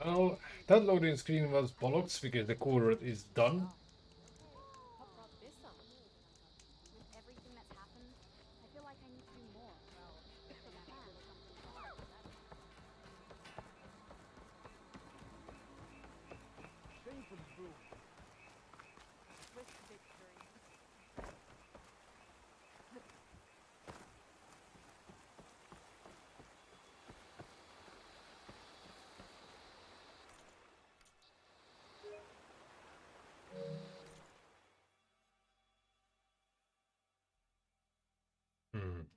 Well, that loading screen was bollocks because the Kulrut is done. What brought this on? With everything that's happened, I feel like I need to do more. Well, the plan or something far better. Shameful fool. Swift victory. Hmm.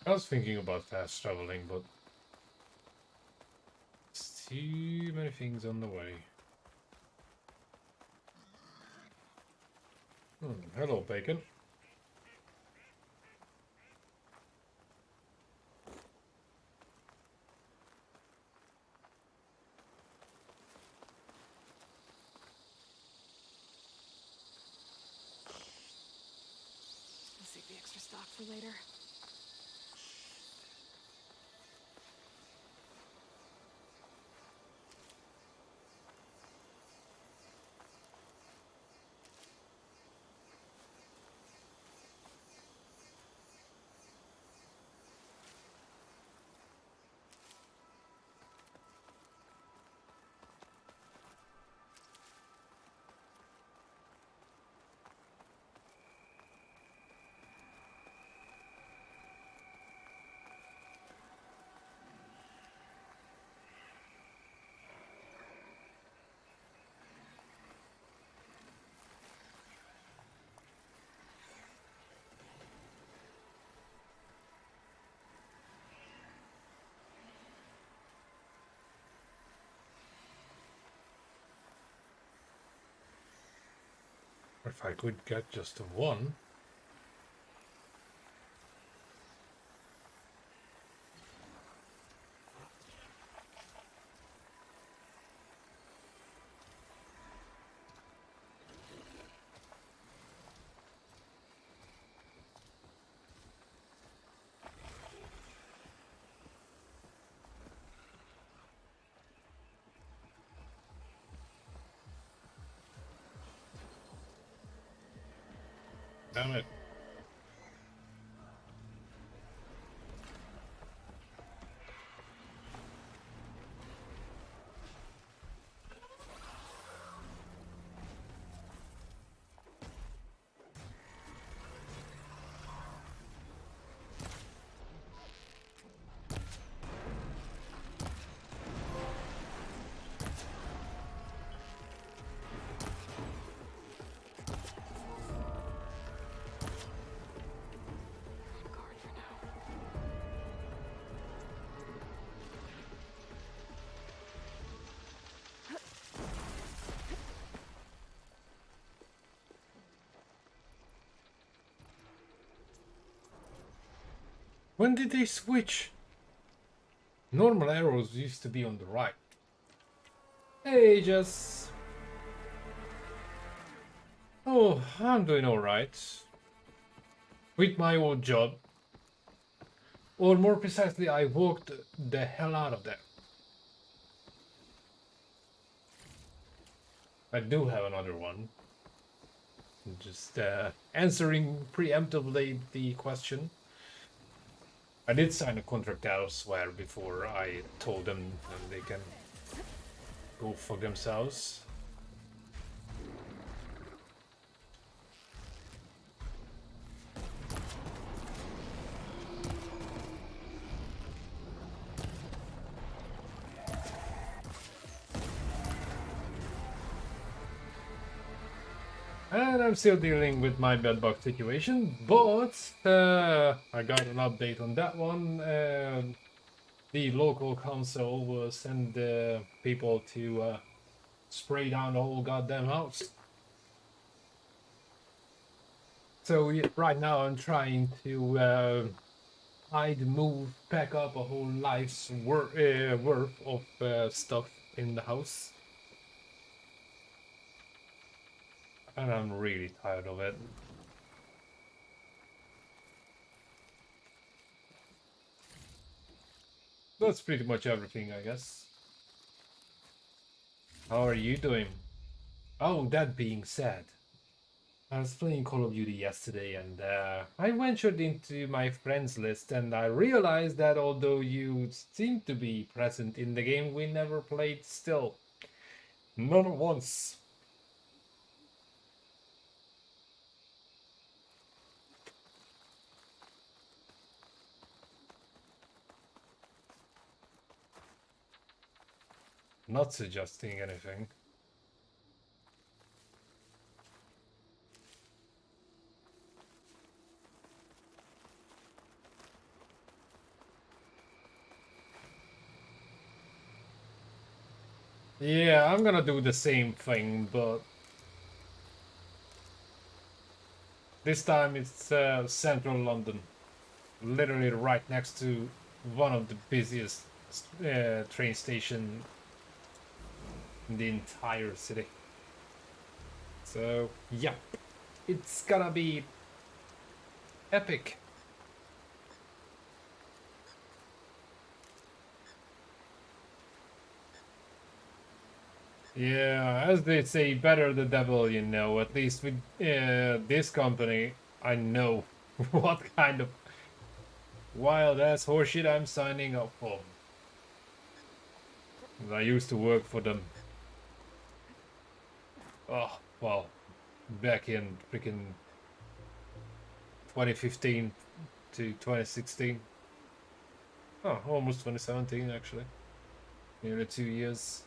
I was thinking about fast traveling, but it's too many things on the way. Hello, bacon. I'll save the extra stock for later. If I could get just one. Damn it. On guard for now. When did they switch? Normal arrows used to be on the right. Hey, Jess. Oh, I'm doing alright. With my old job. Or more precisely, I walked the hell out of there. I do have another one. Just answering preemptively the question. I did sign a contract elsewhere before I told them that they can go fuck themselves. And I'm still dealing with my bedbug situation, but I got an update on that one. The local council will send people to spray down the whole goddamn house. So right now I'm trying to hide, move, pack up a whole life's worth of stuff in the house. And I'm really tired of it. That's pretty much everything, I guess. How are you doing? Oh, that being said, I was playing Call of Duty yesterday and I ventured into my friends list and I realized that although you seem to be present in the game, we never played still. Not once. Not suggesting anything. Yeah, I'm gonna do the same thing, but this time it's central London. Literally right next to one of the busiest train station in the entire city. So, yeah, it's gonna be epic. Yeah, as they say, better the devil you know. At least with this company, I know what kind of wild ass horseshit I'm signing up for. I used to work for them. Oh, well, back in freaking 2015 to 2016. Oh, almost 2017 actually. Nearly 2 years.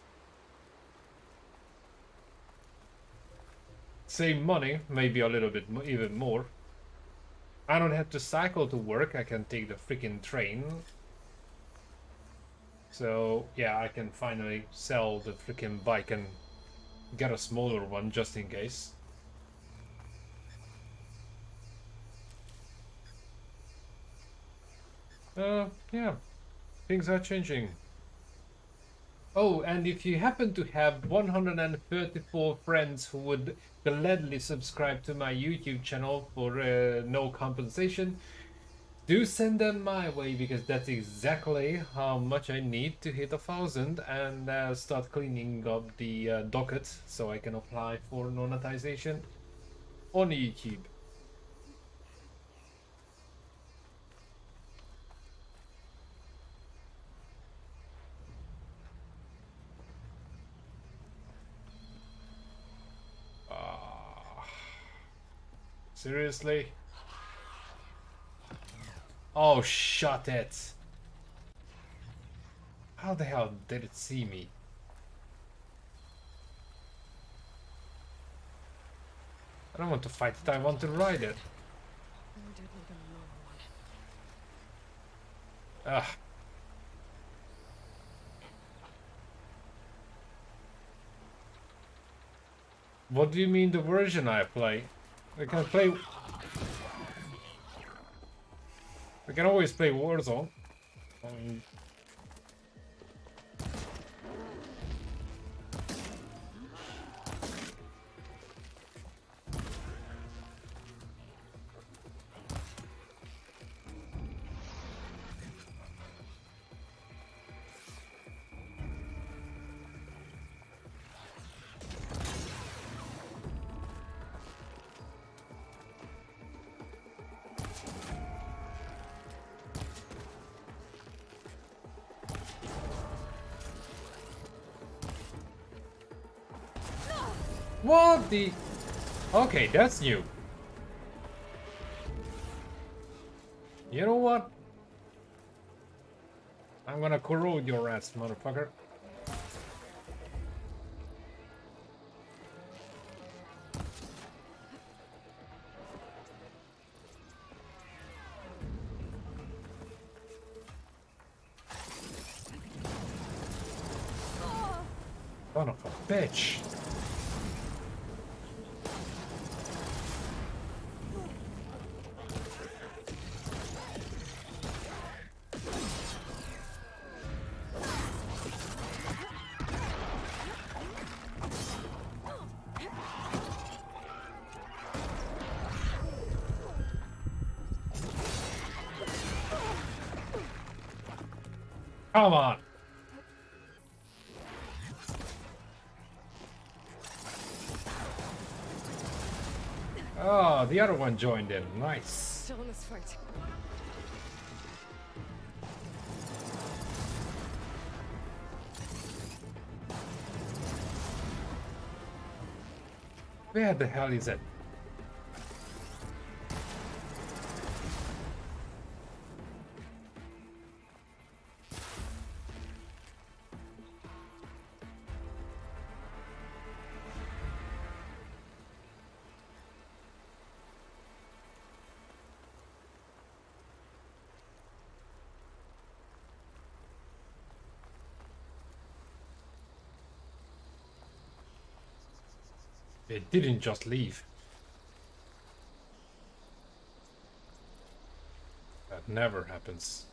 Same money, maybe a little bit even more. I don't have to cycle to work, I can take the freaking train. So, yeah, I can finally sell the freaking bike and get a smaller one just in case. Yeah, things are changing. Oh, and if you happen to have 134 friends who would gladly subscribe to my YouTube channel for no compensation, do send them my way because that's exactly how much I need to hit 1,000 and start cleaning up the docket so I can apply for monetization on YouTube. Ah, seriously? Oh, shut it. How the hell did it see me? I don't want to fight it, I want to ride it. Ah. What do you mean the version I play? I can play... I can always play Warzone. What the... Okay, that's new. You know what? I'm gonna corrode your ass, motherfucker. Son of a bitch. Come on. Oh, the other one joined in. Nice. Still in this fight. Where the hell is it? It didn't just leave. That never happens.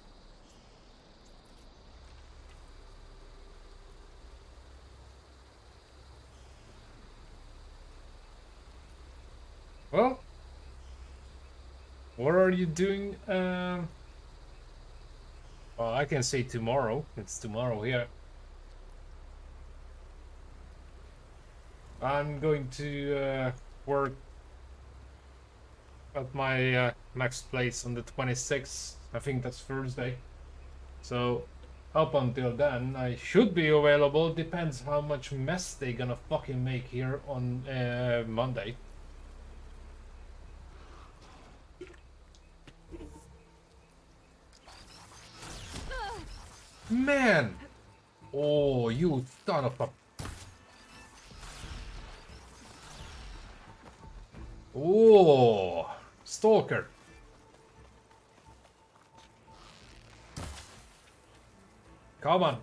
Well, what are you doing? Well, I can say tomorrow. It's tomorrow here. I'm going to work at my next place on the 26th. I think that's Thursday. So up until then, I should be available. Depends how much mess they gonna fucking make here on Monday. Man! Oh, you son of a... Oh, stalker. Come on.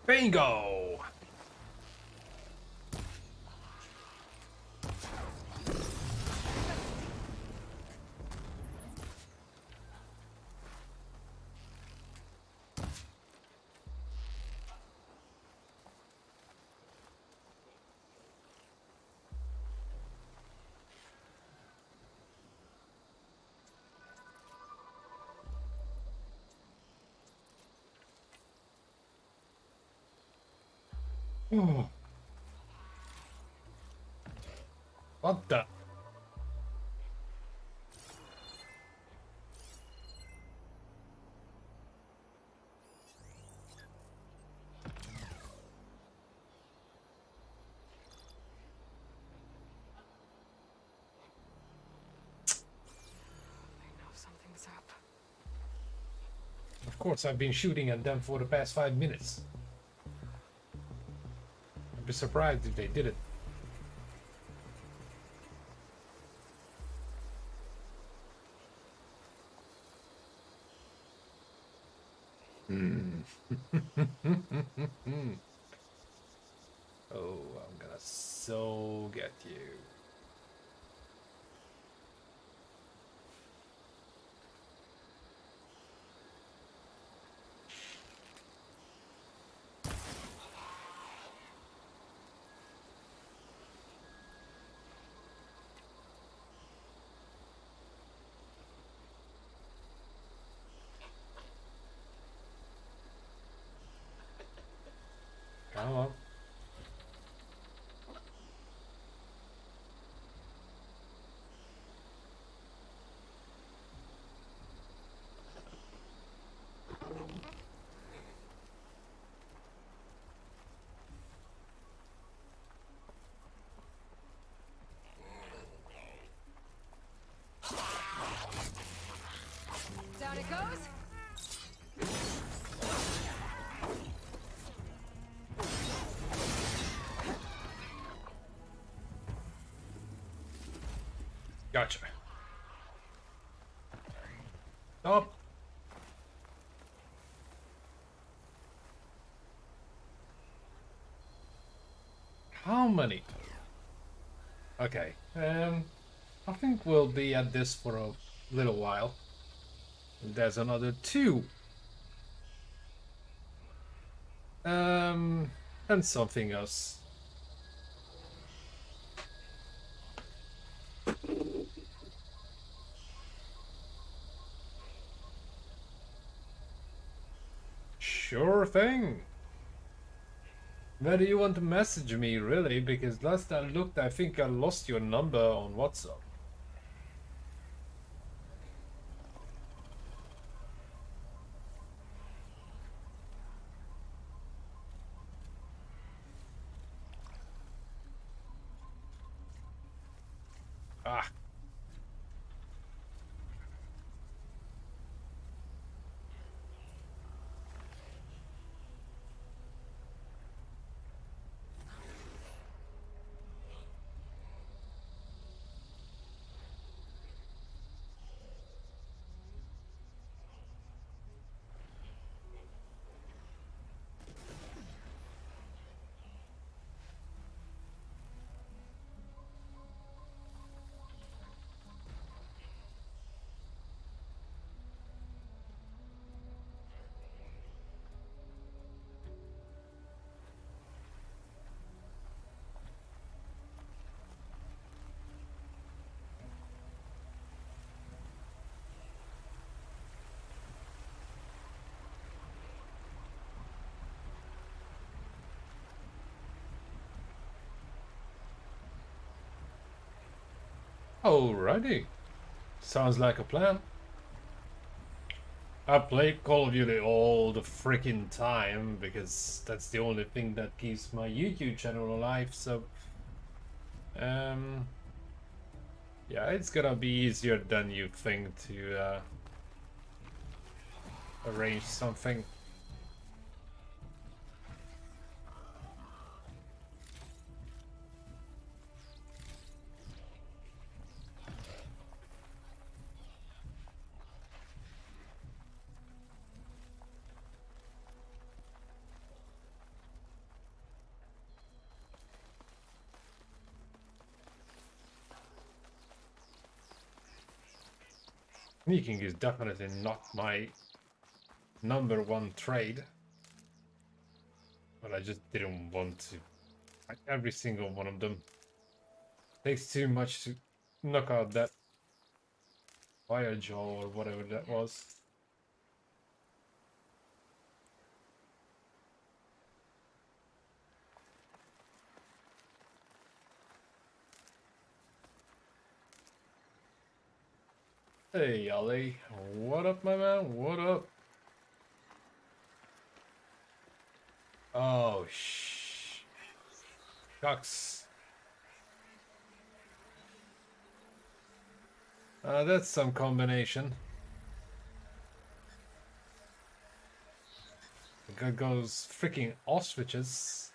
Bingo. Oh. What the? I know something's up. Of course, I've been shooting at them for the past 5 minutes. I'd be surprised if they did it. Oh, I'm gonna so get you. Come on. Down it goes. Gotcha. Stop. How many? Okay. I think we'll be at this for a little while. There's another 2. And something else. Sure thing. Where do you want to message me, really? Because last I looked, I think I lost your number on WhatsApp. Ah. Alrighty. Sounds like a plan. I play Call of Duty all the freaking time because that's the only thing that keeps my YouTube channel alive, so yeah, it's gonna be easier than you think to arrange something. Sneaking is definitely not my #1 trade, but I just didn't want to. Every single one of them takes too much to knock out that fire jaw or whatever that was. Hey, Ali. What up, my man? What up? Oh, shucks. That's some combination. Got those freaking ostriches.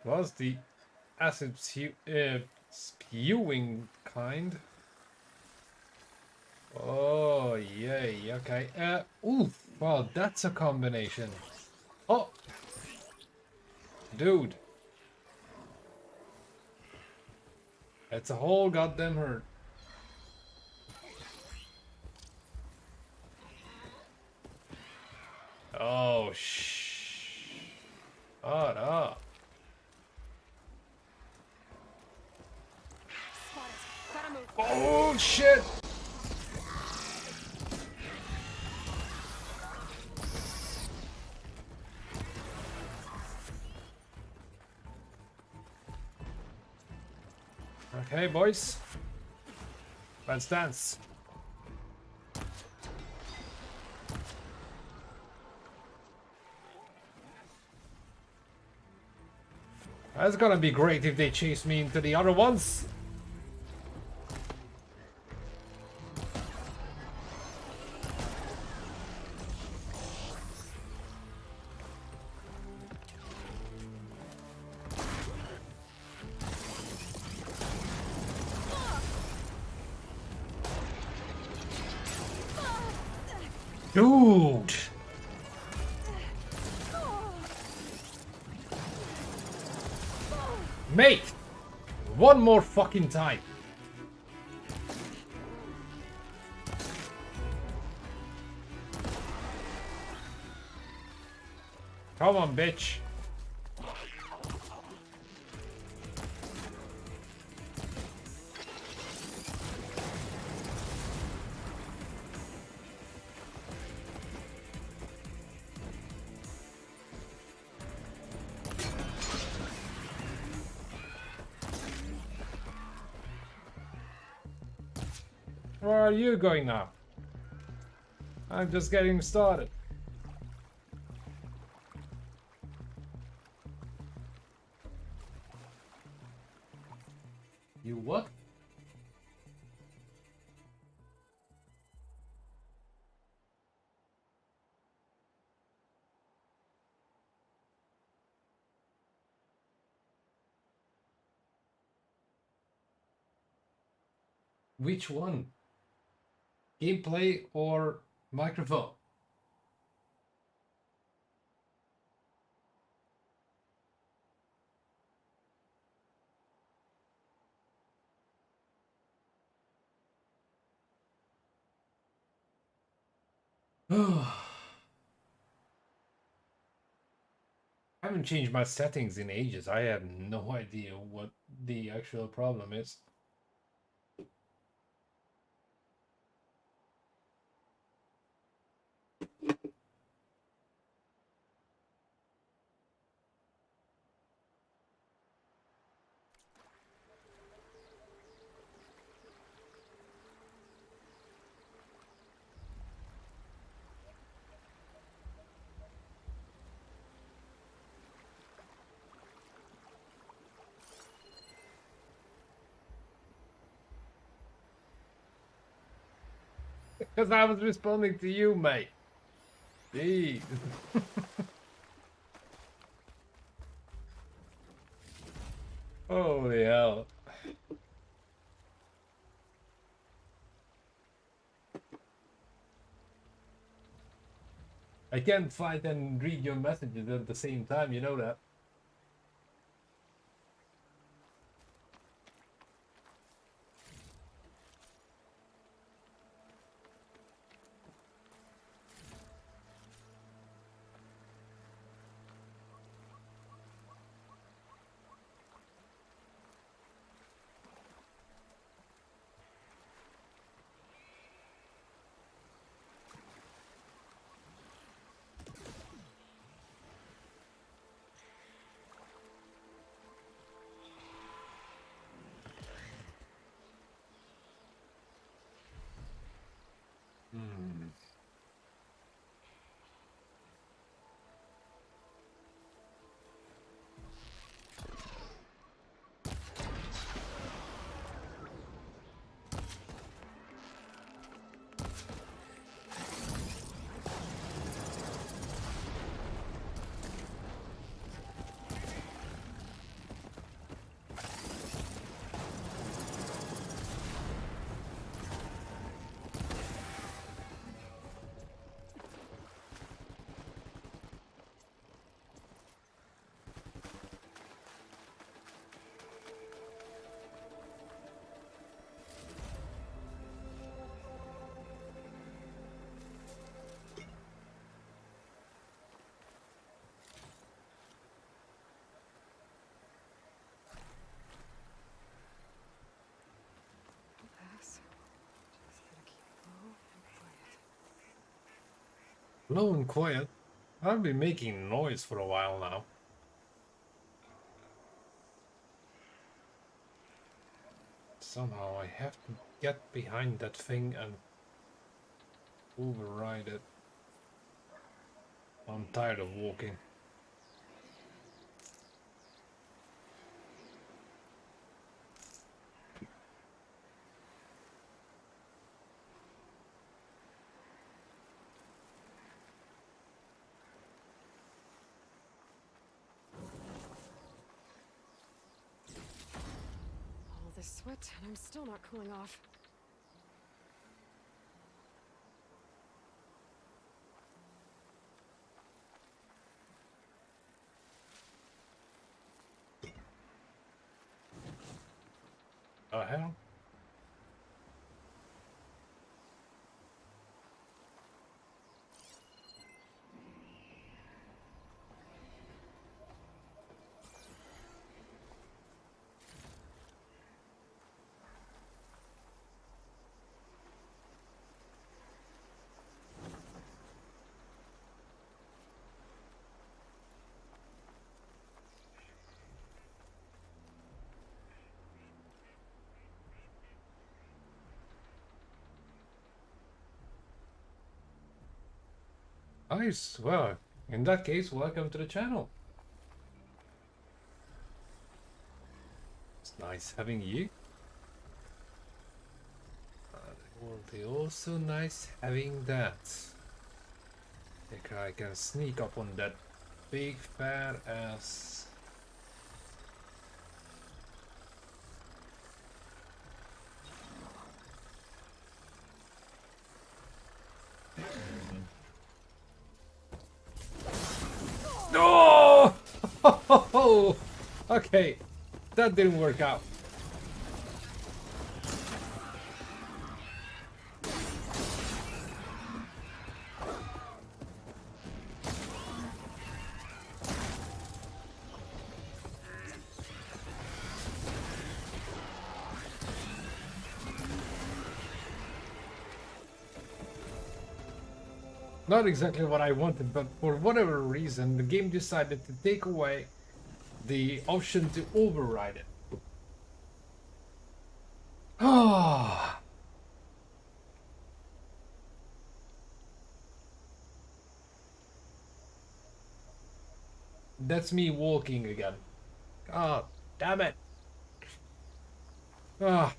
Was the acid spewing kind? Oh, yay, okay. Oof, wow, that's a combination. Oh! Dude. It's a whole goddamn herd. Oh, shut up. Gotta move. Oh, shit! Okay, boys. Let's dance. That's gonna be great if they chase me into the other ones. Dude! Mate! One more fucking time. Come on, bitch. Where are you going now? I'm just getting started. You what? Which one? Gameplay or microphone? I haven't changed my settings in ages. I have no idea what the actual problem is. Because I was responding to you, mate. Jeez. Holy hell. I can't fight and read your messages at the same time, you know that. Pass. Just gotta keep low and quiet. Low and quiet. I've been making noise for a while now. Somehow I have to get behind that thing and override it. I'm tired of walking. All this sweat, and I'm still not cooling off. the hell? Nice. Well, in that case, welcome to the channel. It's nice having you. It will be also nice having that. Think I can sneak up on that big fat ass. No! Oh! Okay, that didn't work out. Not exactly what I wanted, but for whatever reason, the game decided to take away the option to override it. Ah. That's me walking again. Ah, damn it. Ah,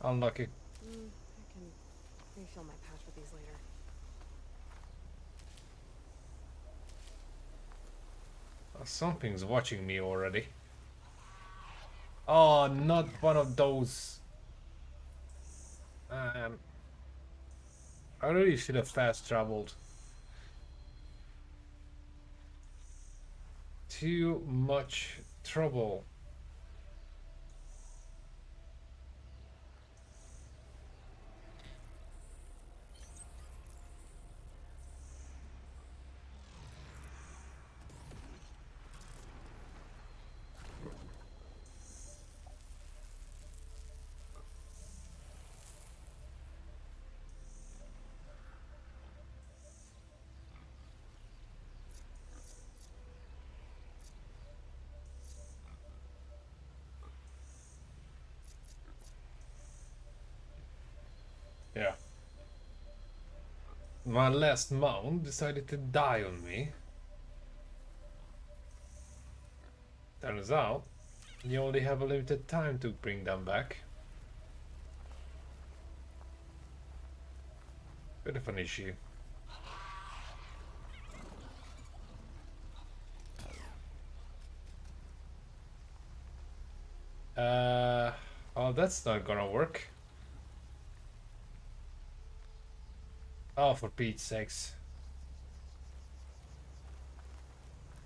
unlucky. I can refill my pouch with these later. Something's watching me already. Oh, not one of those. I really should have fast traveled. Too much trouble. Yeah. My last mount decided to die on me. Turns out, you only have a limited time to bring them back. Bit of an issue. Oh, that's not gonna work. Oh, for Pete's sakes.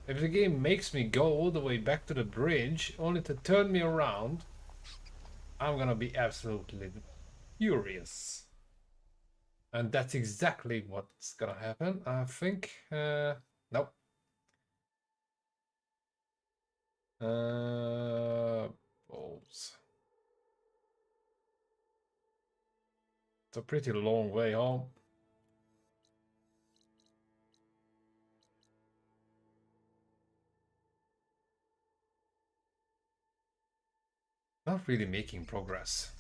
If the game makes me go all the way back to the bridge, only to turn me around, I'm gonna be absolutely furious. And that's exactly what's gonna happen, I think. Nope. Balls. It's a pretty long way home. Not really making progress.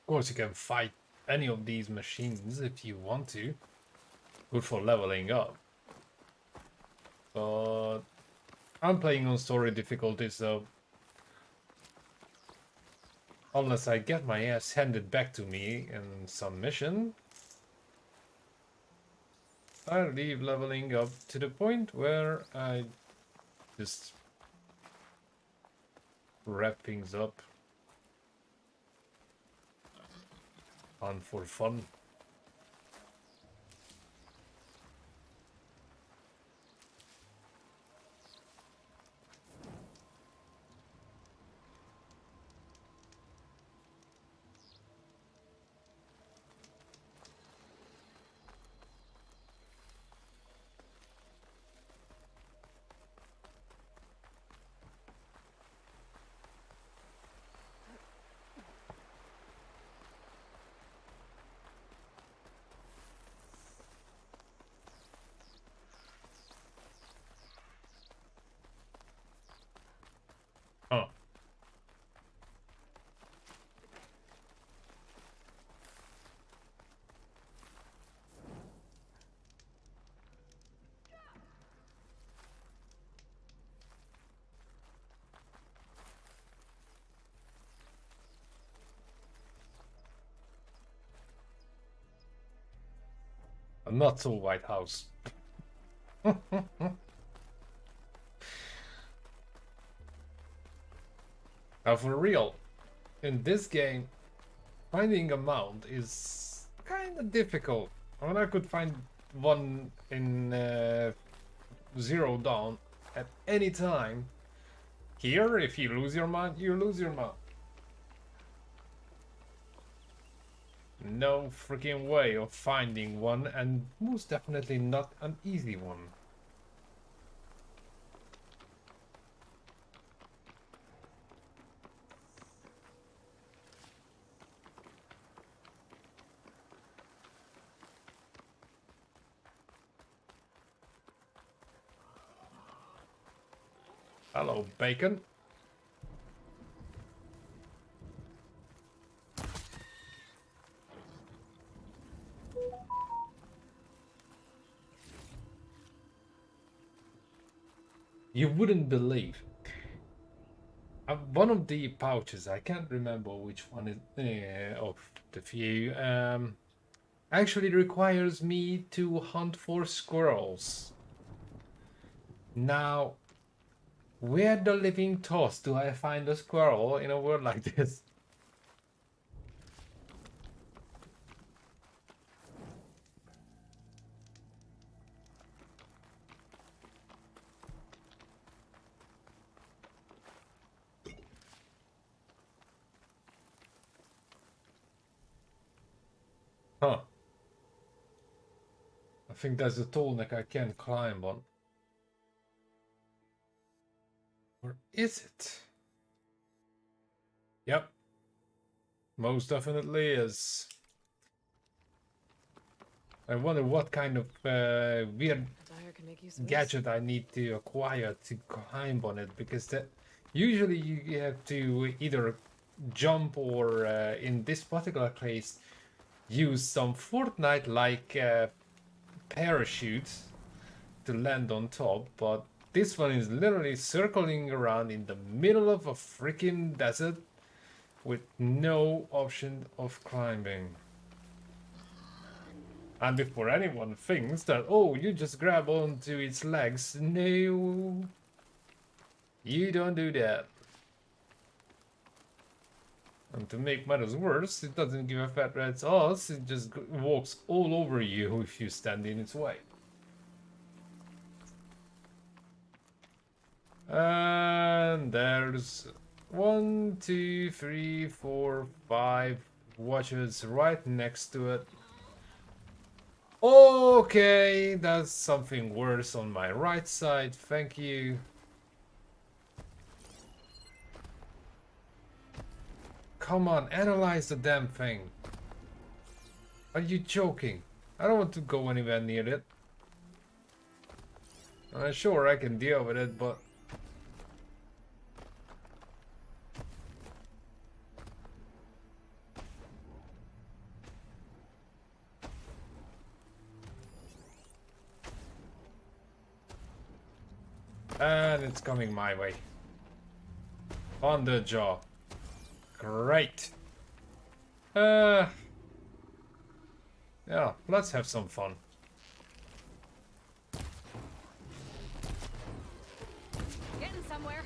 Of course, you can fight any of these machines if you want to. Good for leveling up. But I'm playing on story difficulty, so unless I get my ass handed back to me in some mission, I leave leveling up to the point where I just wrap things up on for fun. Huh. A not so white house. Now for real, in this game, finding a mount is kind of difficult. I mean, I could find one in Zero Dawn at any time. Here, if you lose your mount, you lose your mount. No freaking way of finding one, and most definitely not an easy one. Hello, bacon. You wouldn't believe. One of the pouches, I can't remember which one of the few, actually requires me to hunt for squirrels. Now, where the living toss do I find a squirrel in a world like this? Huh. I think there's a tall neck I can't climb on. Or is it? Yep. Most definitely is. I wonder what kind of weird Dyer can make use of gadget I need to acquire to climb on it, because that usually you have to either jump or in this particular case use some Fortnite-like parachute to land on top, but this one is literally circling around in the middle of a freaking desert with no option of climbing. And before anyone thinks that, oh, you just grab onto its legs, no, you don't do that. And to make matters worse, it doesn't give a fat rat's ass, it just walks all over you if you stand in its way. And there's 1, 2, 3, 4, 5 watchers right next to it. Okay, that's something worse on my right side, thank you. Come on, analyze the damn thing. Are you joking? I don't want to go anywhere near it. Sure, I can deal with it, but... And it's coming my way. On the jaw. Great. Yeah, let's have some fun. Getting somewhere.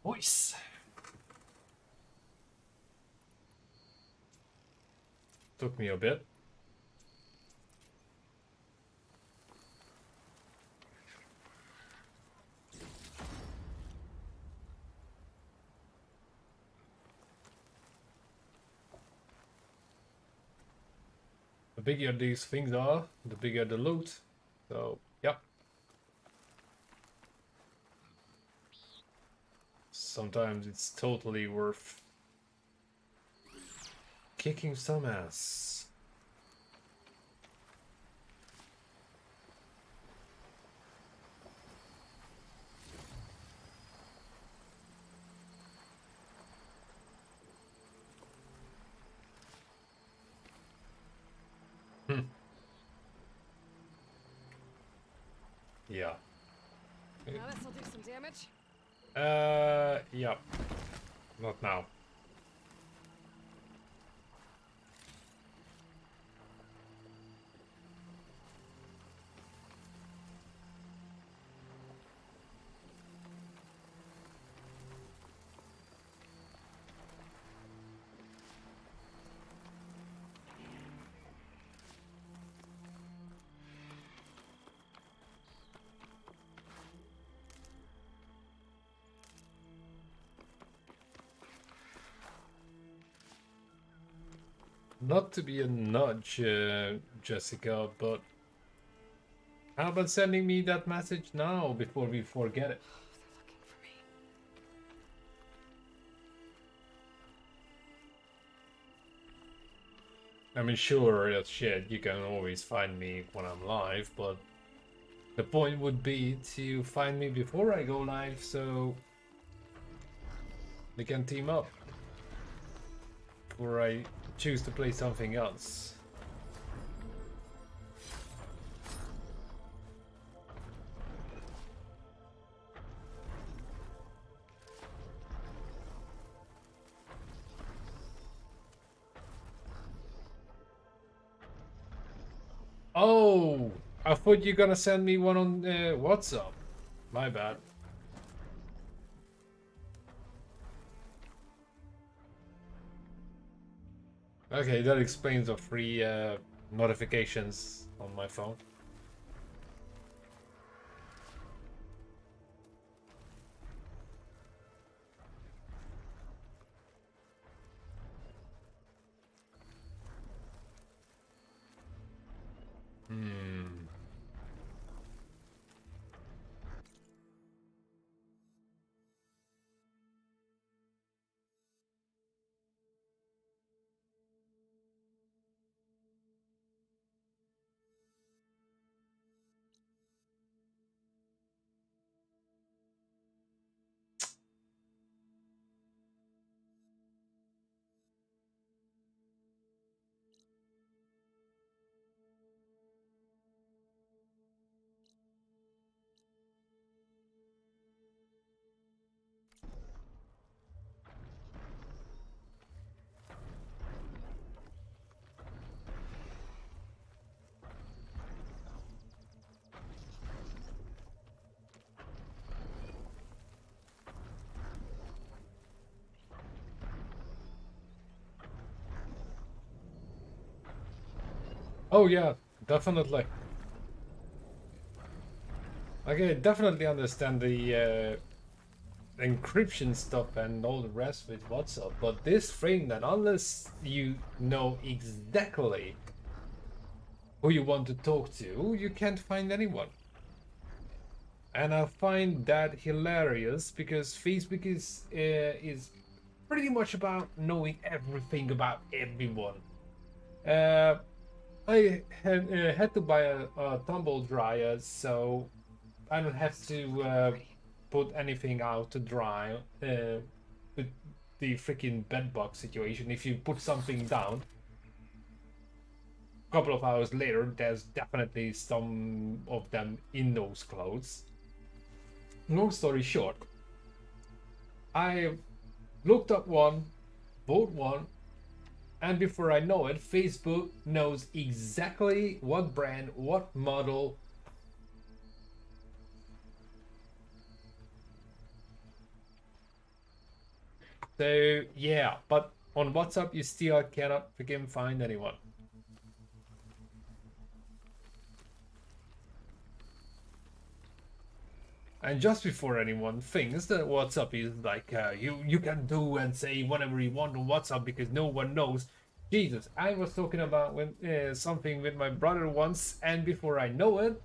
Voice. Took me a bit. The bigger these things are, the bigger the loot. So, yep. Sometimes it's totally worth kicking some ass. Yeah. Now this'll do some damage. Yeah. Not now. Not to be a nudge, Jessica, but how about sending me that message now before we forget it? They're looking for me. I mean, sure, that shit, you can always find me when I'm live, but the point would be to find me before I go live, so they can team up. Or I choose to play something else. Oh, I thought you were gonna send me one on WhatsApp. My bad. Okay, that explains the free notifications on my phone. Hmm. Oh yeah, definitely. Okay, definitely understand the encryption stuff and all the rest with WhatsApp, but this thing that unless you know exactly who you want to talk to, you can't find anyone. And I find that hilarious because Facebook is pretty much about knowing everything about everyone. Uh, I had to buy a tumble dryer, so I don't have to put anything out to dry with the freaking bedbug situation. If you put something down, a couple of hours later, there's definitely some of them in those clothes. Long story short, I looked up one, bought one, and before I know it, Facebook knows exactly what brand, what model. So yeah, but on WhatsApp you still cannot freaking find anyone. And just before anyone thinks that WhatsApp is like you can do and say whatever you want on WhatsApp because no one knows. Jesus, I was talking about something with my brother once, and before I know it,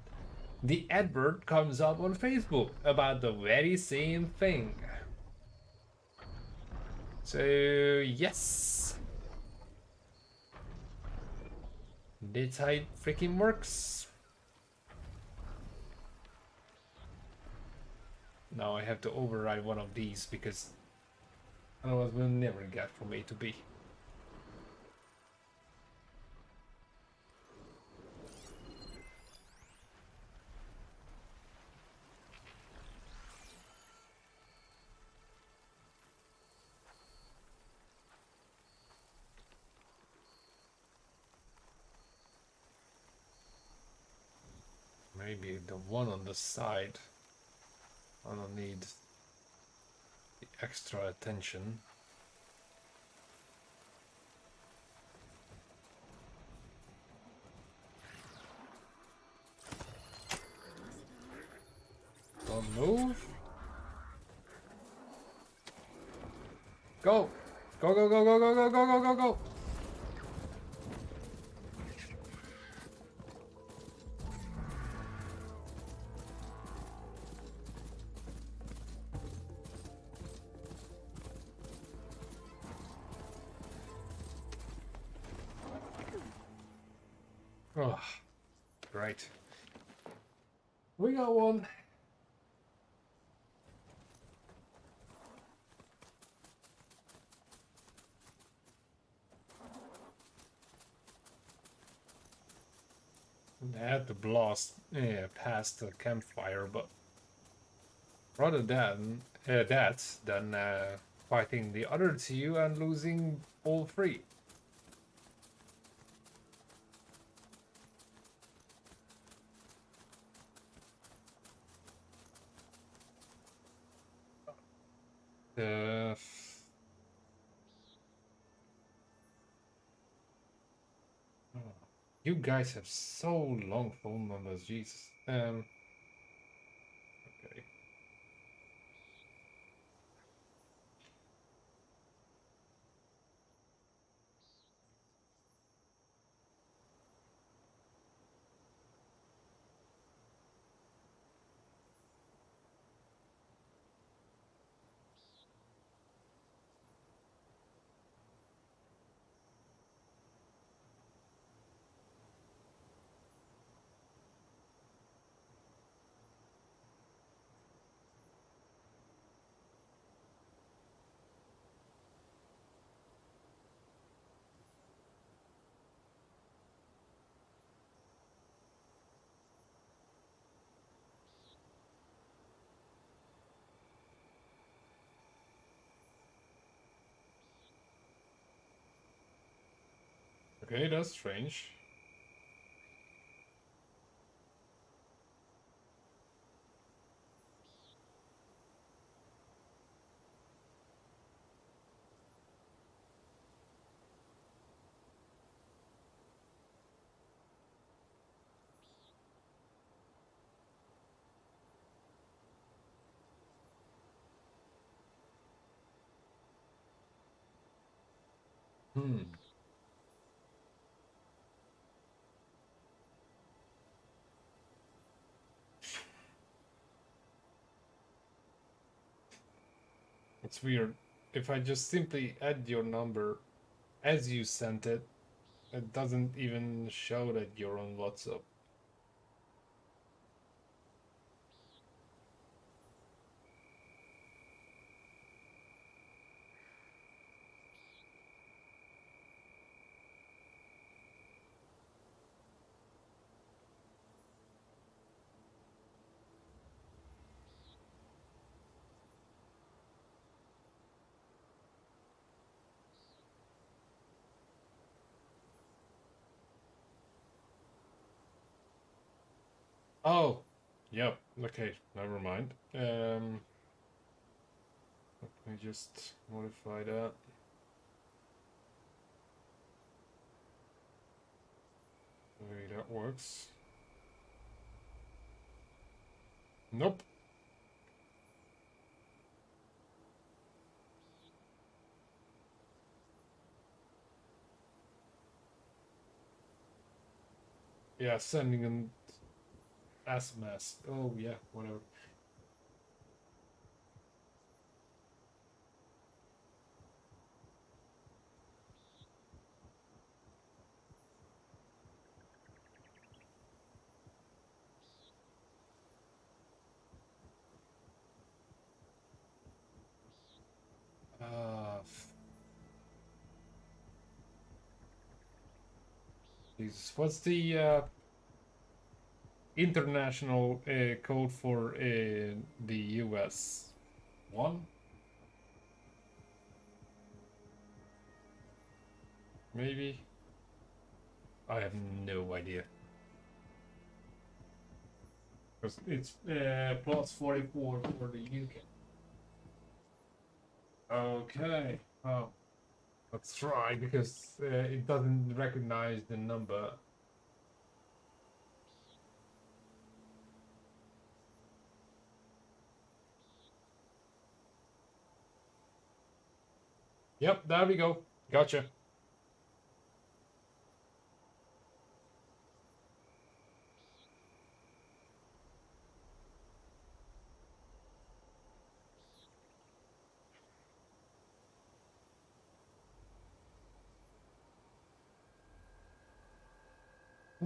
the advert comes up on Facebook about the very same thing. So yes, that's how it freaking works. Now I have to override one of these because otherwise we'll never get from A to B. Maybe the one on the side. I don't need the extra attention. Don't move. Go! Go, go, go, go, go, go, go, go, go, go! Oh, great. We got one. I had to blast past the campfire, but rather than that than fighting the other two and losing all three. Uh, You guys have so long phone numbers, Jesus. Okay. Okay, that's strange. Hmm. It's weird. If I just simply add your number as you sent it, it doesn't even show that you're on WhatsApp. Oh, yep. Okay, never mind. Let me just modify that. Maybe that works. Nope. Yeah, sending an SMS. Oh yeah, whatever. Jesus, what's the international code for the US? One, maybe. I have no idea. Because it's plus 44 for the UK. Okay. Oh, let's try because it doesn't recognize the number. Yep, there we go. Gotcha.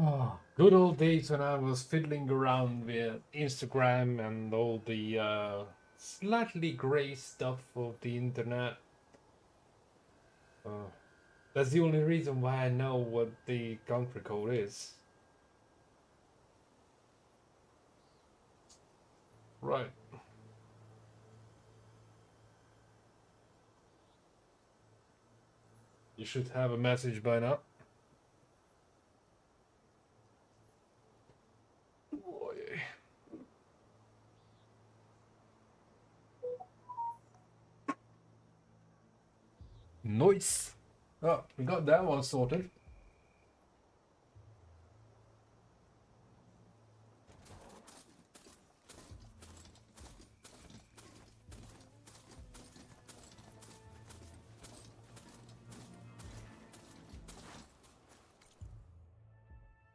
Oh, good old days when I was fiddling around with Instagram and all the slightly gray stuff of the internet. Uh, that's the only reason why I know what the country code is. Right. You should have a message by now. Boy. Nice. Oh, we got that one sorted.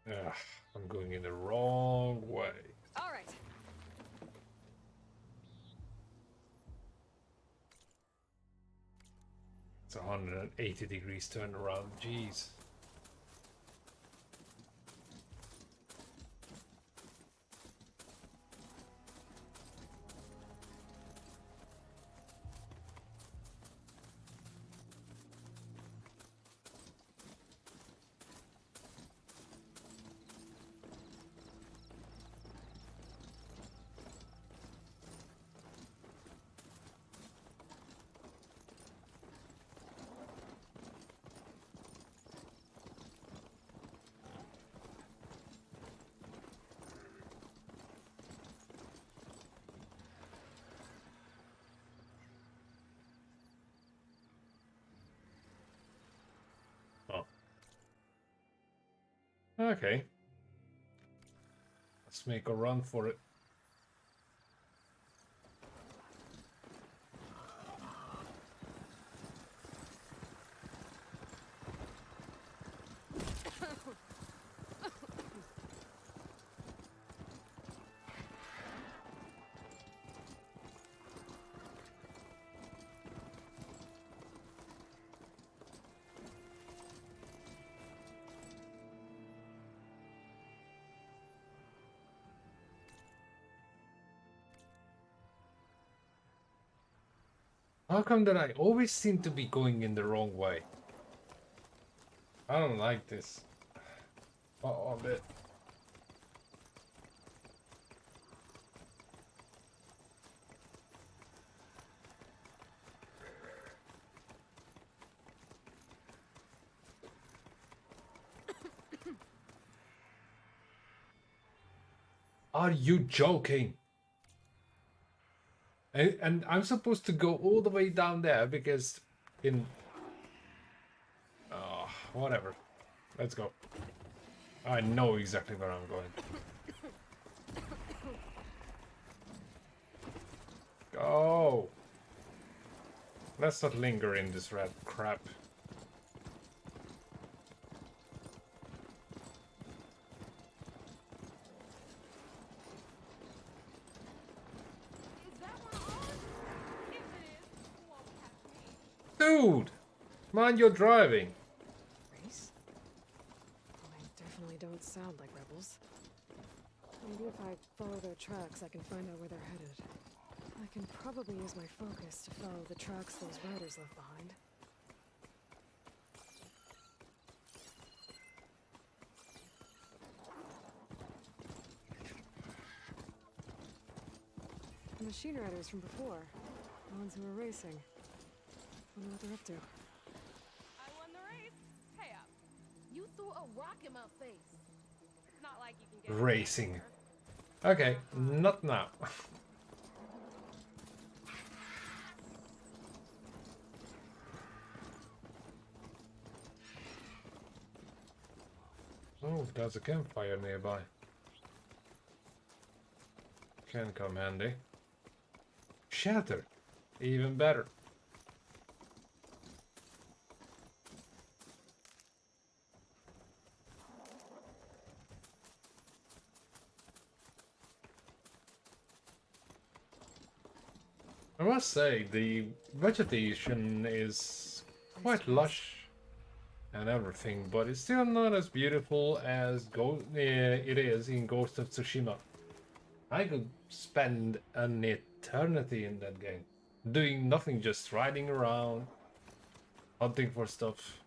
Ugh, I'm going in the wrong way. All right. It's 180 degrees turnaround. Jeez. Oh. Okay. Let's make a run for it. How come that I always seem to be going in the wrong way? I don't like this. Oh, a bit. Are you joking? And I'm supposed to go all the way down there because in... Oh, whatever. Let's go. I know exactly where I'm going. Go! Let's not linger in this red crap. Is that one on? If it is, it won't catch me. Dude! Mind your driving. Race? Well, they definitely don't sound like rebels. Maybe if I follow their tracks, I can find out where they're headed. I can probably use my focus to follow the tracks those riders left behind. The machine riders from before. The ones who were racing. Wonder what they're up to. I won the race. Pay up. You threw a rock in my face. Not like you can get Racing. Okay, not now. Oh, there's a campfire nearby. Can come handy. Shelter. Even better. I must say, the vegetation is quite lush and everything, but it's still not as beautiful as it is in Ghost of Tsushima. I could spend an eternity in that game, doing nothing, just riding around, hunting for stuff.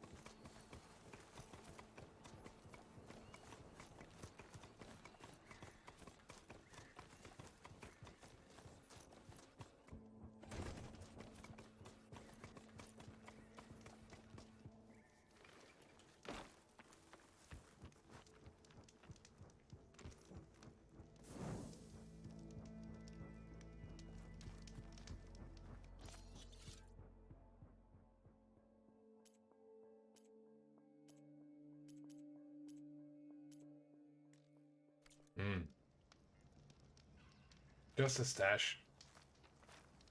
Hmm. Just a stash.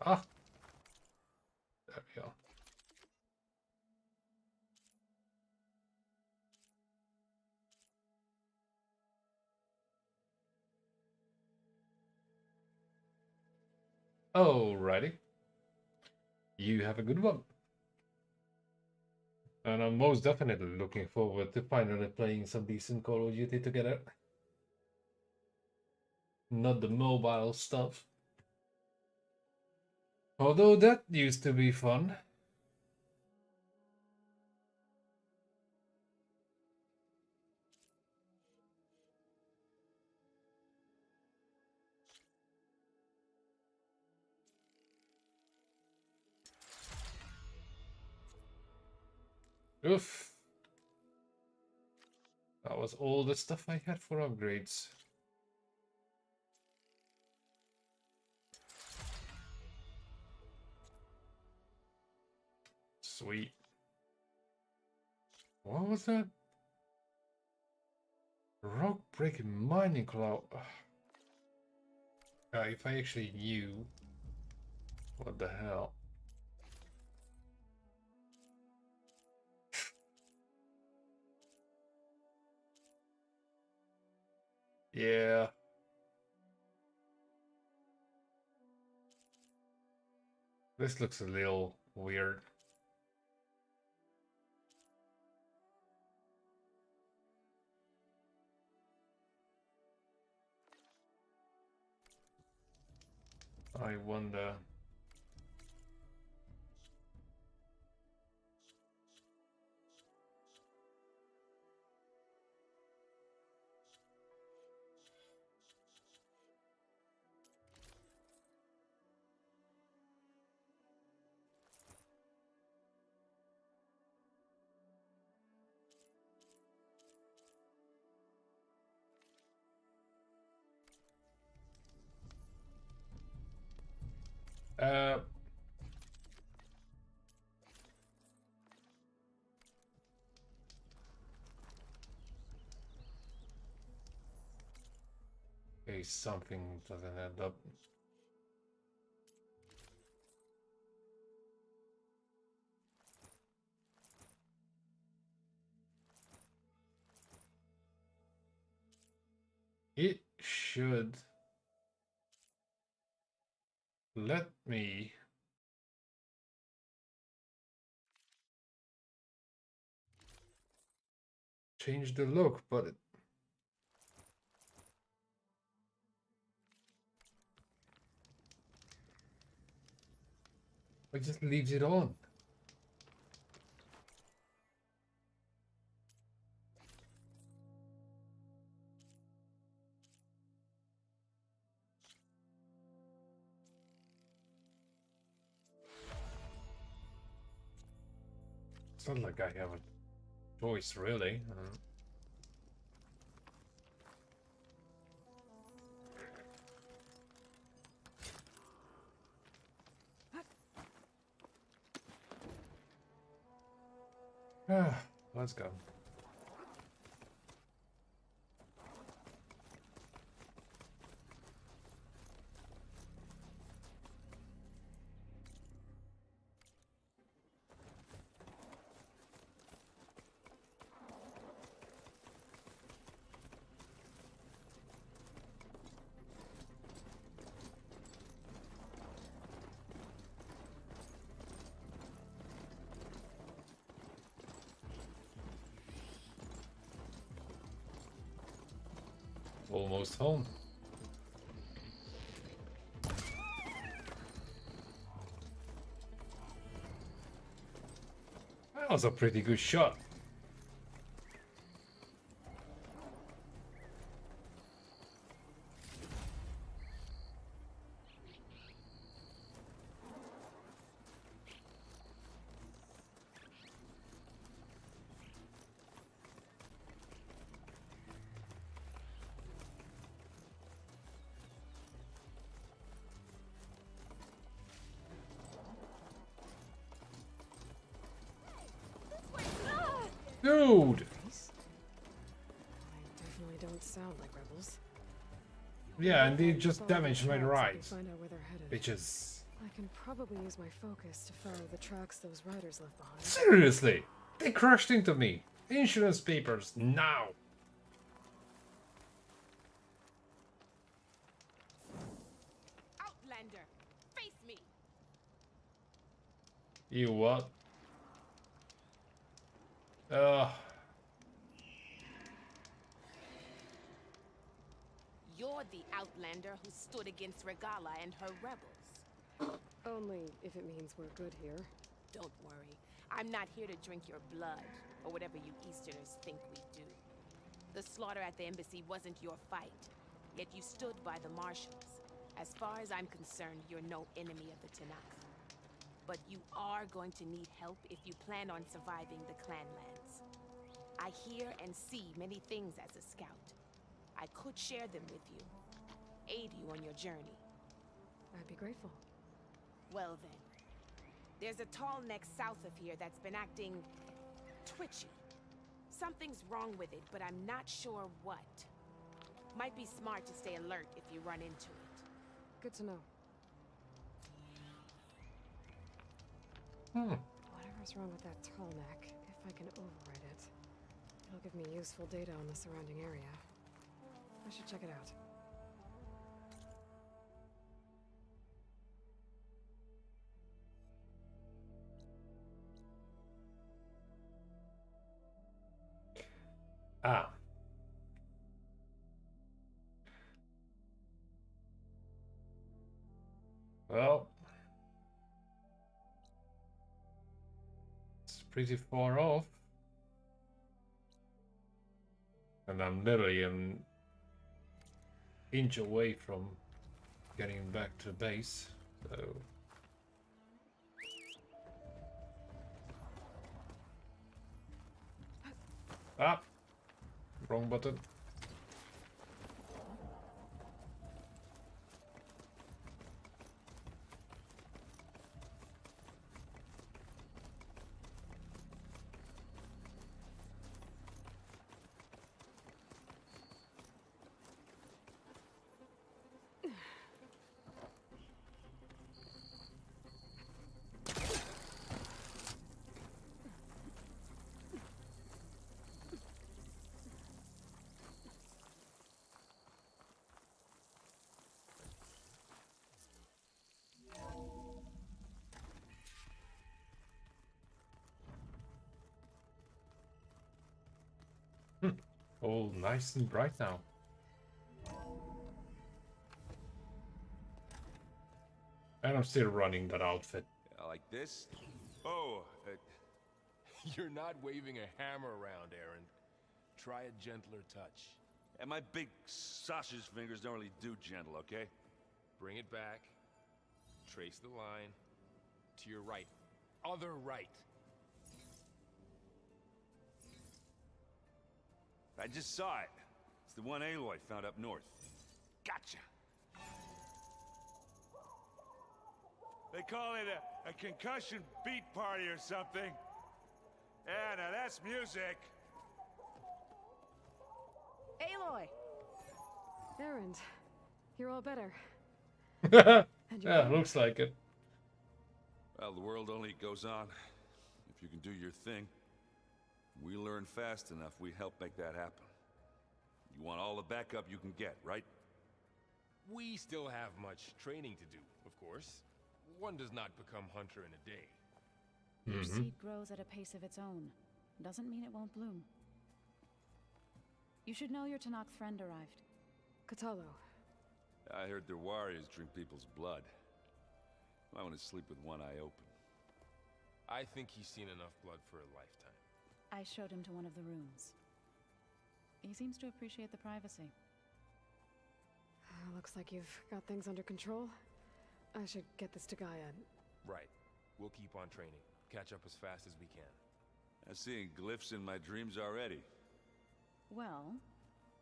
Ah, there we go. Alrighty. You have a good one. And I'm most definitely looking forward to finally playing some decent Call of Duty together. Not the mobile stuff. Although that used to be fun. Oof. That was all the stuff I had for upgrades. Sweet. What was that? Rock breaking mining cloud. If I actually knew. What the hell? Yeah. This looks a little weird. I wonder. Uh, okay, something doesn't add up. It should let me change the look, but it just leaves it on. It's not like I have a choice, really. Let's go. Almost home. That was a pretty good shot. Dude! I definitely don't sound like rebels. Yeah, and they If I just follow their damaged my tracks, I can rides. find out where they're headed. Bitches. I can probably use my focus to follow the tracks those riders left behind. Seriously! They crashed into me. Insurance papers, now! Outlander, face You what? Uh, You're the outlander who stood against Regala and her rebels. Only if it means we're good here. Don't worry. I'm not here to drink your blood, or whatever you Easterners think we do. The slaughter at the embassy wasn't your fight, yet you stood by the marshals. As far as I'm concerned, you're no enemy of the Tanakh. But you are going to need help if you plan on surviving the clanlands. I hear and see many things as a scout. I could share them with you, aid you on your journey. I'd be grateful. Well then, there's a tall neck south of here that's been acting twitchy. Something's wrong with it, but I'm not sure what. Might be smart to stay alert if you run into it. Good to know. Whatever's wrong with that tall neck, if I can override it, it'll give me useful data on the surrounding area. I should check it out. Ah. Well, it's pretty far off. And I'm literally an inch away from getting back to base, so... Ah! Wrong button. All nice and bright now. And I'm still running that outfit. Like this? Oh, You're not waving a hammer around, Aaron. Try a gentler touch. and my big sausage fingers don't really do gentle, okay? Bring it back. Trace the line. To your right. Other right. I just saw it. It's the one Aloy found up north. Gotcha. They call it a concussion beat party or something. Yeah, now that's music. Aloy! Erend, you're all better. And Yeah, you're looks like it. Well, the world only goes on if you can do your thing. We learn fast enough, we help make that happen. You want all the backup you can get, right? We still have much training to do, of course. One does not become hunter in a day. Your seed grows at a pace of its own. Doesn't mean it won't bloom. You should know your Tanakh friend arrived. Cradle. I heard their warriors drink people's blood. I want to sleep with one eye open. I think he's seen enough blood for a lifetime. I showed him to one of the rooms. He seems to appreciate the privacy. Looks like you've got things under control. I should get this to Gaia. Right. We'll keep on training. Catch up as fast as we can. I'm seeing glyphs in my dreams already. Well,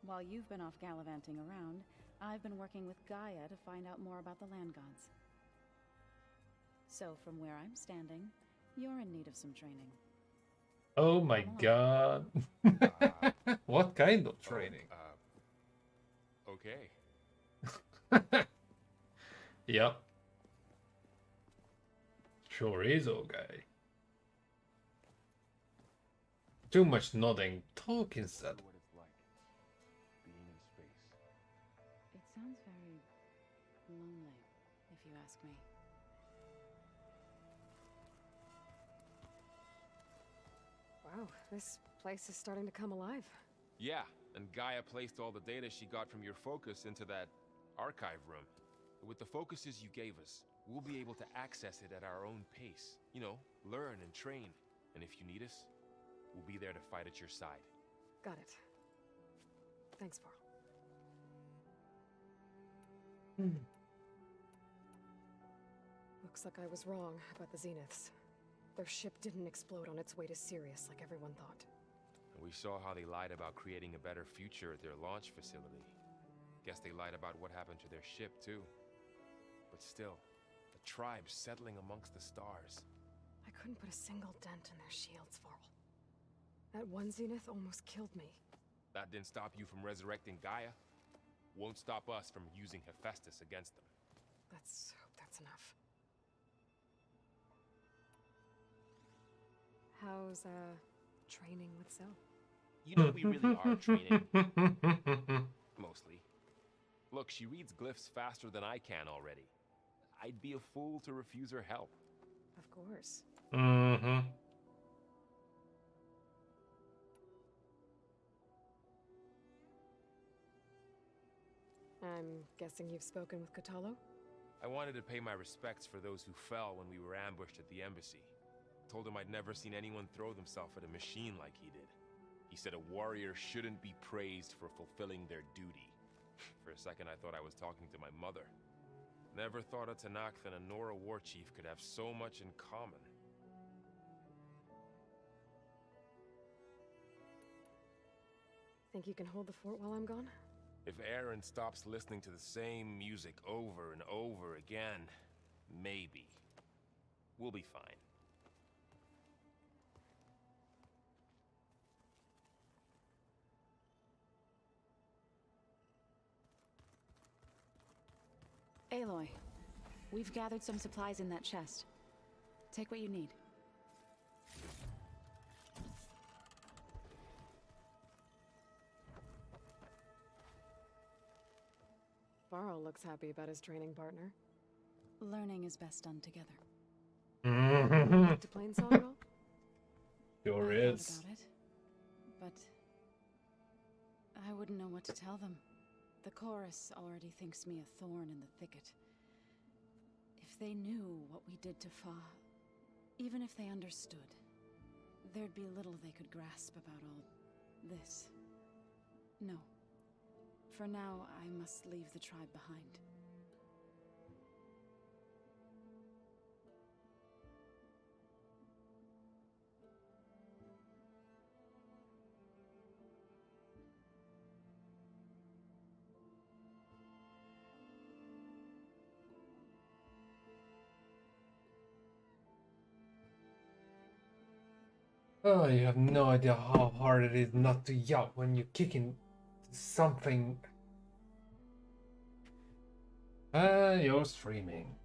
while you've been off gallivanting around, I've been working with Gaia to find out more about the land gods. So from where I'm standing, you're in need of some training. Oh my god. What kind of training? Okay. Yep. Sure is, okay. Too much nodding. Talk instead. What it's like being in space. It sounds very lonely, if you ask me. Wow, this place is starting to come alive. Yeah, and Gaia placed all the data she got from your focus into that archive room. With the focuses you gave us, we'll be able to access it at our own pace. You know, learn and train. And if you need us, we'll be there to fight at your side. Got it. Thanks, Varl. Looks like I was wrong about the Zeniths. Their ship didn't explode on its way to Sirius like everyone thought. And we saw how they lied about creating a better future at their launch facility. Guess they lied about what happened to their ship, too. But still, the tribe settling amongst the stars. I couldn't put a single dent in their shields, Varl. That one Zenith almost killed me. That didn't stop you from resurrecting Gaia. Won't stop us from using Hephaestus against them. Let's hope that's enough. How's, training with Cell? You know we really are training. Mostly. Look, she reads glyphs faster than I can already. I'd be a fool to refuse her help. Of course. Mm-hmm. I'm guessing you've spoken with Cotalo? I wanted to pay my respects for those who fell when we were ambushed at the embassy. Told him I'd never seen anyone throw themselves at a machine like he did. He said a warrior shouldn't be praised for fulfilling their duty. For a second I thought I was talking to my mother. Never thought a Tanakh and a Nora war chief could have so much in common. Think you can hold the fort while I'm gone? If Aaron stops listening to the same music over and over again, maybe. We'll be fine. Aloy, we've gathered some supplies in that chest. Take what you need. Varl looks happy about his training partner. Learning is best done together. Mm-hmm. To Plainsong at all? Sure I thought is. about it, but I wouldn't know what to tell them. The chorus already thinks me a thorn in the thicket. If they knew what we did to Fa, even if they understood, there'd be little they could grasp about all this. No. For now, I must leave the tribe behind. Oh, you have no idea how hard it is not to yelp when you're kicking something. You're streaming.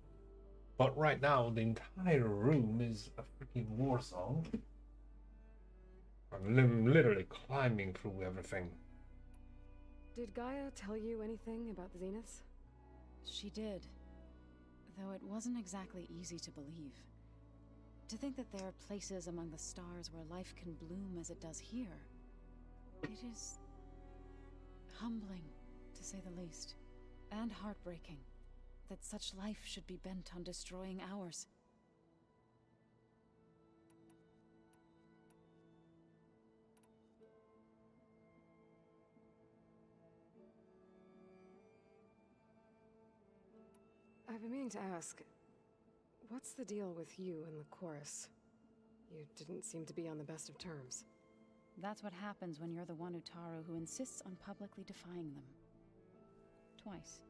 But right now, the entire room is a freaking war song. I'm literally climbing through everything. Did Gaia tell you anything about the Zeniths? She did. Though it wasn't exactly easy to believe. To think that there are places among the stars where life can bloom as it does here. It is humbling, to say the least. And heartbreaking. That such life should be bent on destroying ours. I've been meaning to ask, what's the deal with you and the chorus? You didn't seem to be on the best of terms. That's what happens when you're the one Utaru who insists on publicly defying them. Twice.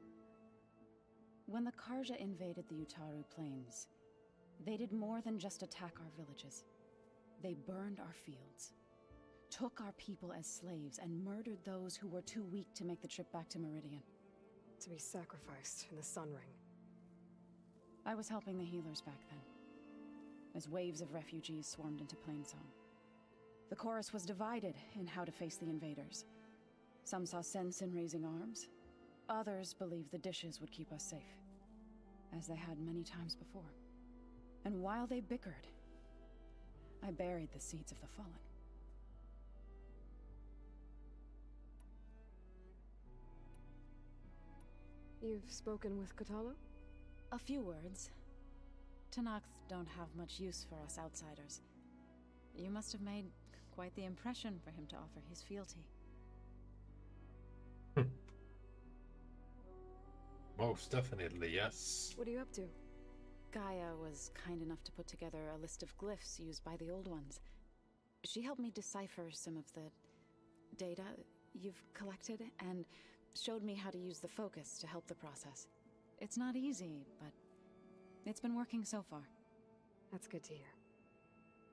When the Karja invaded the Utaru plains, they did more than just attack our villages. They burned our fields, took our people as slaves, and murdered those who were too weak to make the trip back to Meridian. To be sacrificed in the Sun Ring. I was helping the healers back then, as waves of refugees swarmed into Plainsong. The chorus was divided in how to face the invaders. Some saw sense in raising arms. Others believed the dishes would keep us safe, as they had many times before. And while they bickered, I buried the seeds of the fallen. You've spoken with Kotallo? A few words. Tanakh don't have much use for us outsiders. You must have made quite the impression for him to offer his fealty. Most definitely, yes. What are you up to? Gaia was kind enough to put together a list of glyphs used by the Old Ones. She helped me decipher some of the data you've collected and showed me how to use the focus to help the process. It's not easy, but it's been working so far. That's good to hear.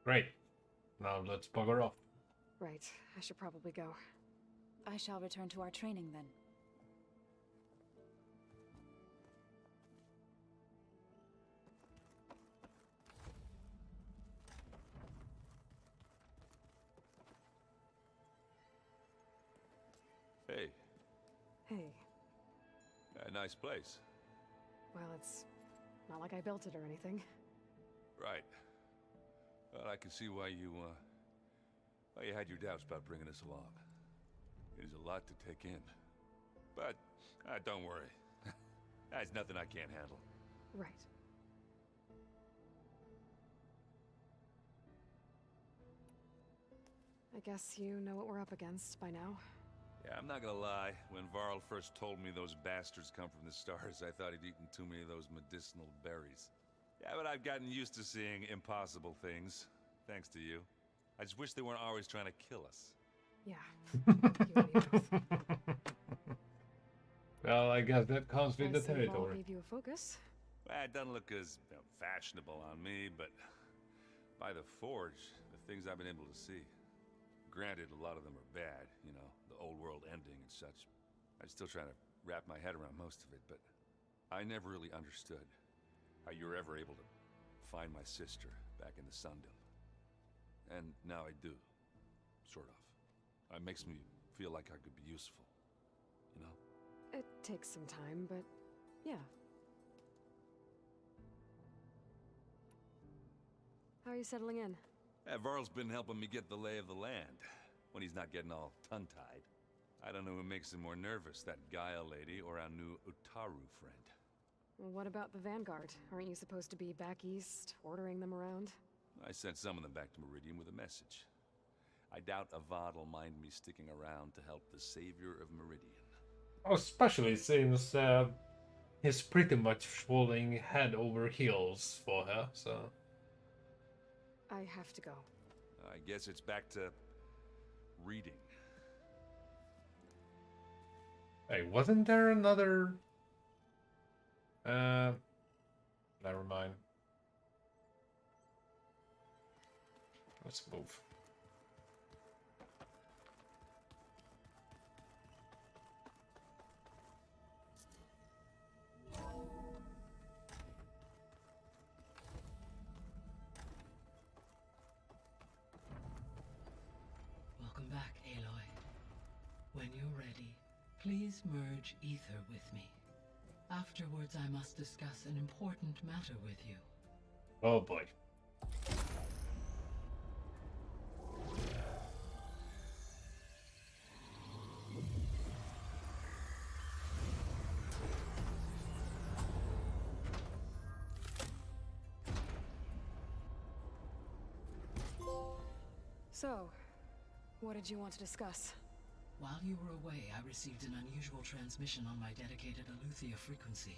Great. Now let's bugger off. Right, I should probably go. I shall return to our training then. Hey, Hey, a nice place. well, it's not like I built it or anything. Right. Well, I can see why you had your doubts about bringing us along. It is a lot to take in. But, don't worry. That's nothing I can't handle. Right. I guess you know what we're up against by now. Yeah, I'm not gonna lie. When Varl first told me those bastards come from the stars, I thought he'd eaten too many of those medicinal berries. Yeah, but I've gotten used to seeing impossible things, thanks to you. I just wish they weren't always trying to kill us. Yeah. You and me both. Well, I guess that comes with I the see Val territory. gave you a focus. Well, it doesn't look as fashionable on me, but by the Forge, the things I've been able to see. Granted, a lot of them are bad, you know, the old world ending and such. I'm still trying to wrap my head around most of it, but I never really understood how you were ever able to find my sister back in the Sundom. And now I do, sort of. It makes me feel like I could be useful, you know? It takes some time, but yeah. How are you settling in? Varl's been helping me get the lay of the land, when he's not getting all tongue-tied. I don't know who makes him more nervous, that Gaia lady or our new Utaru friend. Well, what about the Vanguard? Aren't you supposed to be back east, ordering them around? I sent some of them back to Meridian with a message. I doubt Avad will mind me sticking around to help the savior of Meridian. Especially since he's pretty much falling head over heels for her, so... I have to go. I guess it's back to reading. Hey, wasn't there another... Never mind. Let's move. Welcome back, Aloy. When you're ready, please merge ether with me. Afterwards, I must discuss an important matter with you. Oh boy. So, what did you want to discuss? While you were away, I received an unusual transmission on my dedicated Aletheia frequency.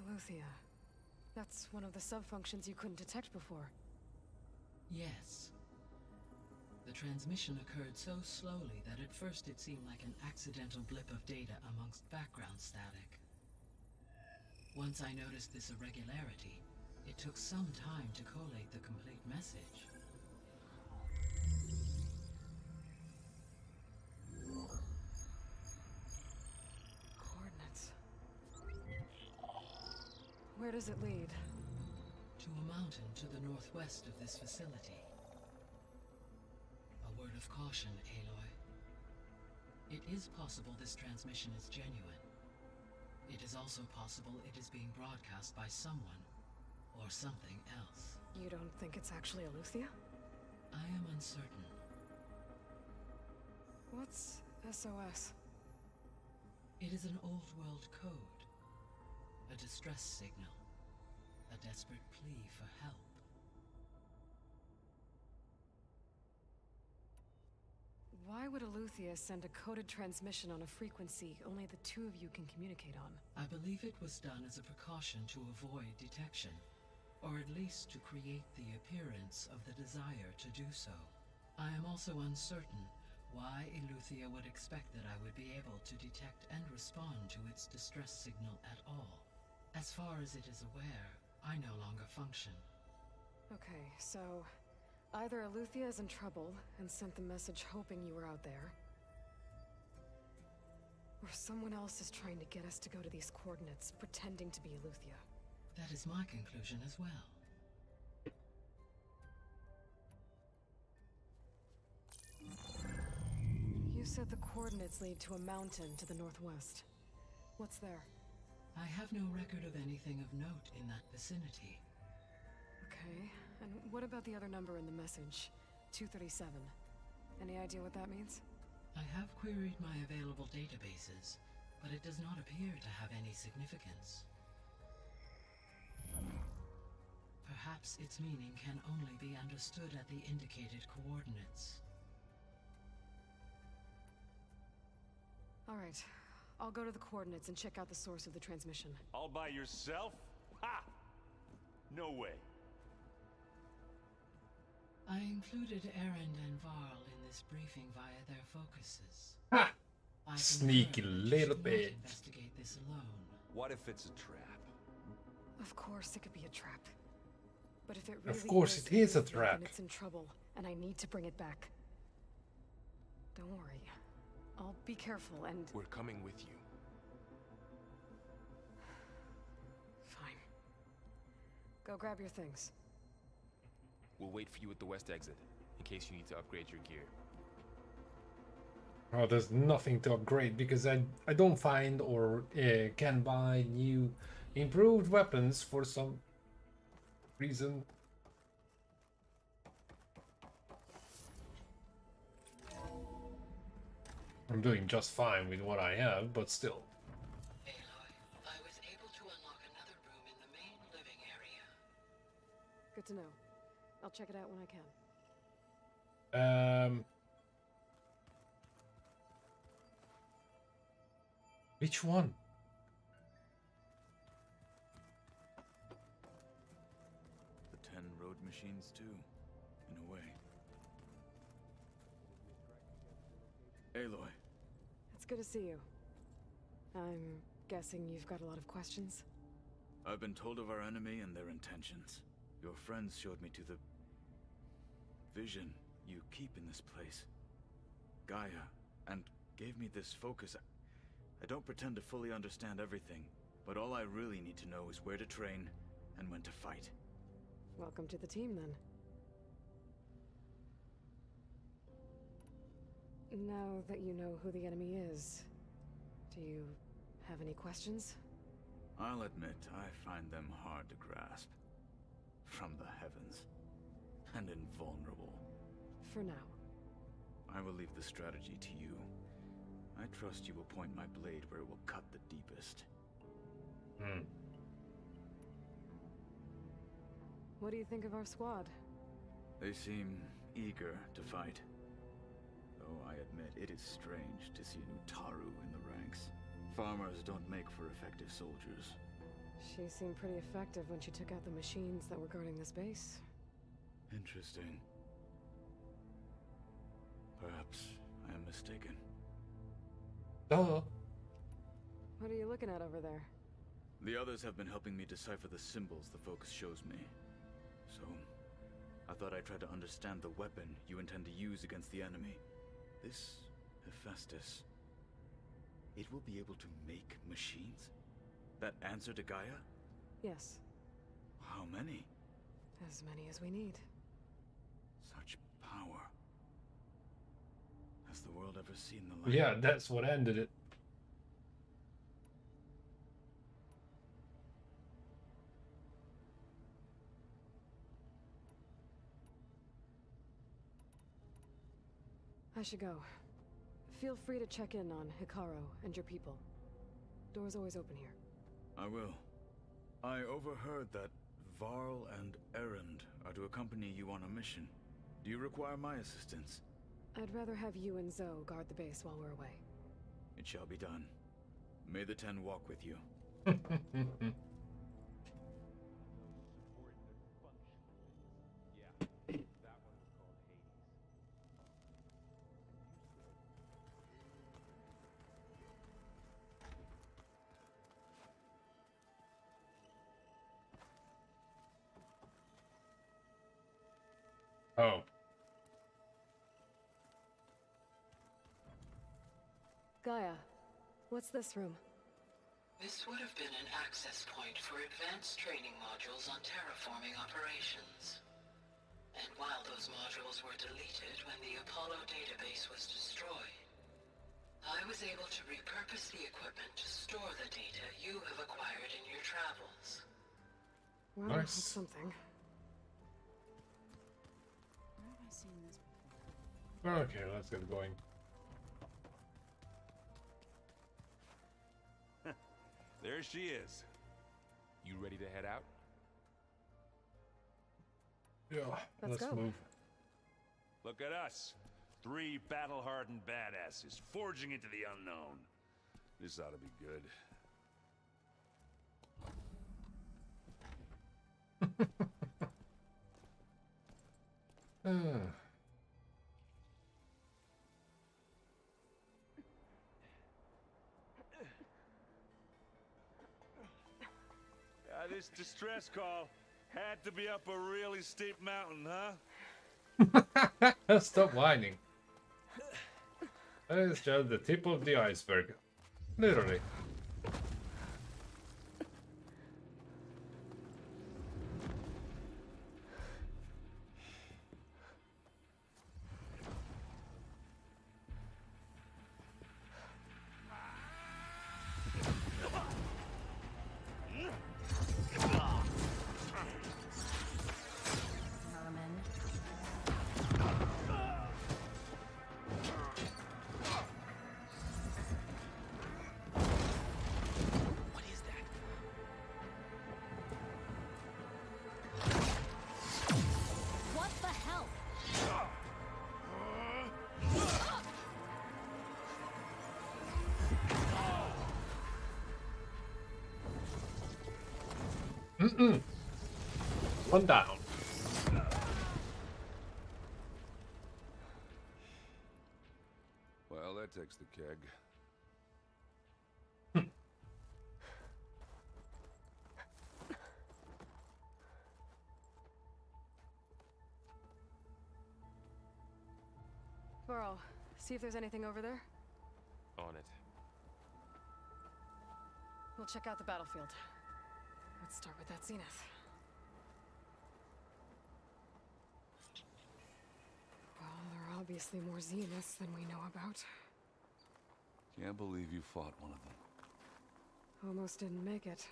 Aletheia. That's one of the sub-functions you couldn't detect before. Yes. The transmission occurred so slowly that at first it seemed like an accidental blip of data amongst background static. Once I noticed this irregularity, it took some time to collate the complete message. Coordinates. Where does it lead? To a mountain to the northwest of this facility. A word of caution, Aloy. It is possible this transmission is genuine. It is also possible it is being broadcast by someone or something else. You don't think it's actually Aletheia? I am uncertain. What's SOS? It is an old world code. A distress signal. A desperate plea for help. Why would Eleuthia send a coded transmission on a frequency only the two of you can communicate on? I believe it was done as a precaution to avoid detection, or at least to create the appearance of the desire to do so. I am also uncertain why Eleuthia would expect that I would be able to detect and respond to its distress signal at all. As far as it is aware, I no longer function. Okay, so either Eleuthia is in trouble and sent the message hoping you were out there, or someone else is trying to get us to go to these coordinates, pretending to be Eleuthia. That is my conclusion as well. You said the coordinates lead to a mountain to the northwest. What's there? I have no record of anything of note in that vicinity. Okay, and what about the other number in the message? 237. Any idea what that means? I have queried my available databases, but it does not appear to have any significance. Perhaps its meaning can only be understood at the indicated coordinates. All right, I'll go to the coordinates and check out the source of the transmission. All by yourself? Ha! No way. I included Erend and Varl in this briefing via their focuses. Ha! I Sneaky concur that you little should not bit. investigate this alone. What if it's a trap? Of course it could be a trap. But if it really Of course it is a Eleuthia, trap. then it's in trouble, and I need to bring it back. Don't worry. I'll be careful and... We're coming with you. Fine. Go grab your things. We'll wait for you at the west exit, in case you need to upgrade your gear. Oh, there's nothing to upgrade because I don't find or can buy new improved weapons for some reason. I'm doing just fine with what I have, but still. Aloy, I was able to unlock another room in the main living area. Good to know. I'll check it out when I can. Which one? The 10 road machines too, in a way. Aloy, It's good to see you. I'm guessing you've got a lot of questions? I've been told of our enemy and their intentions. Your friends showed me to the vision you keep in this place, Gaia, and gave me this focus. I don't pretend to fully understand everything, but all I really need to know is where to train and when to fight. Welcome to the team, then. Now that you know who the enemy is, do you have any questions? I'll admit, I find them hard to grasp. From the heavens. And invulnerable. For now. I will leave the strategy to you. I trust you will point my blade where it will cut the deepest. What do you think of our squad? They seem eager to fight. Though I admit it is strange to see an Utaru in the ranks. Farmers don't make for effective soldiers. She seemed pretty effective when she took out the machines that were guarding this base. Interesting. Perhaps I am mistaken. Duh. What are you looking at over there? The others have been helping me decipher the symbols the focus shows me. So, I thought I'd try to understand the weapon you intend to use against the enemy. This Hephaestus, it will be able to make machines? That answer to Gaia? Yes, How many? as many as we need. Such power. Has the world ever seen the like? Yeah, that's what ended it. I should go. Feel free to check in on Hikaru and your people. Door's always open here. I will. I overheard that Varl and Erend are to accompany you on a mission. Do you require my assistance? I'd rather have you and Zoe guard the base while we're away. It shall be done. May the Ten walk with you. Oh. Gaia, what's this room? This would have been an access point for advanced training modules on terraforming operations. And while those modules were deleted when the Apollo database was destroyed, I was able to repurpose the equipment to store the data you have acquired in your travels. Well, Nice. that's something. Where have I seen this before? Okay, let's get going. There she is. You ready to head out? Yeah, Let's go. move. Look at us. 3 battle-hardened badasses forging into the unknown. This ought to be good. This distress call had to be up a really steep mountain, huh? Stop whining. That is just the tip of the iceberg. Literally. Merman. What is that? What the hell? One down. Well, that takes the keg. Varl, see if there's anything over there. On it. We'll check out the battlefield. Let's start with that zenith. Well, there are obviously more zeniths than we know about. Can't believe you fought one of them. Almost didn't make it.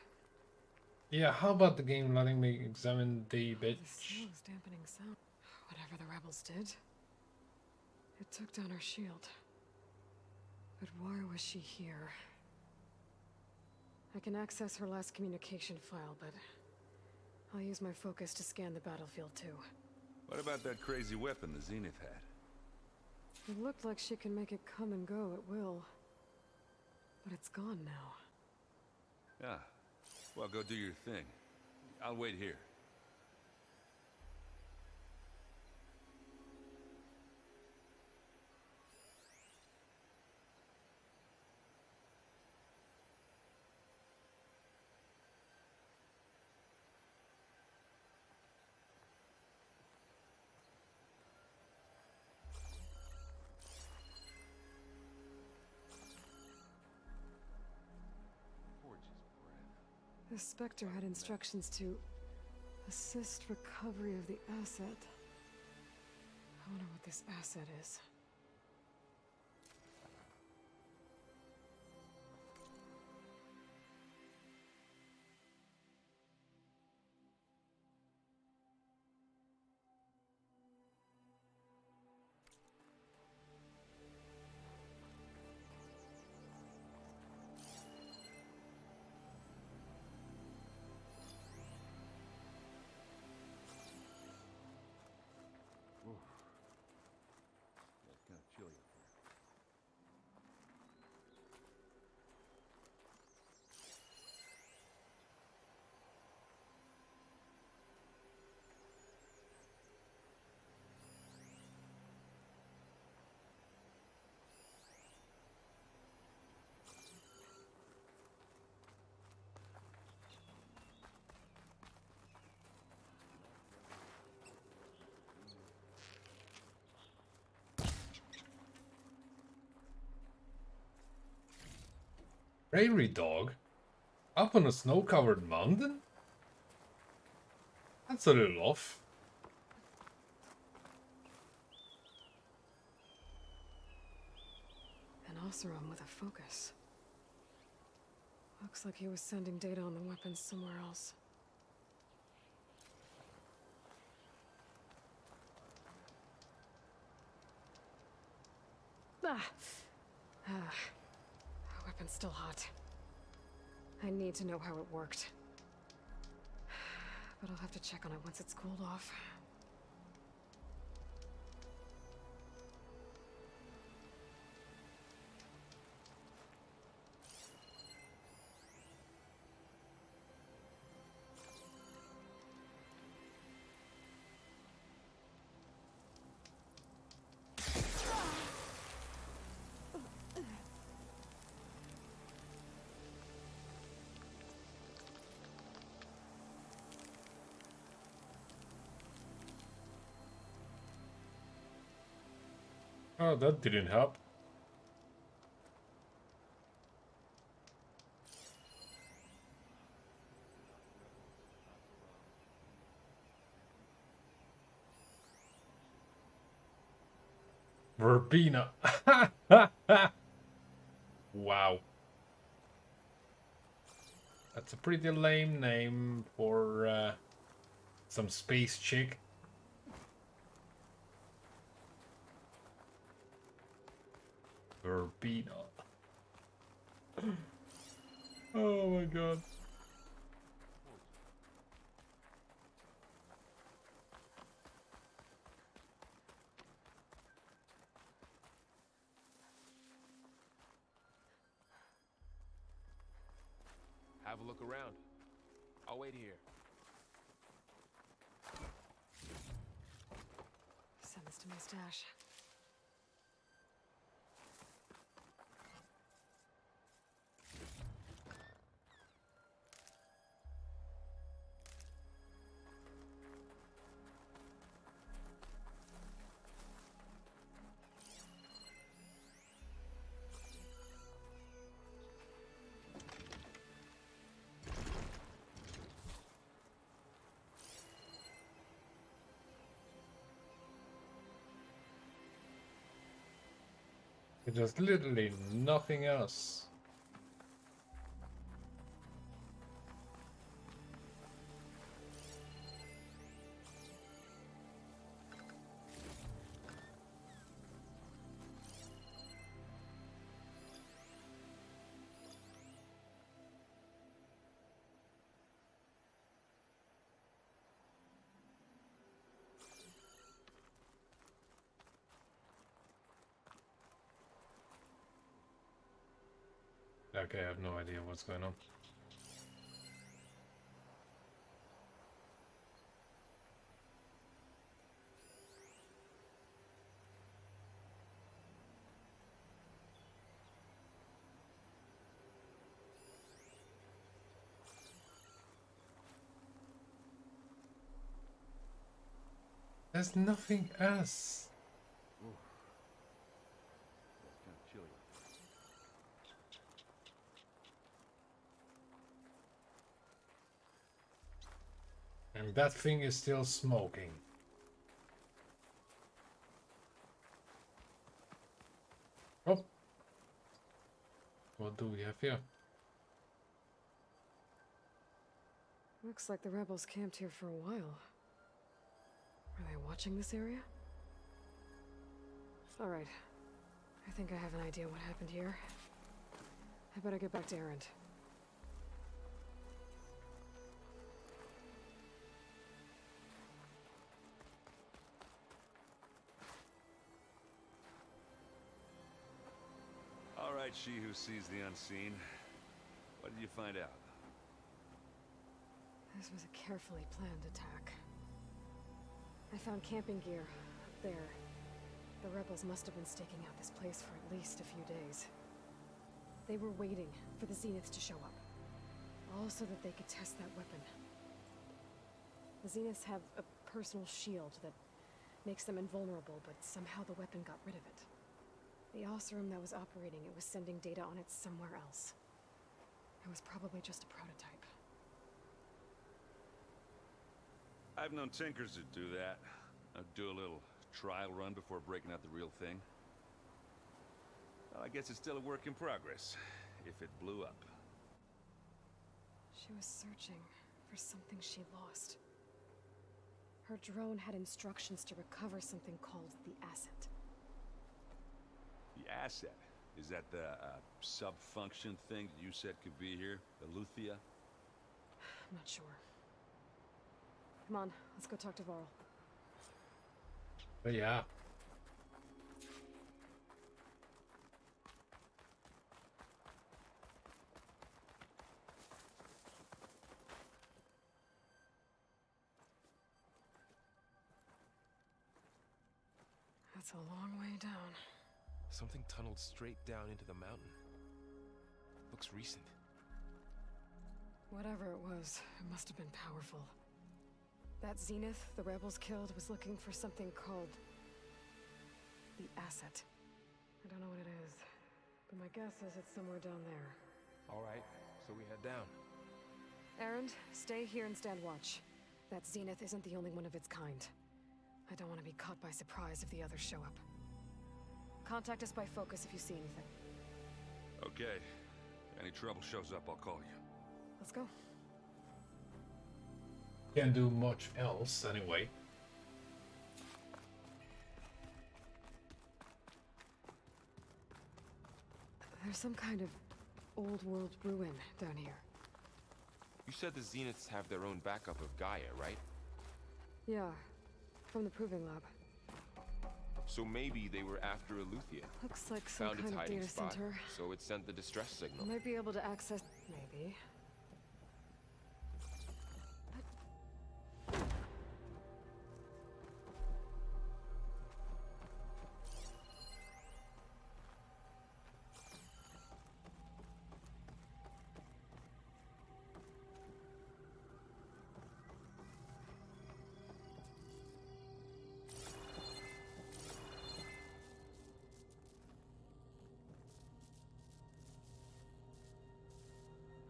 Yeah, how about the game letting me examine the The bitch? snow is dampening sound. Whatever the rebels did, it took down her shield. But why was she here? I can access her last communication file, but I'll use my focus to scan the battlefield too. What about that crazy weapon the Zenith had? It looked like she can make it come and go at will. But it's gone now. Yeah. Well, go do your thing. I'll wait here. The Spectre had instructions to assist recovery of the asset. I wonder what this asset is. Prairie dog? Up on a snow-covered mountain? That's a little off. An Oseram with a focus. Looks like he was sending data on the weapons somewhere else. Weapon's still hot. I need to know how it worked. But I'll have to check on it once it's cooled off. Oh, that didn't help. Verbena. Wow. That's a pretty lame name for some space chick. Verbena. Oh my god. Have a look around. I'll wait here. Send this to my stash. There's literally nothing else. Okay, I have no idea what's going on. There's nothing else. That's kind of chilly. And that thing is still smoking. Oh. What do we have here? Looks like the rebels camped here for a while. Are they watching this area? Alright. I think I have an idea what happened here. I better get back to Erend. All right, she who sees the unseen. What did you find out? This was a carefully planned attack. I found camping gear up there. The rebels must have been staking out this place for at least a few days. They were waiting for the Zeniths to show up. All so that they could test that weapon. The Zeniths have a personal shield that makes them invulnerable, but somehow the weapon got rid of it. The Oseram that was operating it was sending data on it somewhere else. It was probably just a prototype. I've known tinkers that do that. I'd do a little trial run before breaking out the real thing. Well, I guess it's still a work in progress, if it blew up. She was searching for something she lost. Her drone had instructions to recover something called the asset. The asset? Is that the sub-function thing that you said could be here? The Luthia? I'm not sure. Come on, let's go talk to Varl. But yeah. That's a long way down. Something tunneled straight down into the mountain. Looks recent. Whatever it was, it must have been powerful. That Zenith the rebels killed was looking for something called the asset. I don't know what it is, but my guess is it's somewhere down there. All right, so we head down. Erend, stay here and stand watch. That Zenith isn't the only one of its kind. I don't want to be caught by surprise if the others show up. Contact us by focus if you see anything. Okay. Any trouble shows up, I'll call you. Let's go. Can't do much else anyway. There's some kind of old world ruin down here. You said the Zeniths have their own backup of Gaia, right? Yeah, from the Proving Lab. So maybe they were after Eleuthia. Looks like some Found its kind of hiding data spot, center. so it sent the distress signal. Might be able to access... maybe.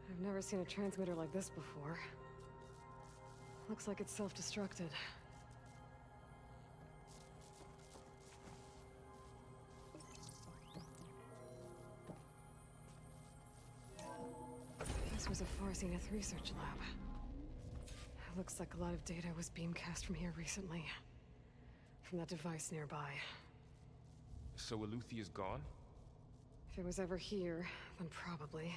I've never seen a transmitter like this before. Looks like it's self-destructed. This was a Far Zenith research lab. It looks like a lot of data was beamcast from here recently. From that device nearby. So Eleuthia's gone? If it was ever here, then probably.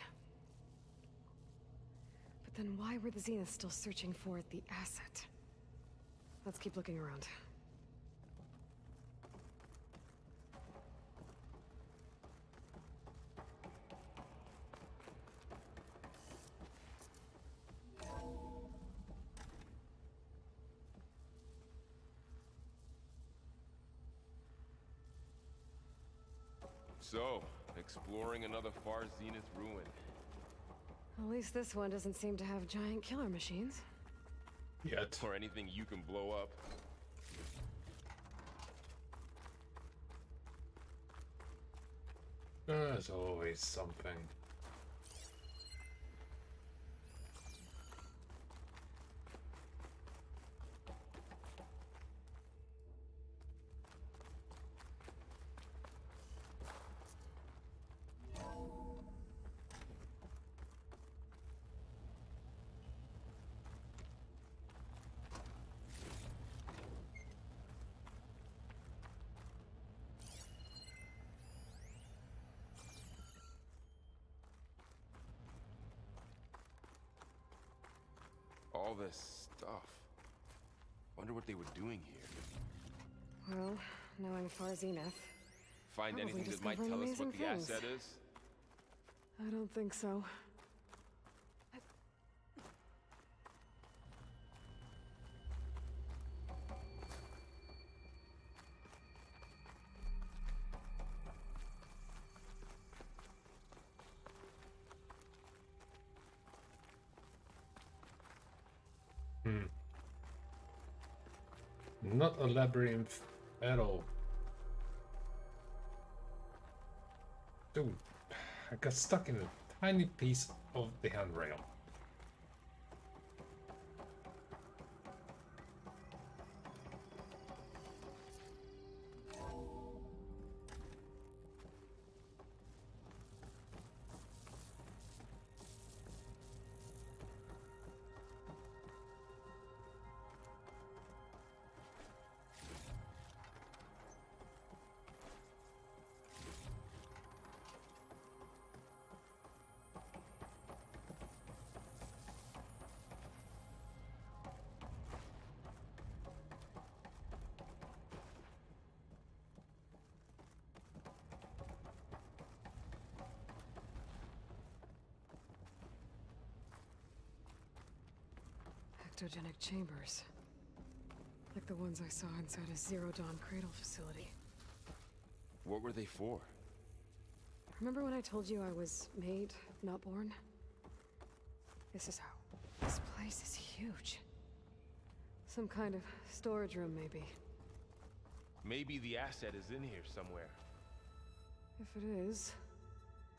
But then why were the Zeniths still searching for the asset? Let's keep looking around. So, exploring another Far Zenith ruin. At least this one doesn't seem to have giant killer machines. Yet. Or anything you can blow up. There's always something. All this stuff. Wonder what they were doing here. Well, knowing Far Zenith. Find Probably anything that might tell discovering us what the amazing asset things. is? I don't think so. Not a labyrinth at all. Dude, I got stuck in it tiny piece of the handrail. Ectogenic chambers. Like the ones I saw inside a Zero Dawn Cradle facility. What were they for? Remember when I told you I was made, not born? This is how. This place is huge. Some kind of storage room, maybe. Maybe the asset is in here somewhere. If it is,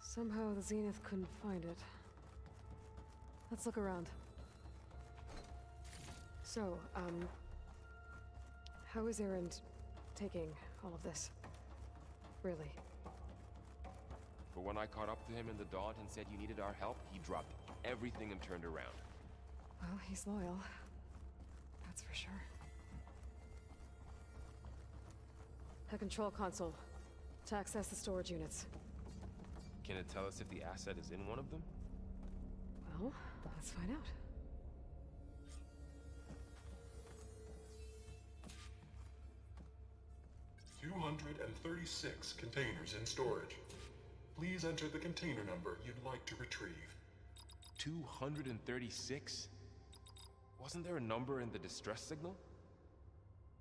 somehow the Zenith couldn't find it. Let's look around. So, how is Erend taking all of this? Really? But when I caught up to him in the Daunt and said you needed our help, he dropped everything and turned around. Well, he's loyal. That's for sure. A control console. To access the storage units. Can it tell us if the asset is in one of them? Well, let's find out. "236 containers in storage. Please enter the container number you'd like to retrieve." 236? Wasn't there a number in the distress signal?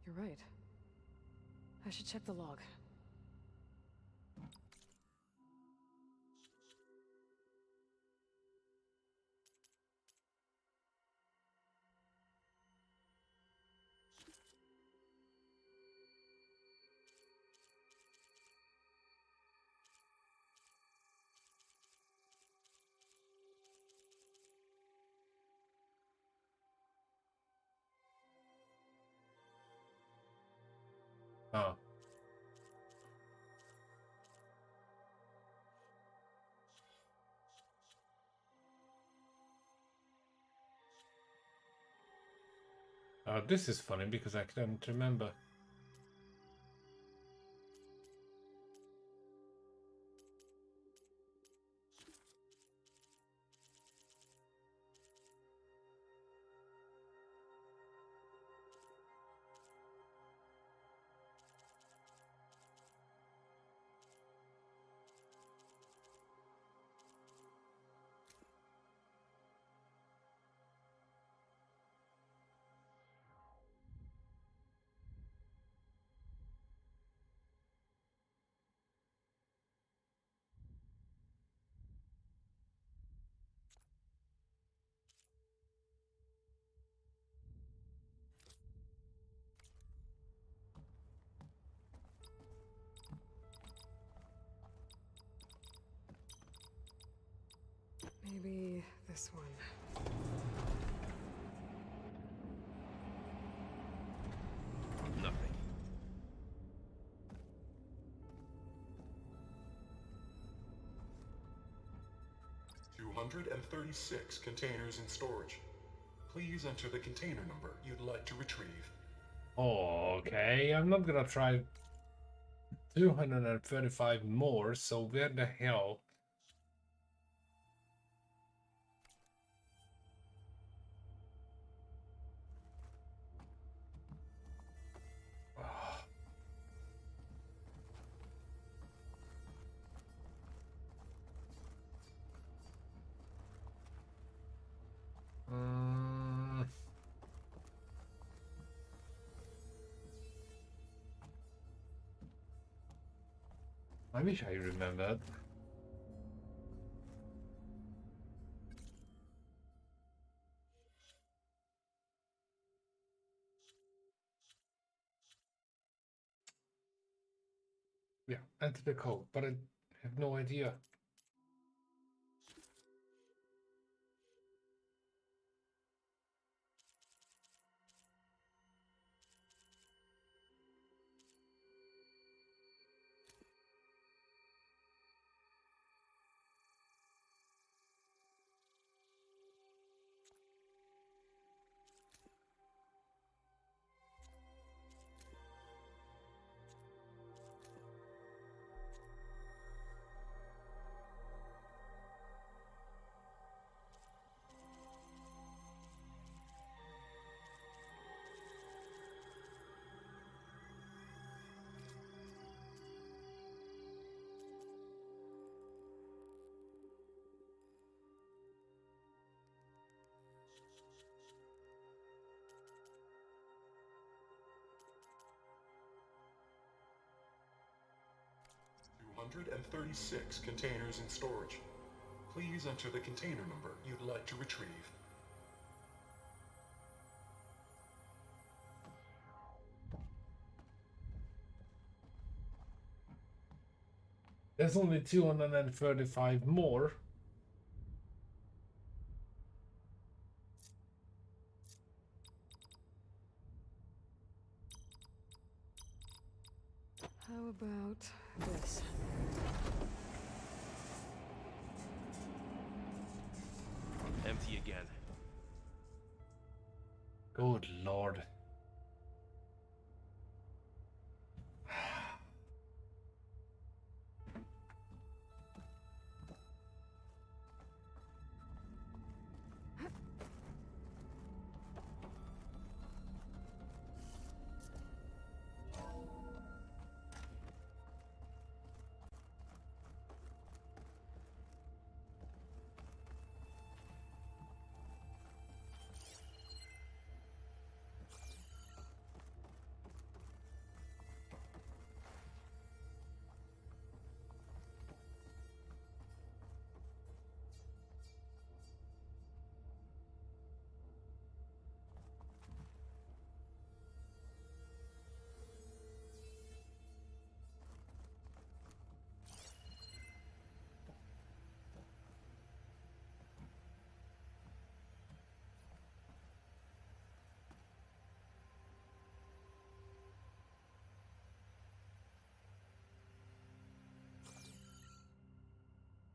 You're right. I should check the log. Oh. This is funny because I can't remember. Maybe this one. Nothing. "236 containers in storage. Please enter the container number you'd like to retrieve." Okay, I'm not gonna try 235 more, so where the hell? I wish I remembered. Yeah, enter the code, but I have no idea. 236 containers in storage. Please enter the container number you'd like to retrieve. There's only 235 more. How about this? Empty again. Good lord.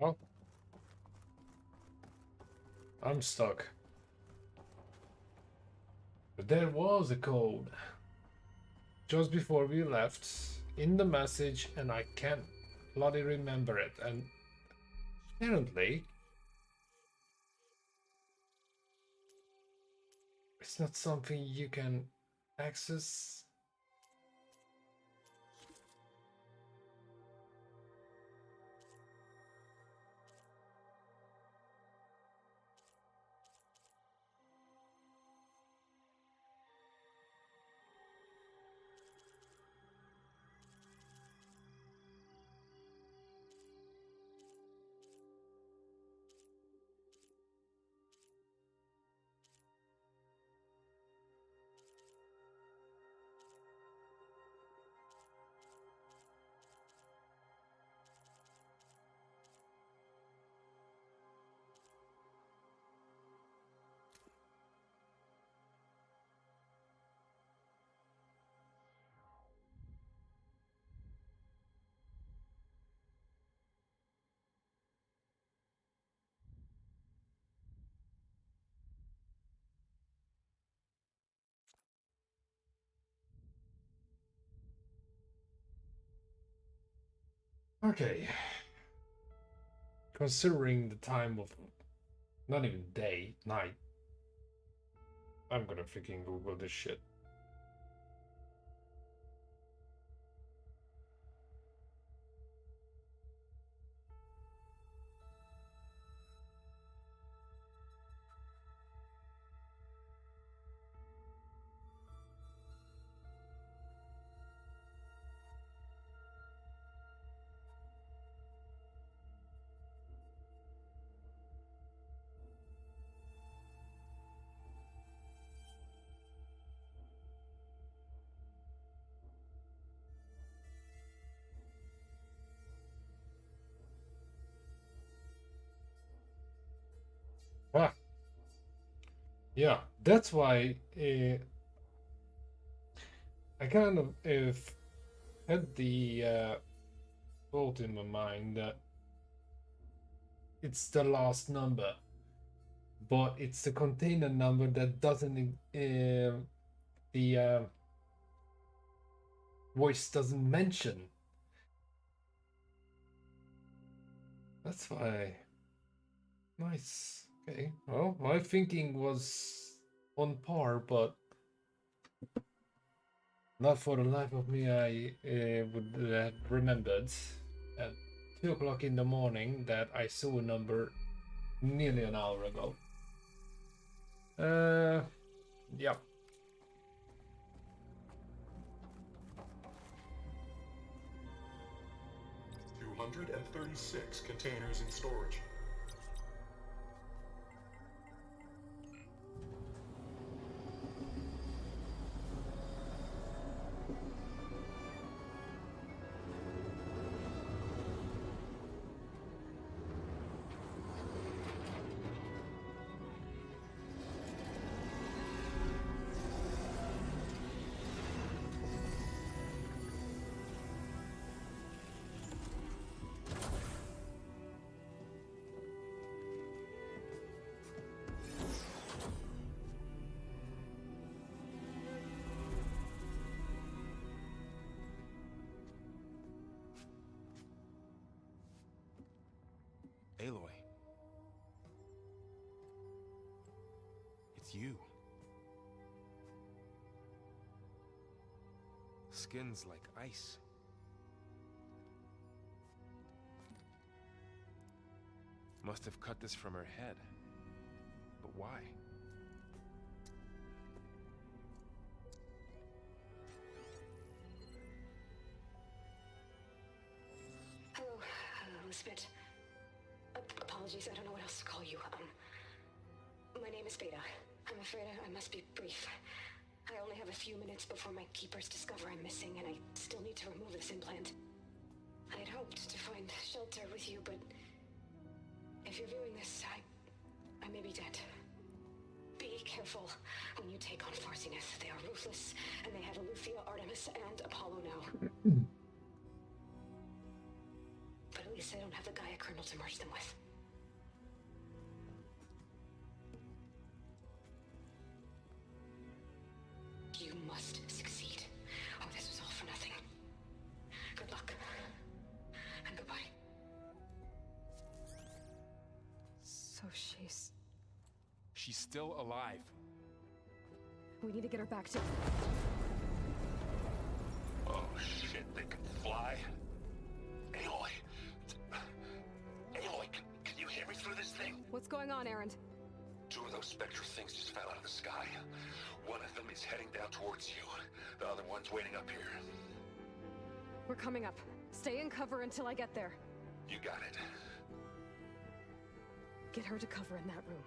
Oh. I'm stuck. But there was a code just before we left in the message, and I can't bloody remember it. And apparently, it's not something you can access. Okay. Considering the time of not even day, night, I'm gonna freaking Google this shit. Ah, yeah, that's why I kind of had the thought in my mind that it's the last number, but it's the container number that doesn't the voice doesn't mention. That's why. Nice. Okay. Well, my thinking was on par, but not for the life of me. I would have remembered at 2 o'clock in the morning that I saw a number nearly an hour ago. Yeah. 136 containers in storage. Aloy. It's you. Skin's like ice. Must have cut this from her head. But why? Hello, Elizabeth. Apologies, I don't know what else to call you. My name is Beta. I'm afraid I must be brief. I only have a few minutes before my keepers discover I'm missing, and I still need to remove this implant. I had hoped to find shelter with you, but if you're viewing this, I may be dead. Be careful when you take on Farsiness. They are ruthless, and they have Eleuthia, Artemis, and Apollo now. But at least I don't have the Gaia kernel to merge them with. You must succeed, or this was all for nothing. Good luck. And goodbye. So She's still alive. we need to get her back to... Oh shit, they can fly? Aloy! Aloy, can you hear me through this thing? What's going on, Erend? Two of those spectral things just fell out of the sky. One of them is heading down towards you. The other one's waiting up here. We're coming up. Stay in cover until I get there. You got it. Get her to cover in that room.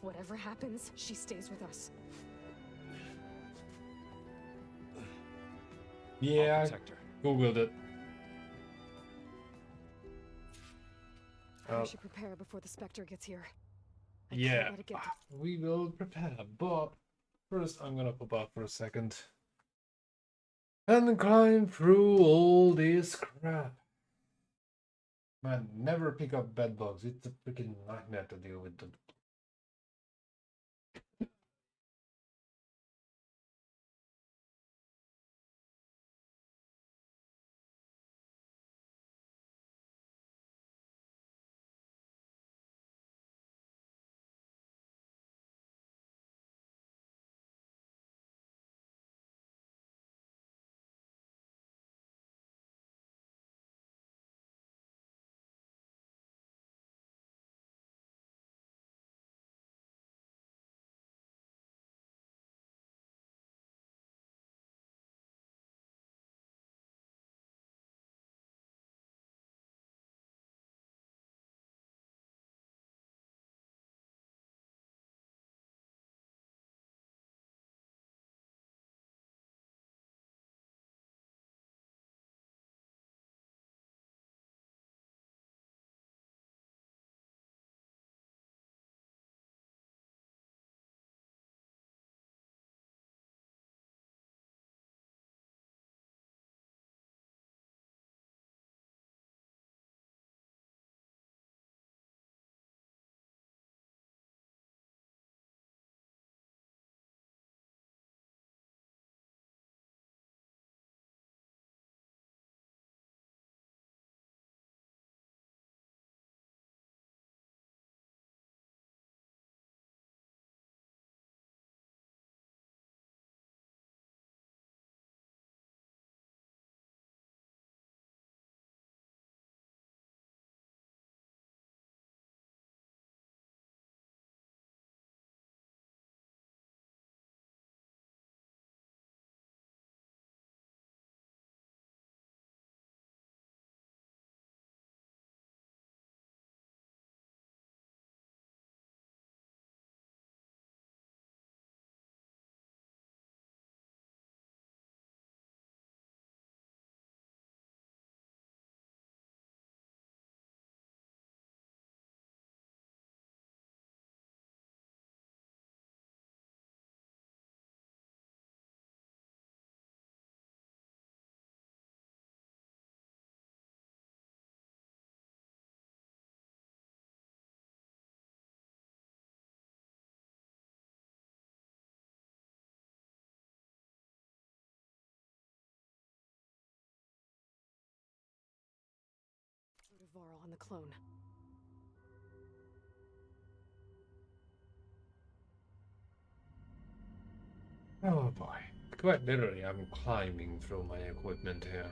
Whatever happens, she stays with us. Yeah, I'll protect her. Googled it. We should prepare before the Spectre gets here. I Yeah, can't let it get to... we will prepare, but first I'm gonna pop out for a second and climb through all this crap. Man, never pick up bed bugs. It's a freaking nightmare to deal with them. Varl on the clone. Oh boy. Quite literally, I'm climbing through my equipment here.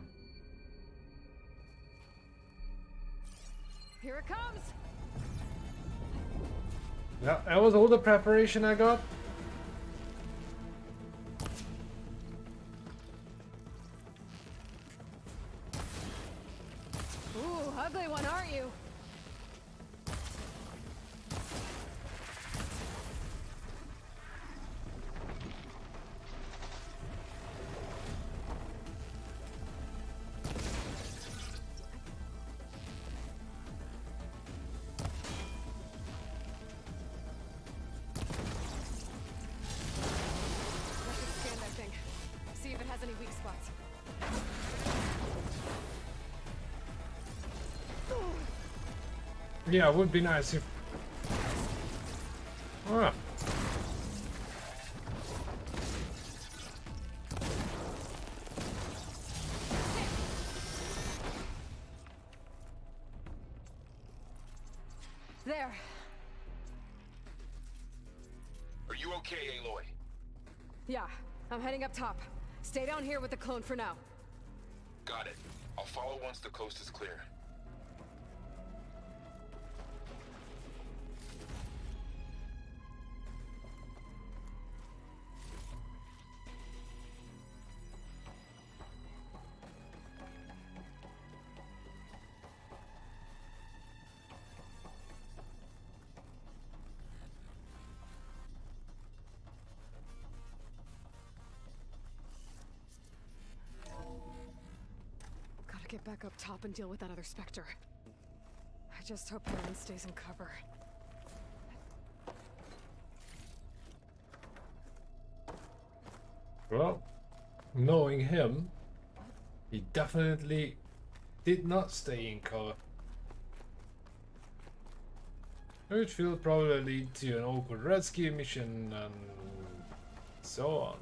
Here it comes! Yeah, that was all the preparation I got. Ooh, ugly one, aren't you? Let's just scan that thing. See if it has any weak spots. Yeah, it would be nice if... Ah. There. Are you okay, Aloy? Yeah, I'm heading up top. Stay down here with the clone for now. Got it. I'll follow once the coast is clear. Gotta get back up top and deal with that other Spectre. I just hope Aaron stays in cover. Well, knowing him, he definitely did not stay in cover. Which will probably lead to an awkward rescue mission and so on.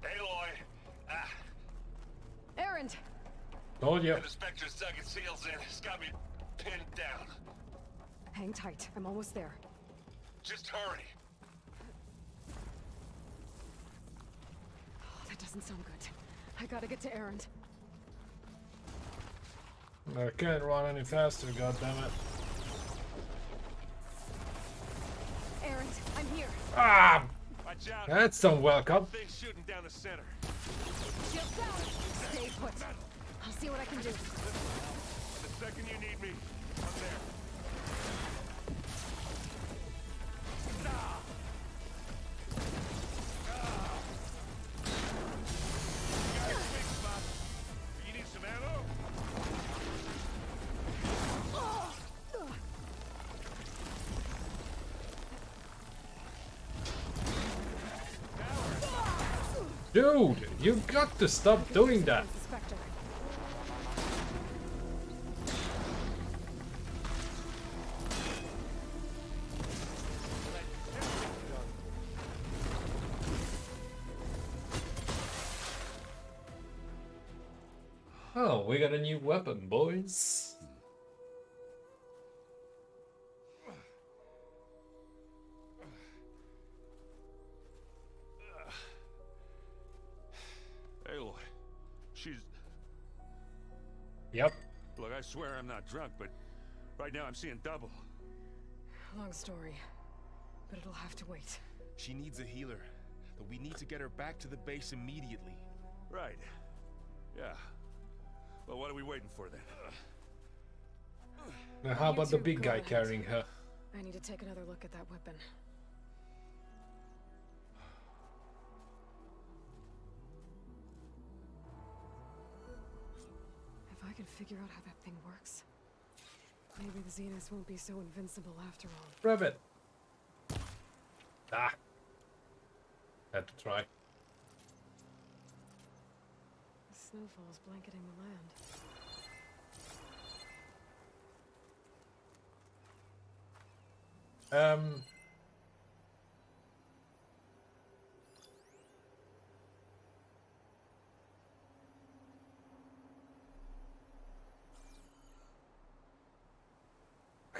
Aloy! Aaron! Told you. The Spectre's dug its heels in. It's got me pinned down. Hang tight, I'm almost there. Just hurry. Oh, that doesn't sound good. I gotta get to Aaron. I can't run any faster, goddammit. Aaron, I'm here. Ah! Watch out. That's unwelcome. Thing's shooting down the center. Shield down! Stay put. I'll see what I can do. The second you need me, I'm there. You got your weak spot. You need some ammo? Dude, you got to stop doing that. Spectre. Oh, we got a new weapon, boys. Aloy, she's... Yep. Look, I swear I'm not drunk, but right now I'm seeing double. Long story, but it'll have to wait. She needs a healer, but we need to get her back to the base immediately. Right. Yeah. Well, what are we waiting for then? Now, how You about the two big go guy ahead. carrying her? I need to take another look at that weapon. If I can figure out how that thing works, maybe the Zeniths won't be so invincible after all. Grab it. Ah. Had to try. The snowfall's blanketing the land.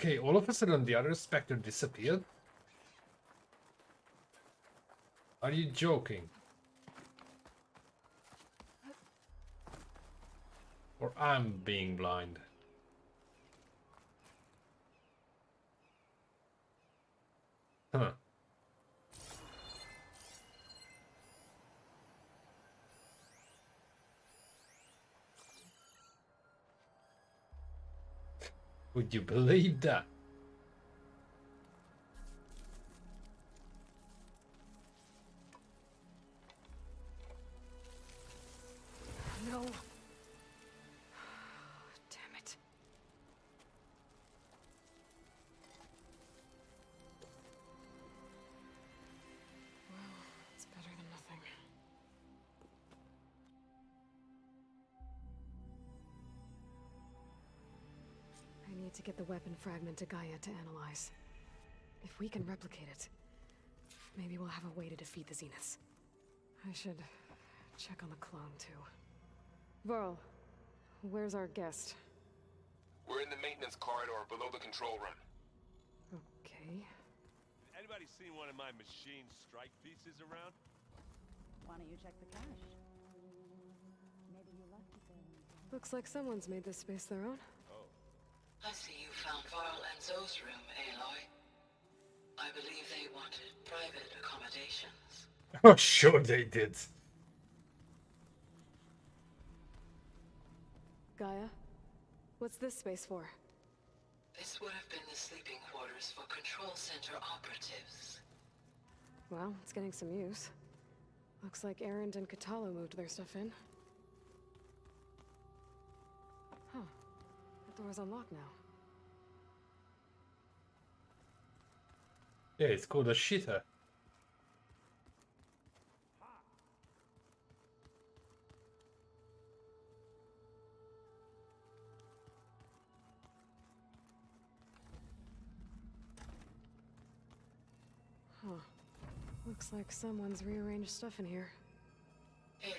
Okay, all of a sudden the other specter disappeared? Are you joking? Or I'm being blind? Huh. Would you believe that? No. Damn it. Well, it's better than nothing. I need to get the weapon fragment to Gaia to analyze. If we can replicate it, maybe we'll have a way to defeat the Zeniths. I should check on the clone, too. Varl, where's our guest? We're in the maintenance corridor below the control room. Okay. Anybody seen one of my machine strike pieces around? Why don't you check the cache? Maybe you left it there. Looks like someone's made this space their own. Oh. I see you found Varl and Zoe's room, Aloy. I believe they wanted private accommodations. Oh, sure they did. Gaia, what's this space for? This would have been the sleeping quarters for Control Center operatives. Well, it's getting some use. Looks like Erend and Katalo moved their stuff in. Huh. The door's unlocked now. Yeah, it's called a shitter. Huh. Looks like someone's rearranged stuff in here. Aloy,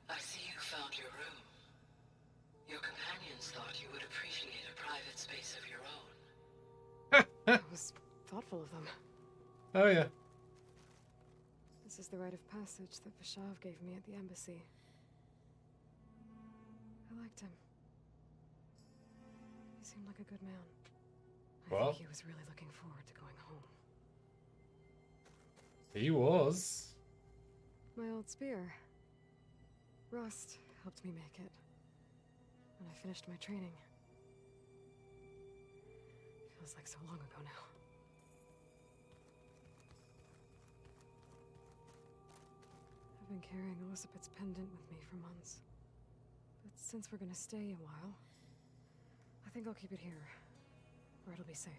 I see you found your room. Your companions thought you would appreciate a private space of your own. That was thoughtful of them. Oh yeah. This is the rite of passage that Vashav gave me at the embassy. I liked him. He seemed like a good man. I think he was really looking forward to going home. He was. My old spear. Rust helped me make it. When I finished my training. Feels like so long ago now. I've been carrying Elizabeth's pendant with me for months. But since we're gonna stay a while, I think I'll keep it here, where it'll be safe.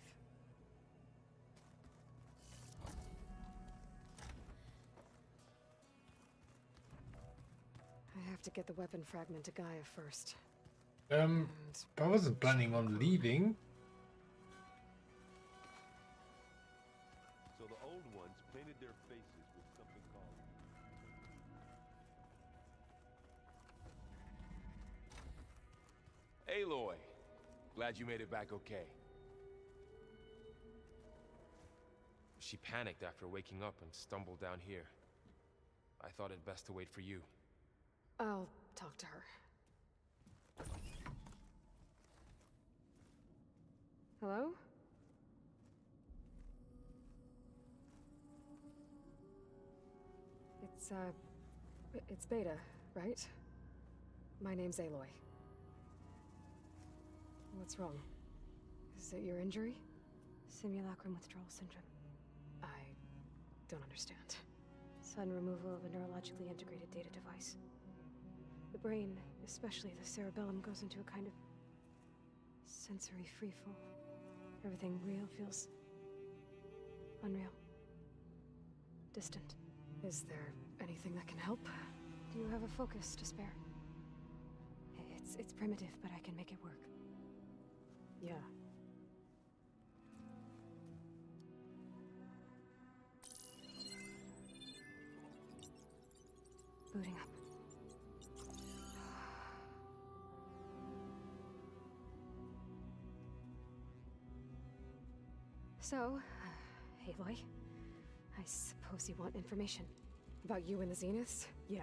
I have to get the weapon fragment to Gaia first. I wasn't planning on leaving. So the old ones painted their faces with something called... Aloy, glad you made it back okay. She panicked after waking up and stumbled down here. I thought it best to wait for you. I'll talk to her. Hello? It's Beta, right? My name's Aloy. What's wrong? Is it your injury? Simulacrum withdrawal syndrome. I don't understand. Sudden removal of a neurologically integrated data device. The brain, especially the cerebellum, goes into a kind of sensory freefall. Everything real feels unreal. Distant. Is there anything that can help? Do you have a focus to spare? It's primitive, but I can make it work. Yeah. Booting up. So, Aloy, I suppose you want information. About you and the Zeniths? Yeah.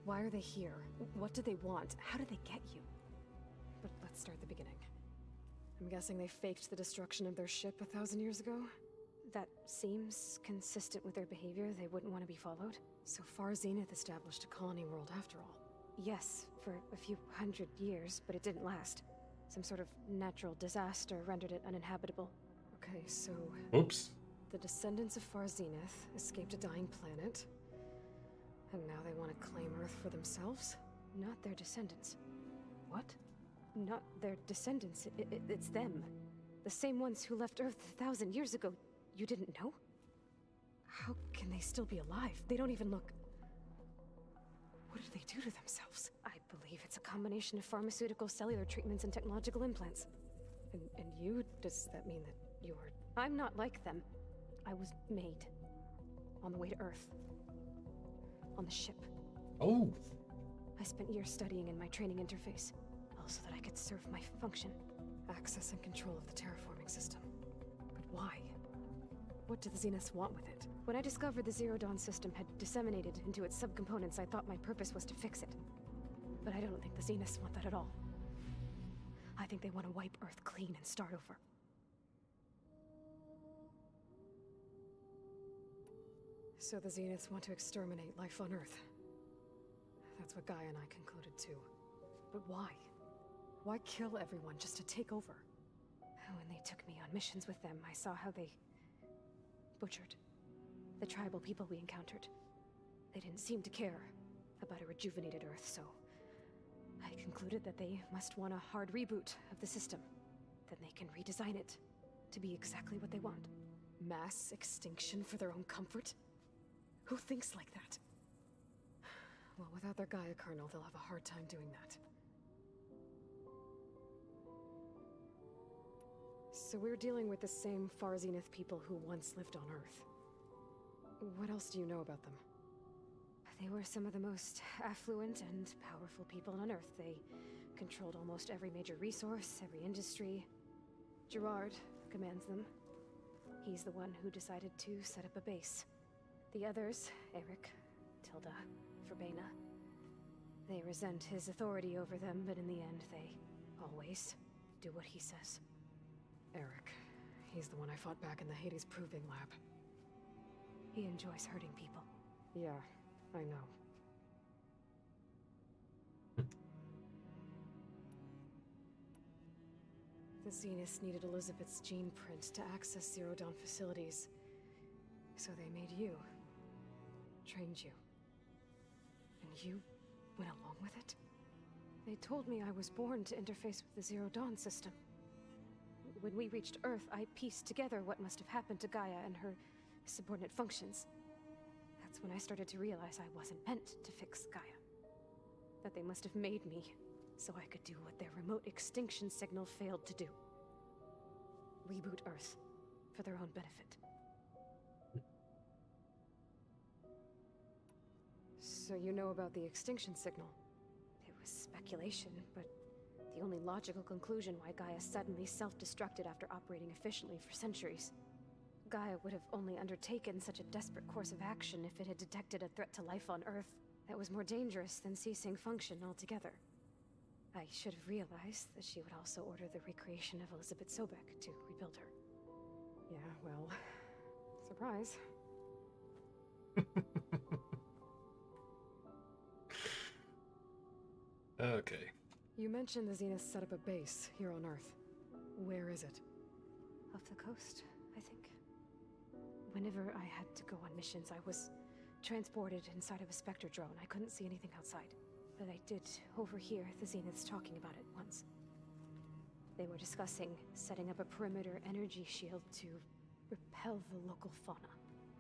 Why are they here? What do they want? How did they get you? But let's start at the beginning. I'm guessing they faked the destruction of their ship 1,000 years ago? That seems consistent with their behavior. They wouldn't want to be followed. So far, Zenith established a colony world after all. Yes, for a few hundred years, but it didn't last. Some sort of natural disaster rendered it uninhabitable. Okay, so... Oops. The descendants of Far Zenith escaped a dying planet, and now they want to claim Earth for themselves? Not their descendants. What? Not their descendants. It's them. The same ones who left Earth 1,000 years ago. You didn't know? How can they still be alive? They don't even look... What did they do to themselves? I believe it's a combination of pharmaceutical, cellular treatments, and technological implants. And you? Does that mean that you're... I'm not like them. I was made. On the way to Earth. On the ship. Oh! I spent years studying in my training interface. So that I could serve my function. Access and control of the terraforming system. But why? What do the Zeniths want with it? When I discovered the Zero Dawn system had disseminated into its subcomponents, I thought my purpose was to fix it. But I don't think the Zeniths want that at all. I think they want to wipe Earth clean and start over. So the Zeniths want to exterminate life on Earth. That's what Gaia and I concluded too. But why? Why kill everyone just to take over? When they took me on missions with them, I saw how they butchered the tribal people we encountered. They didn't seem to care about a rejuvenated Earth, so I concluded that they must want a hard reboot of the system. Then they can redesign it to be exactly what they want. Mass extinction for their own comfort? Who thinks like that? Well, without their Gaia kernel, they'll have a hard time doing that. So we're dealing with the same Far Zenith people who once lived on Earth. What else do you know about them? They were some of the most affluent and powerful people on Earth. They controlled almost every major resource, every industry. Gerard commands them. He's the one who decided to set up a base. The others, Eric, Tilda, Verbena, they resent his authority over them, but in the end, they always do what he says. Eric. He's the one I fought back in the Hades Proving Lab. He enjoys hurting people. Yeah, I know. The Zeniths needed Elizabeth's gene print to access Zero Dawn facilities. So they made you. Trained you. And you went along with it? They told me I was born to interface with the Zero Dawn system. When we reached Earth, I pieced together what must have happened to Gaia and her subordinate functions. That's when I started to realize I wasn't meant to fix Gaia. That they must have made me so I could do what their remote extinction signal failed to do. Reboot Earth for their own benefit. So you know about the extinction signal? It was speculation, but the only logical conclusion why Gaia suddenly self-destructed after operating efficiently for centuries. Gaia would have only undertaken such a desperate course of action if it had detected a threat to life on Earth that was more dangerous than ceasing function altogether. I should have realized that she would also order the recreation of Elizabeth Sobek to rebuild her. Yeah, well, surprise. Okay. You mentioned the Zeniths set up a base here on Earth. Where is it? Off the coast, I think. Whenever I had to go on missions, I was transported inside of a Spectre drone. I couldn't see anything outside. But I did overhear the Zeniths talking about it once. They were discussing setting up a perimeter energy shield to repel the local fauna.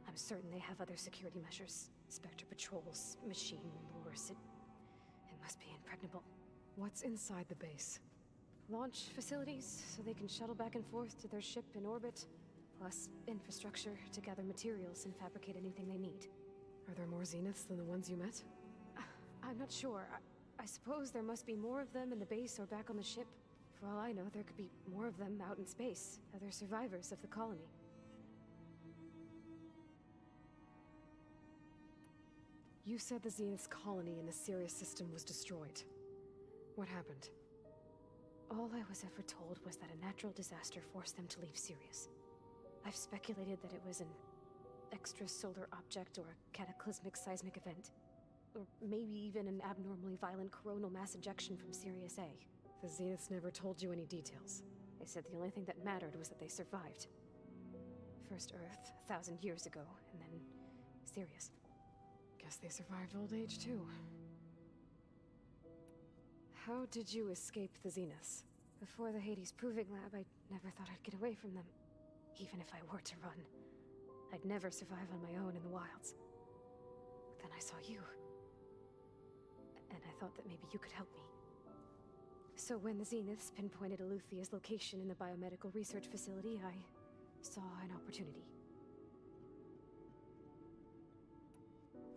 I'm certain they have other security measures. Spectre patrols, machine lures. It must be impregnable. What's inside the base? Launch facilities, so they can shuttle back and forth to their ship in orbit. Plus infrastructure to gather materials and fabricate anything they need. Are there more Zeniths than the ones you met? I'm not sure. I suppose there must be more of them in the base or back on the ship. For all I know, there could be more of them out in space, other survivors of the colony. You said the Zenith's colony in the Sirius system was destroyed. What happened? All I was ever told was that a natural disaster forced them to leave Sirius. I've speculated that it was an extrasolar object or a cataclysmic seismic event. Or maybe even an abnormally violent coronal mass ejection from Sirius A. The Zeniths never told you any details. They said the only thing that mattered was that they survived. First Earth, 1,000 years ago, and then Sirius. Guess they survived old age too. How did you escape the Zeniths? Before the Hades Proving Lab, I never thought I'd get away from them. Even if I were to run. I'd never survive on my own in the wilds. But then I saw you. And I thought that maybe you could help me. So when the Zeniths pinpointed Eluthia's location in the biomedical research facility, I saw an opportunity.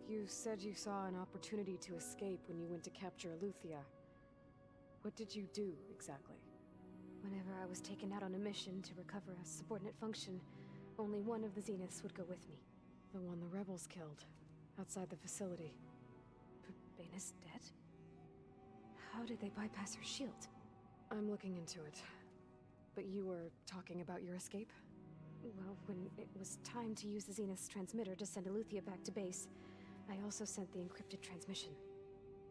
You said you saw an opportunity to escape when you went to capture Eluthia. What did you do, exactly? Whenever I was taken out on a mission to recover a subordinate function, only one of the Zeniths would go with me. The one the rebels killed, outside the facility. Baina's dead? How did they bypass her shield? I'm looking into it. But you were talking about your escape? Well, when it was time to use the Zenith's transmitter to send Eluthia back to base, I also sent the encrypted transmission.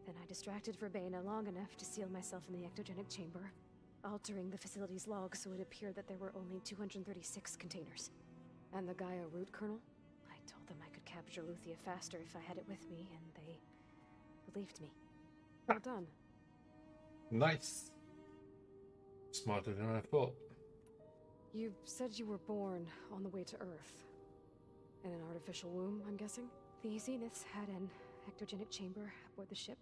Then I distracted Verbena long enough to seal myself in the ectogenic chamber, altering the facility's log so it appeared that there were only 236 containers. And the Gaia root kernel? I told them I could capture Eluthia faster if I had it with me, and they believed me. Well done. Nice. Smarter than I thought. You said you were born on the way to Earth. In an artificial womb, I'm guessing? The Zeniths had an ectogenic chamber aboard the ship.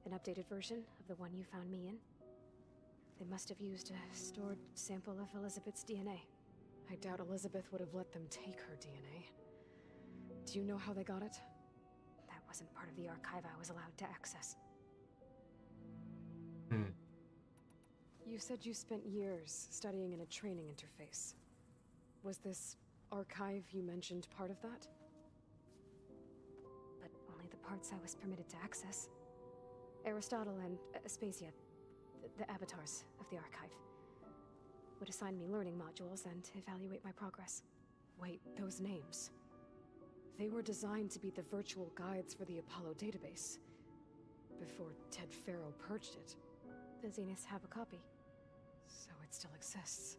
An updated version of the one you found me in. They must have used a stored sample of Elizabeth's DNA. I doubt Elizabeth would have let them take her DNA. Do you know how they got it? That wasn't part of the archive I was allowed to access. You said you spent years studying in a training interface. Was this archive you mentioned part of that? But only the parts I was permitted to access. Aristotle and Aspasia, the avatars of the archive, would assign me learning modules and evaluate my progress. Wait, those names. They were designed to be the virtual guides for the Apollo database. Before Ted Faro purged it. The Zeniths have a copy. So it still exists.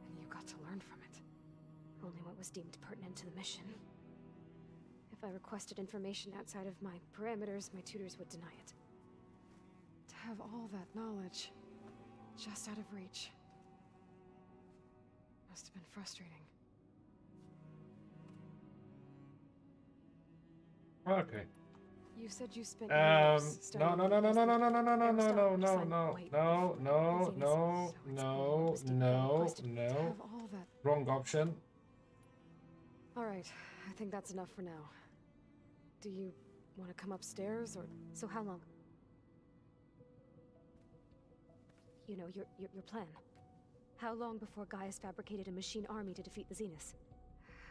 And you got to learn from it. Only what was deemed pertinent to the mission. If I requested information outside of my parameters, my tutors would deny it. To have all that knowledge, just out of reach. Must have been frustrating. Okay. You said you spent years studying no, wrong option. All right, I think that's enough for now. Do you want to come upstairs, or... So how long? You know, your plan. How long before Gaius fabricated a machine army to defeat the Zeniths?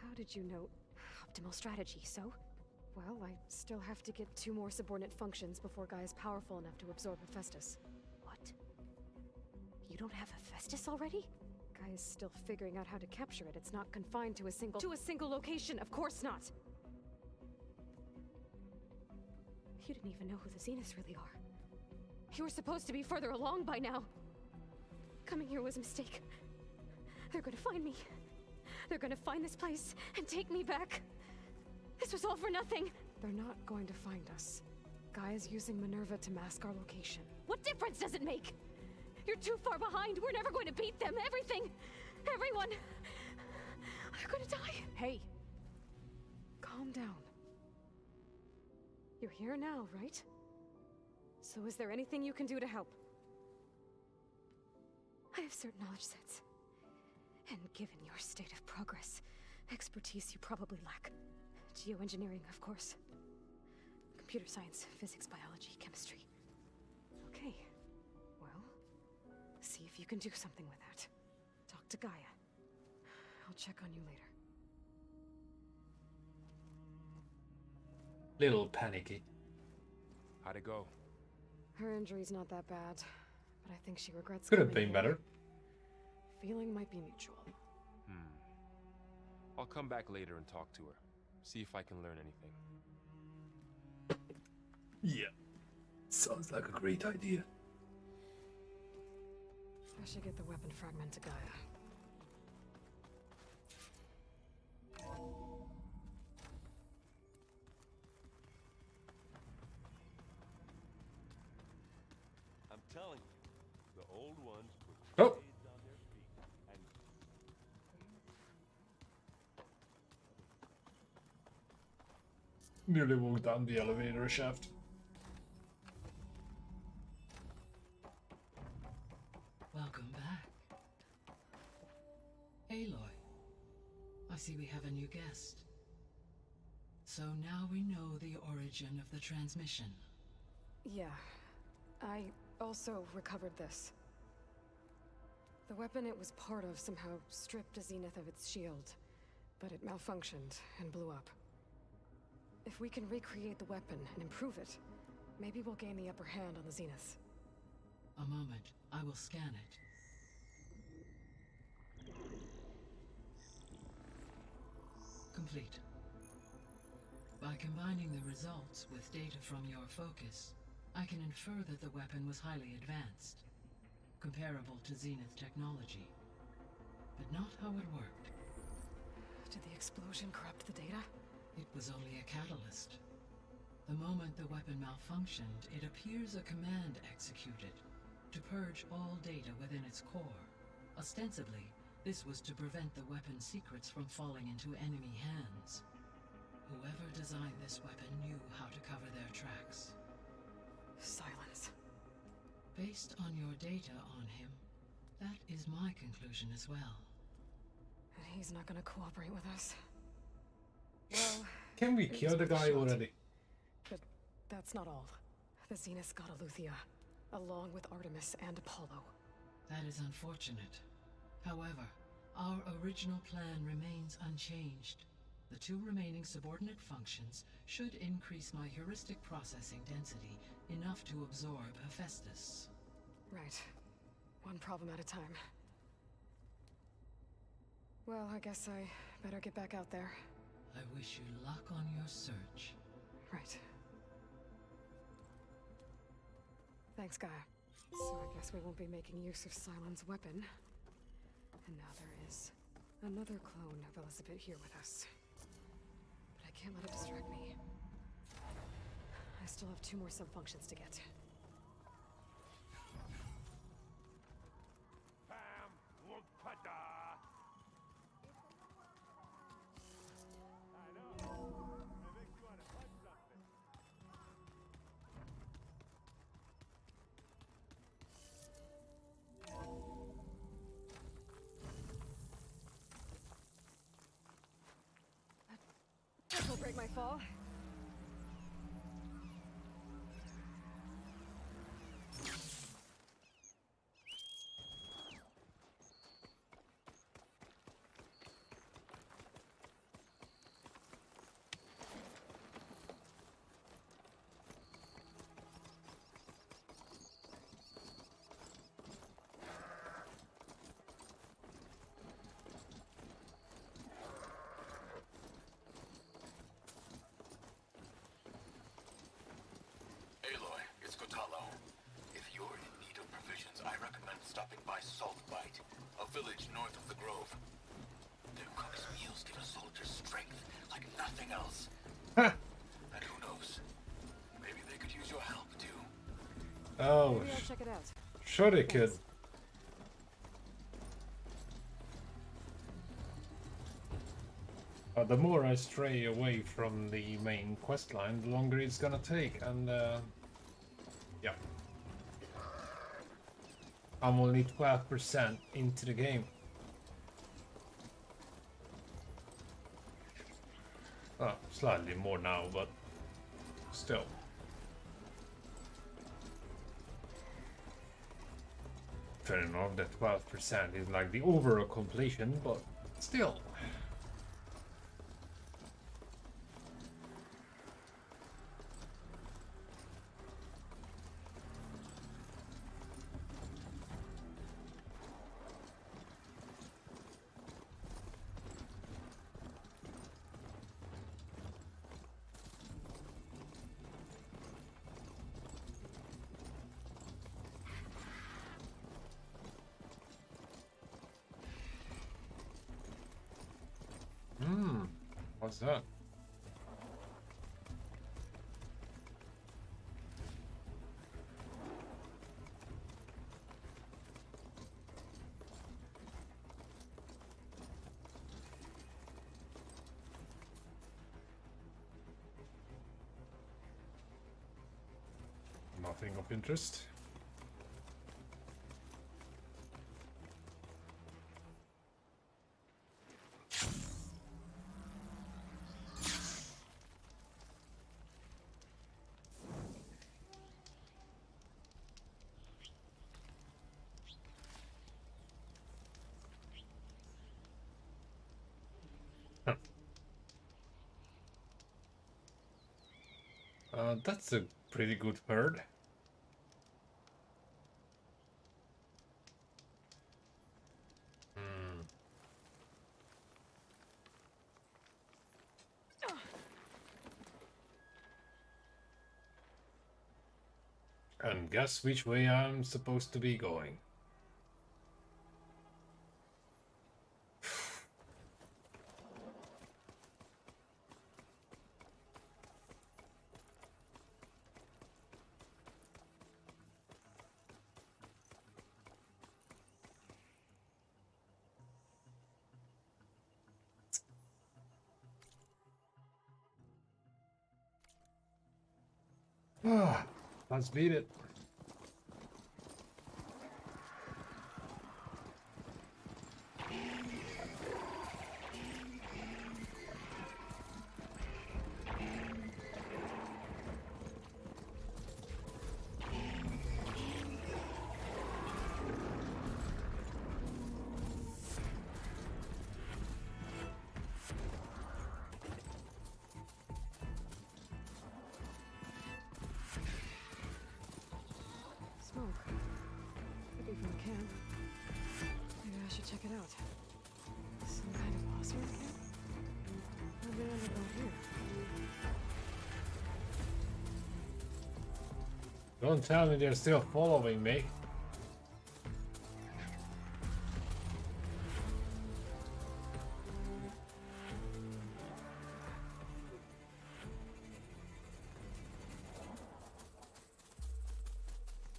How did you know? Optimal strategy, so? Well, I still have to get 2 more subordinate functions before Gaia's powerful enough to absorb Hephaestus. What? You don't have Hephaestus already? Gaia's still figuring out how to capture it. It's not confined to a single location, of course not! You didn't even know who the Zeniths really are. You were supposed to be further along by now. Coming here was a mistake. They're gonna find me. They're gonna find this place and take me back. This was all for nothing! They're not going to find us. Gaia's using Minerva to mask our location. What difference does it make? You're too far behind. We're never going to beat them. Everything, everyone, are gonna die. Hey! Calm down. You're here now, right? So is there anything you can do to help? I have certain knowledge sets. And given your state of progress, expertise you probably lack. Geoengineering, of course. Computer science, physics, biology, chemistry. Okay. you can do something with that, talk to Gaia. I'll check on you later. Little panicky. How'd it go? Her injury's not that bad, but I think she regrets Could have coming been here. better. Feeling might be mutual. I'll come back later and talk to her. See if I can learn anything. Yeah. Sounds like a great idea. I should get the weapon fragment to Gaia. I'm telling you, the old ones put Oh. blades on their feet and Nearly walked down the elevator shaft. Welcome back. Aloy, I see we have a new guest. So now we know the origin of the transmission. Yeah. I also recovered this. The weapon it was part of somehow stripped a Zenith of its shield, but it malfunctioned and blew up. If we can recreate the weapon and improve it, maybe we'll gain the upper hand on the Zeniths. A moment, I will scan it. Complete. By combining the results with data from your focus, I can infer that the weapon was highly advanced, comparable to Zenith technology, but not how it worked. Did the explosion corrupt the data? It was only a catalyst. The moment the weapon malfunctioned, it appears a command executed to purge all data within its core. Ostensibly, this was to prevent the weapon's secrets from falling into enemy hands. Whoever designed this weapon knew how to cover their tracks. Silence. Based on your data on him, that is my conclusion as well. And he's not gonna cooperate with us. Well, Can we it kill was the worth a guy shot. already? But that's not all. The Zeniths got Aletheia, along with Artemis and Apollo. That is unfortunate. However, our original plan remains unchanged. The two remaining subordinate functions should increase my heuristic processing density enough to absorb Hephaestus. Right. One problem at a time. Well, I guess I better get back out there. I wish you luck on your search. Right. Thanks, Gaia. So I guess we won't be making use of Cylon's weapon. And now there is another clone of Elizabeth here with us. But I can't let it distract me. I still have 2 more sub-functions to get. bam, whoop-a-da. I know. It makes you want to punch something. This will break my fall. Aloy, it's Kotalo. If you're in need of provisions, I recommend stopping by Saltbite, a village north of the Grove. Their cook's meals give a soldier strength like nothing else. Huh. And who knows? Maybe they could use your help too. Oh, Maybe I'll check it out. sure they could. The more I stray away from the main quest line, the longer it's gonna take, and yeah. I'm only 12% into the game. Oh, slightly more now, but still. turning off that 12% is like the overall completion, but still. What's that? Nothing of interest. That's a pretty good herd. And guess which way I'm supposed to be going. Let's beat it. Smoke. Could be from a camp. Maybe I should check it out. Some kind of boss room camp? How'd they end up out here? Don't tell me they're still following me.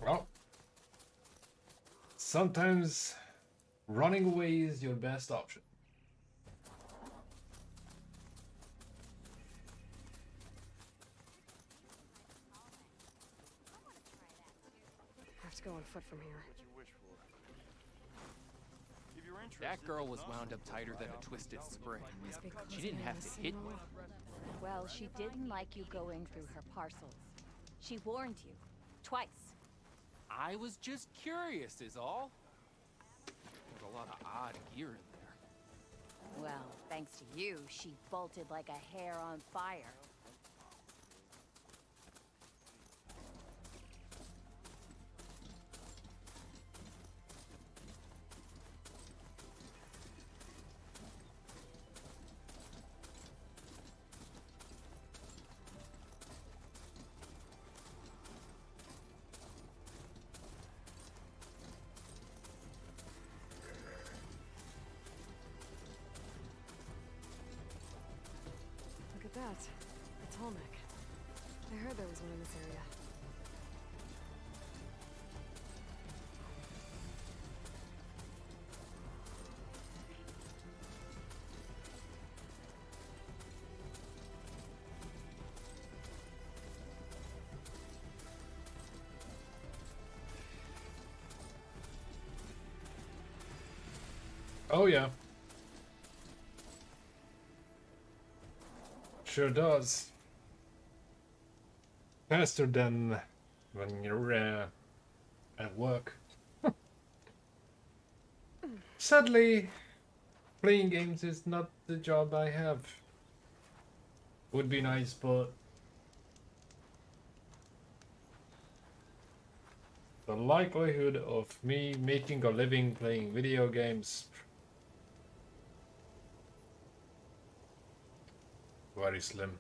Well, sometimes running away is your best option. I have to go on foot from here. That girl was wound up tighter than a twisted spring. She didn't have to hit me. Well, she didn't like you going through her parcels. She warned you. Twice. I was just curious is all. There's a lot of odd gear in there. Well, thanks to you, she bolted like a hair on fire. Look at that. A tall neck. I heard there was one in this area. Oh yeah. Sure does. Faster than when you're at work. Sadly, playing games is not the job I have. Would be nice, but the likelihood of me making a living playing video games, very slim.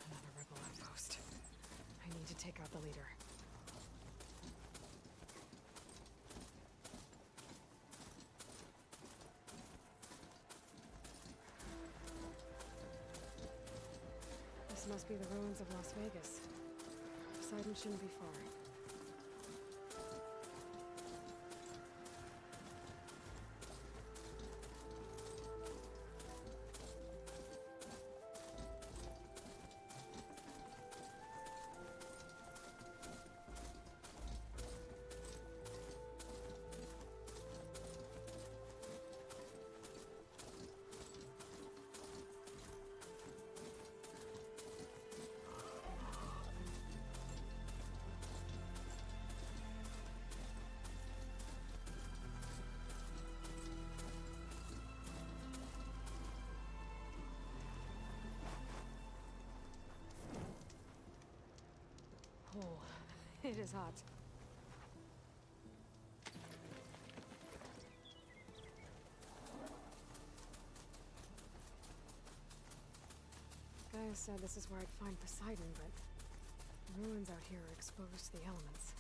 Another rebel outpost. I need to take out the leader. This must be the ruins of Las Vegas. Poseidon shouldn't be far. Oh, it is hot. Gaia said this is where I'd find Poseidon, but the ruins out here are exposed to the elements.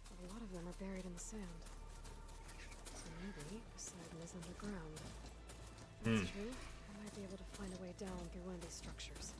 A lot of them are buried in the sand. So maybe Poseidon is underground. If that's true, I might be able to find a way down through one of these structures.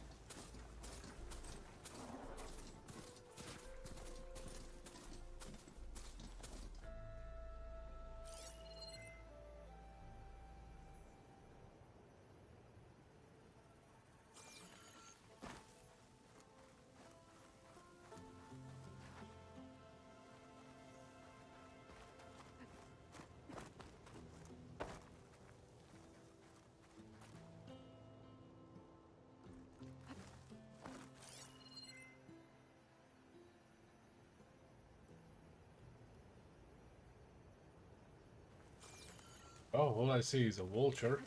Oh, all I see is a vulture.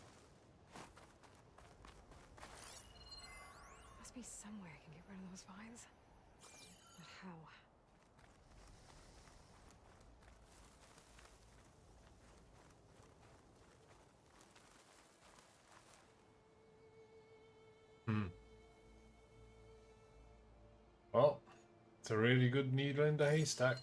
Must be somewhere I can get rid of those vines. But how? Well, it's a really good needle in the haystack.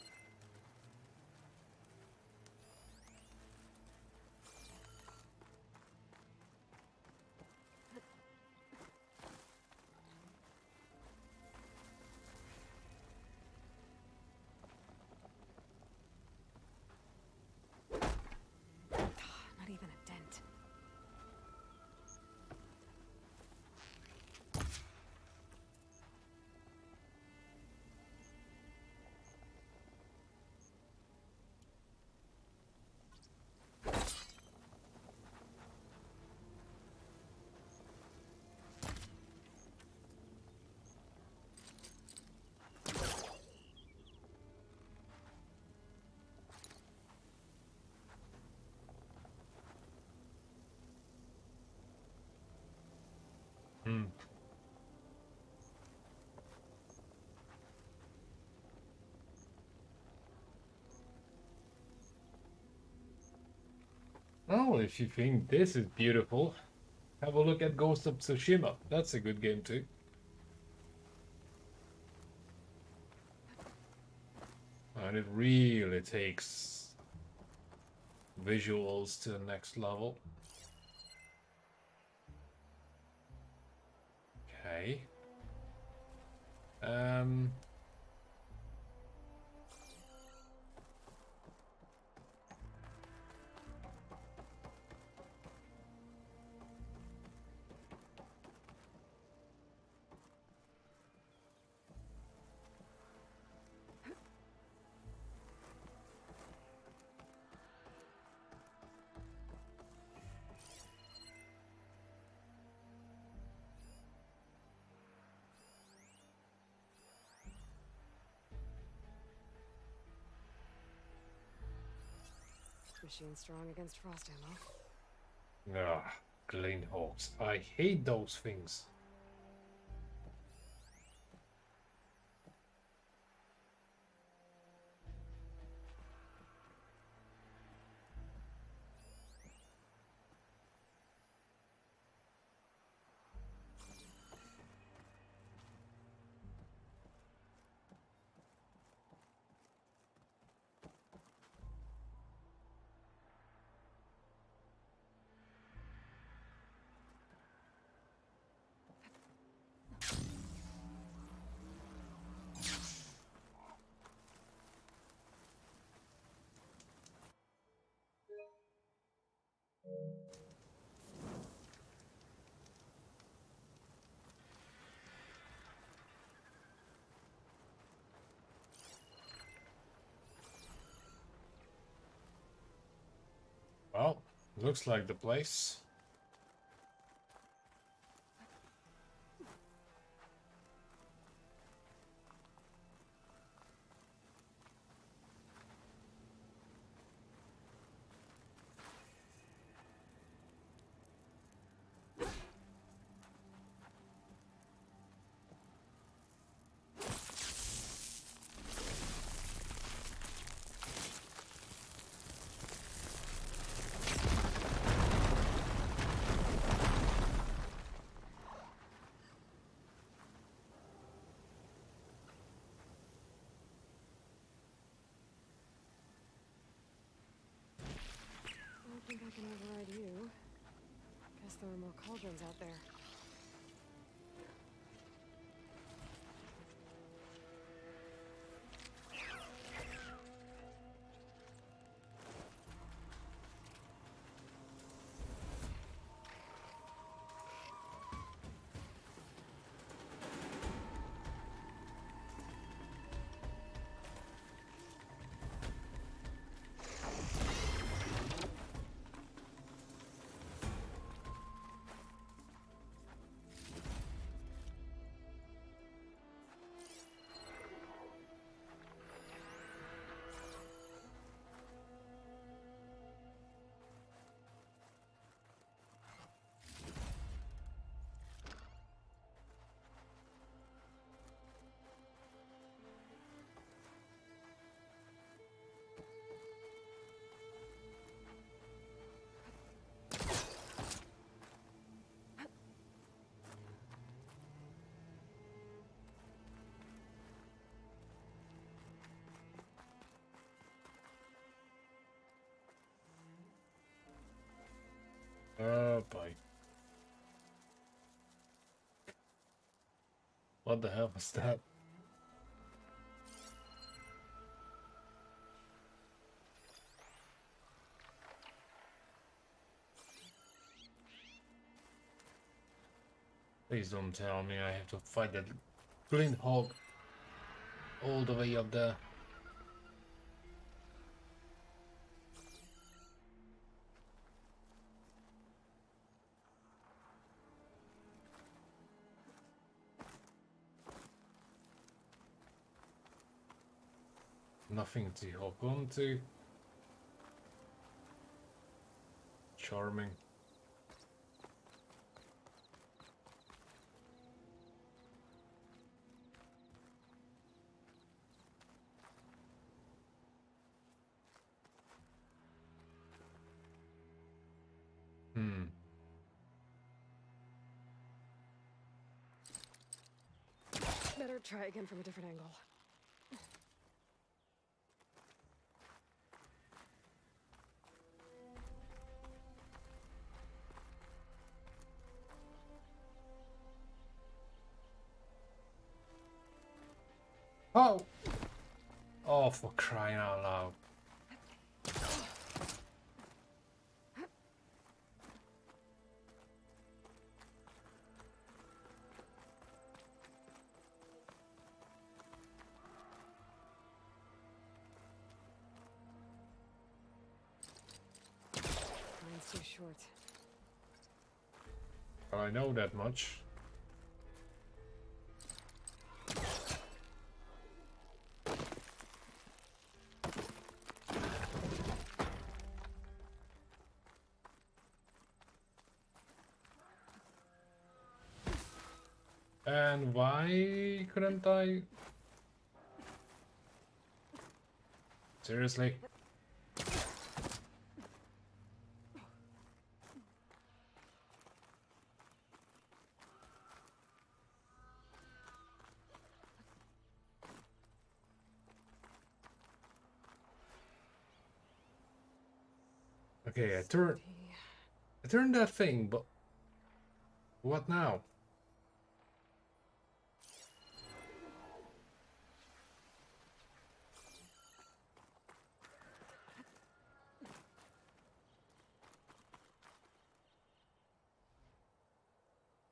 Not even a dent. Oh, if you think this is beautiful, have a look at Ghost of Tsushima. That's a good game too. And it really takes visuals to the next level. Okay. Machine strong against frost ammo. Ah, Glane Hawks. I hate those things. Well, looks like the place. I don't think I can override you. Guess there are more cauldrons out there. Oh boy. What the hell was that? Please don't tell me I have to fight that Glint Hog all the way up there. Nothing to hop onto. Charming. Better try again from a different angle. Oh! Oh, for crying out loud. Mine's too short. Well, I know that much. And why couldn't I? Seriously? Okay, I turned that thing, but what now?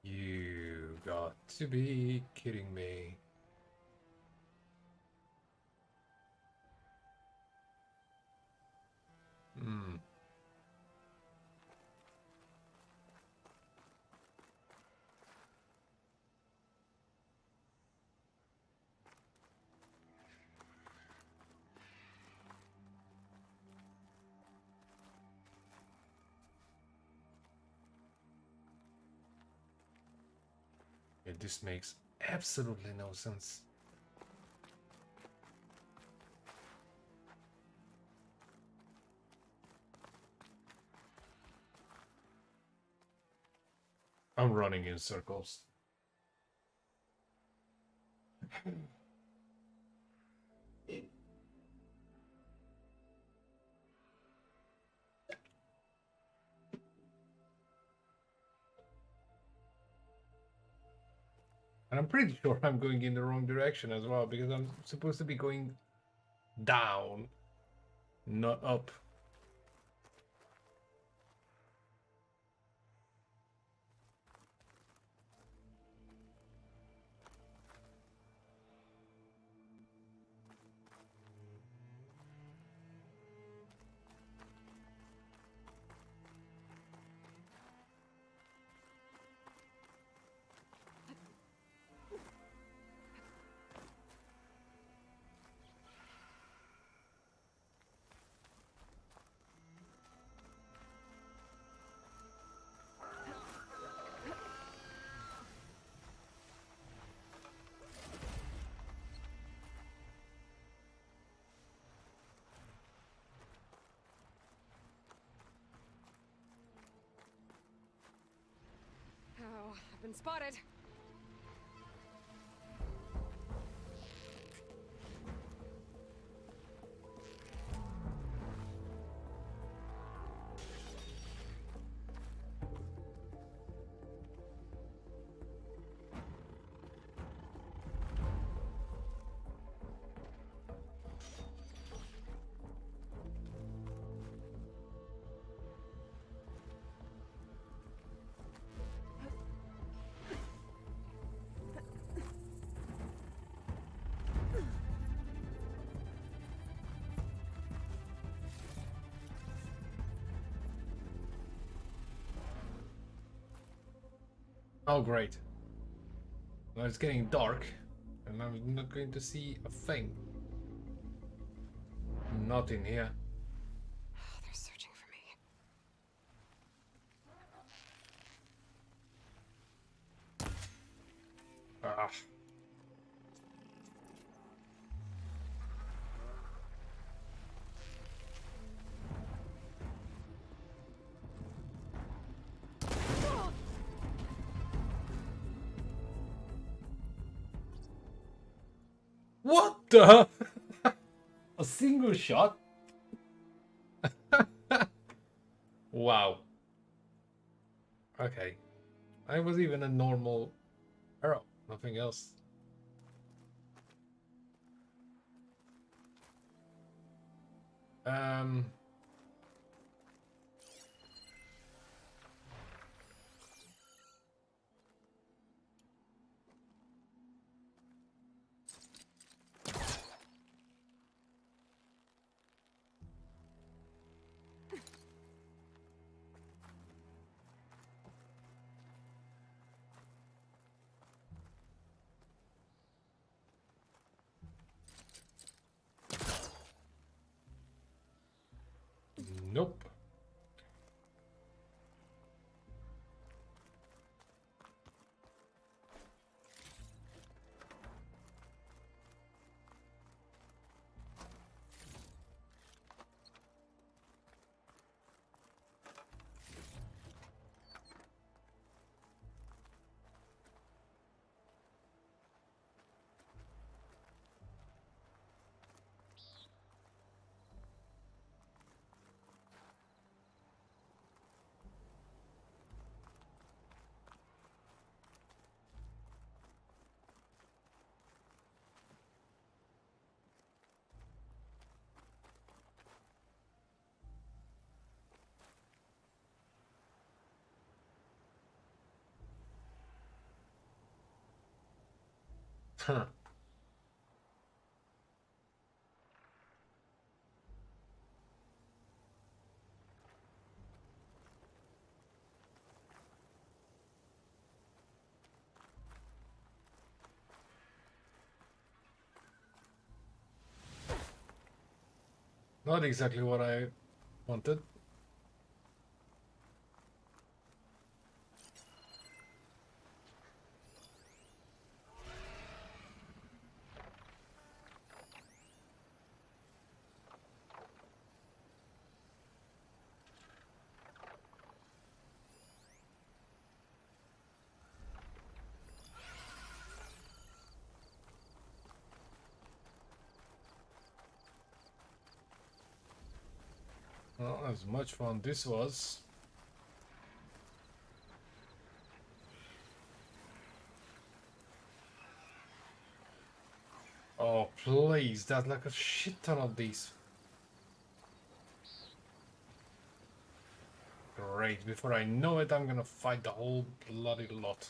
You got to be kidding me. Hmm. Yeah, this makes absolutely no sense. I'm running in circles. And I'm pretty sure I'm going in the wrong direction as well, because I'm supposed to be going down, not up. Oh, I've been spotted. Oh, great. Now it's getting dark, and I'm not going to see a thing. Not in here. Oh, they're searching for me. Ah. What the? A single shot? Wow. Okay. I was even a normal arrow, nothing else. Um. Nope. Huh. Not exactly what I wanted. Well, as much fun this was. Oh, please, that's like a shit ton of these. Great, before I know it, I'm gonna fight the whole bloody lot.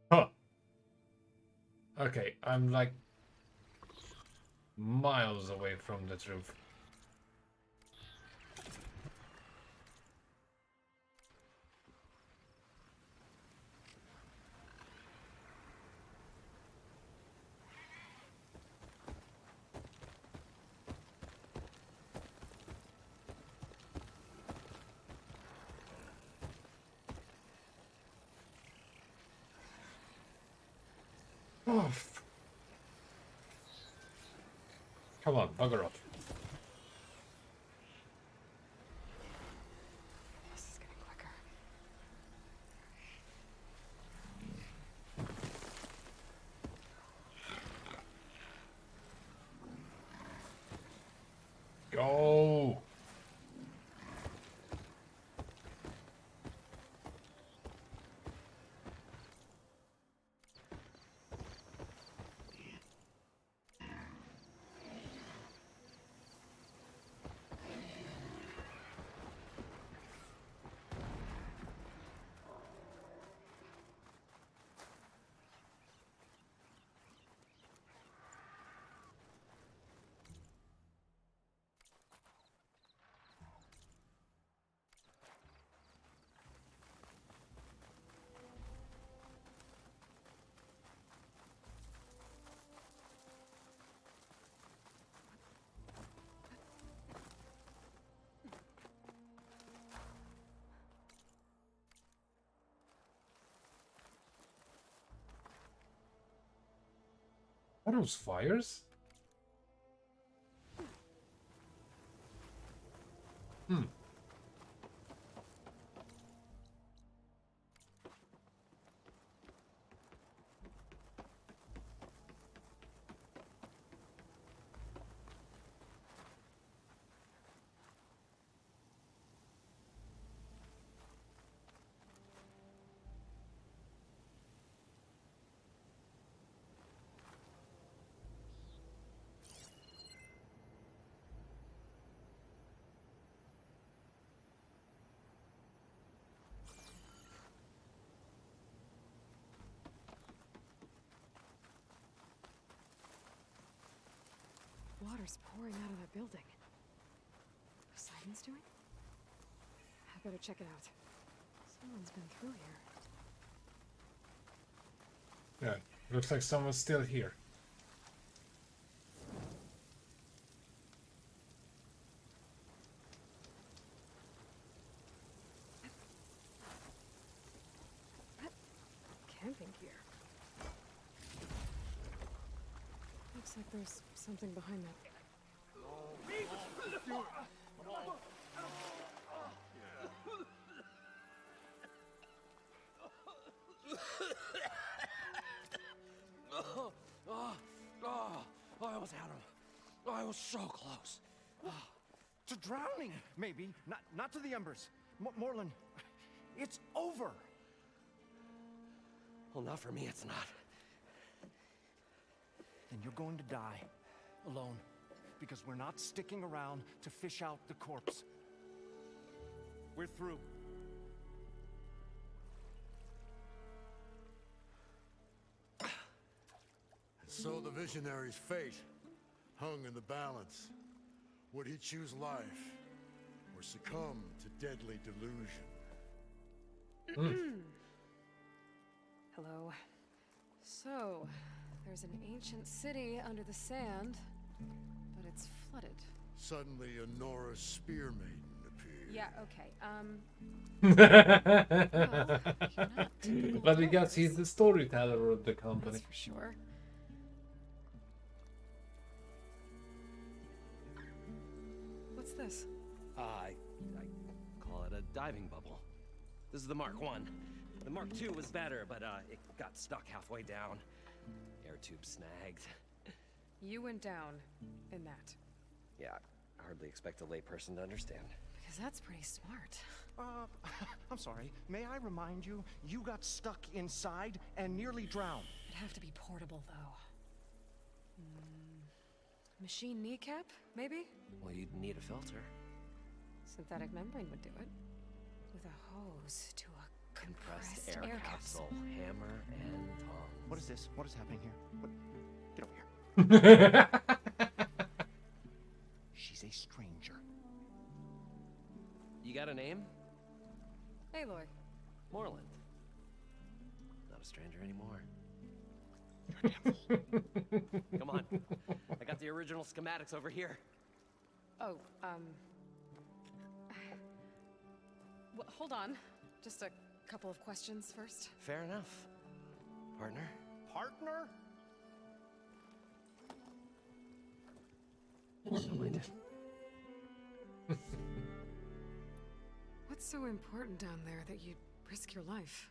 Huh. Okay, I'm like miles away from the truth. Oh, come on, bugger up. This is getting quicker. Go! Are those fires? Hmm. Water's pouring out of that building. Poseidon's doing? I better check it out. Someone's been through here. Yeah, looks like someone's still here. Camping gear. Looks like there's something behind that. I almost had him. I was so close. To drowning, maybe. Not to the embers. Moreland, it's over. Well, not for me, it's not. Then you're going to die. Alone. Because we're not sticking around to fish out the corpse. We're through. So the visionary's fate hung in the balance. Would he choose life or succumb to deadly delusion? Hello. So, there's an ancient city under the sand, but it's flooded. Suddenly a Norris spear maiden appeared. Yeah, okay, But because he's the storyteller of the company. That's for sure. What's this? I call it a diving bubble. This is the Mark I. The Mark II was better, but it got stuck halfway down. Air tube snagged. You went down in that. Yeah, I hardly expect a layperson to understand. Because that's pretty smart. I'm sorry. May I remind you, you got stuck inside and nearly drowned. It'd have to be portable, though. Machine kneecap, maybe? Well, you'd need a filter. Synthetic membrane would do it. With a hose to a compressed air capsule. Hammer and tongs. What is this? What is happening here? Get over here. She's a stranger. You got a name? Aloy. Moreland. Not a stranger anymore. Come on. I got the original schematics over here. Oh, well, hold on. Just a couple of questions first. Fair enough. Partner? Partner? Don't mind it. What's so important down there that you'd risk your life?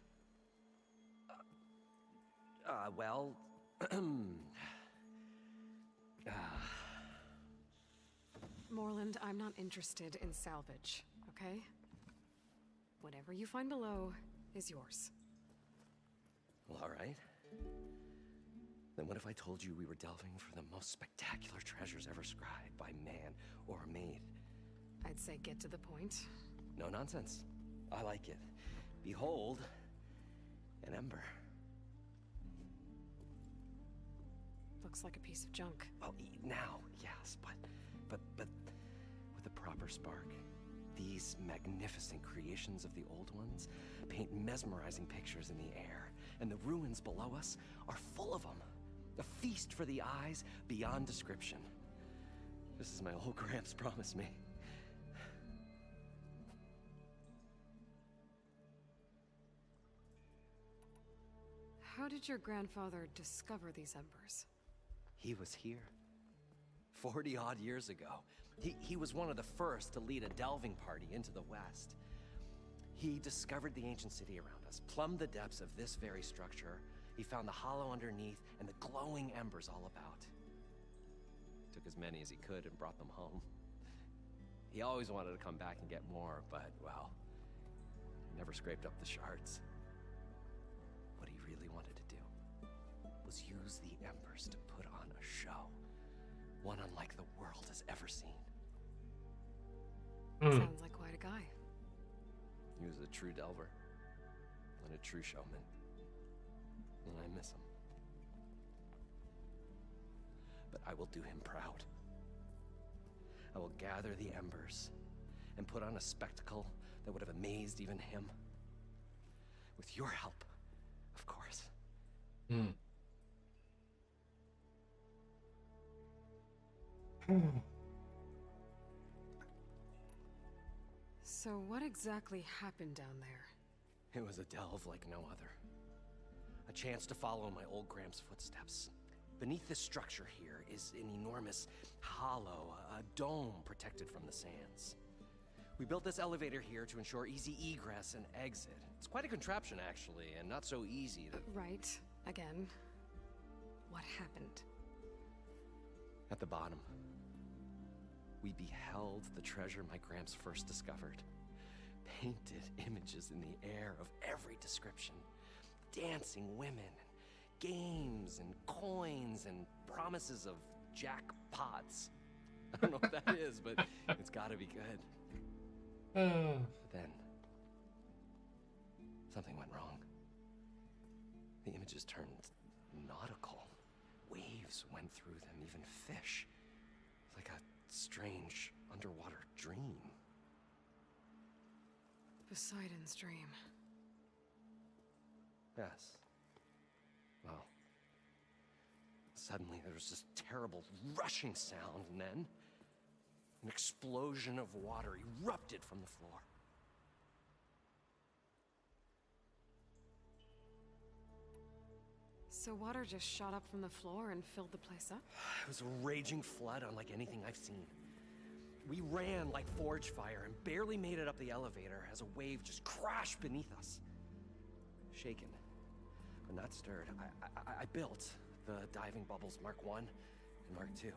Well... Moreland, I'm not interested in salvage, okay? Whatever you find below is yours. Well, all right. Then what if I told you we were delving for the most spectacular treasures ever scribed by man or maid? I'd say get to the point. No nonsense. I like it. Behold, an ember. Looks like a piece of junk. Well, now, yes, but with a proper spark. These magnificent creations of the old ones paint mesmerizing pictures in the air, and the ruins below us are full of them. A feast for the eyes beyond description. This is my old Gramps promised me. How did your grandfather discover these embers? He was here. 40-odd years ago. He was one of the first to lead a delving party into the West. He discovered the ancient city around us, plumbed the depths of this very structure. He found the hollow underneath and the glowing embers all about. Took as many as he could and brought them home. He always wanted to come back and get more, but, well, never scraped up the shards. What he really wanted to do was use the embers to put on a show. One unlike the world has ever seen. Sounds like quite a guy. He was a true delver and a true showman. And I miss him. But I will do him proud. I will gather the embers and put on a spectacle that would have amazed even him. With your help, of course. So what exactly happened down there? It was a delve like no other. A chance to follow my old Gramps' footsteps. Beneath this structure here is an enormous hollow, a dome protected from the sands. We built this elevator here to ensure easy egress and exit. It's quite a contraption, actually, and not so easy to... Right. Again. What happened? At the bottom, we beheld the treasure my Gramps first discovered. Painted images in the air of every description. Dancing women, games and coins and promises of jackpots. I don't know what that is, but it's gotta be good. But then, something went wrong. The images turned nautical. Waves went through them, even fish. Like a strange underwater dream. Poseidon's dream. Yes. Well, suddenly there was this terrible rushing sound, and then an explosion of water erupted from the floor. So water just shot up from the floor and filled the place up? It was a raging flood unlike anything I've seen. We ran like forge fire and barely made it up the elevator as a wave just crashed beneath us. Shaken, but not stirred, I built the diving bubbles Mark 1 and Mark 2.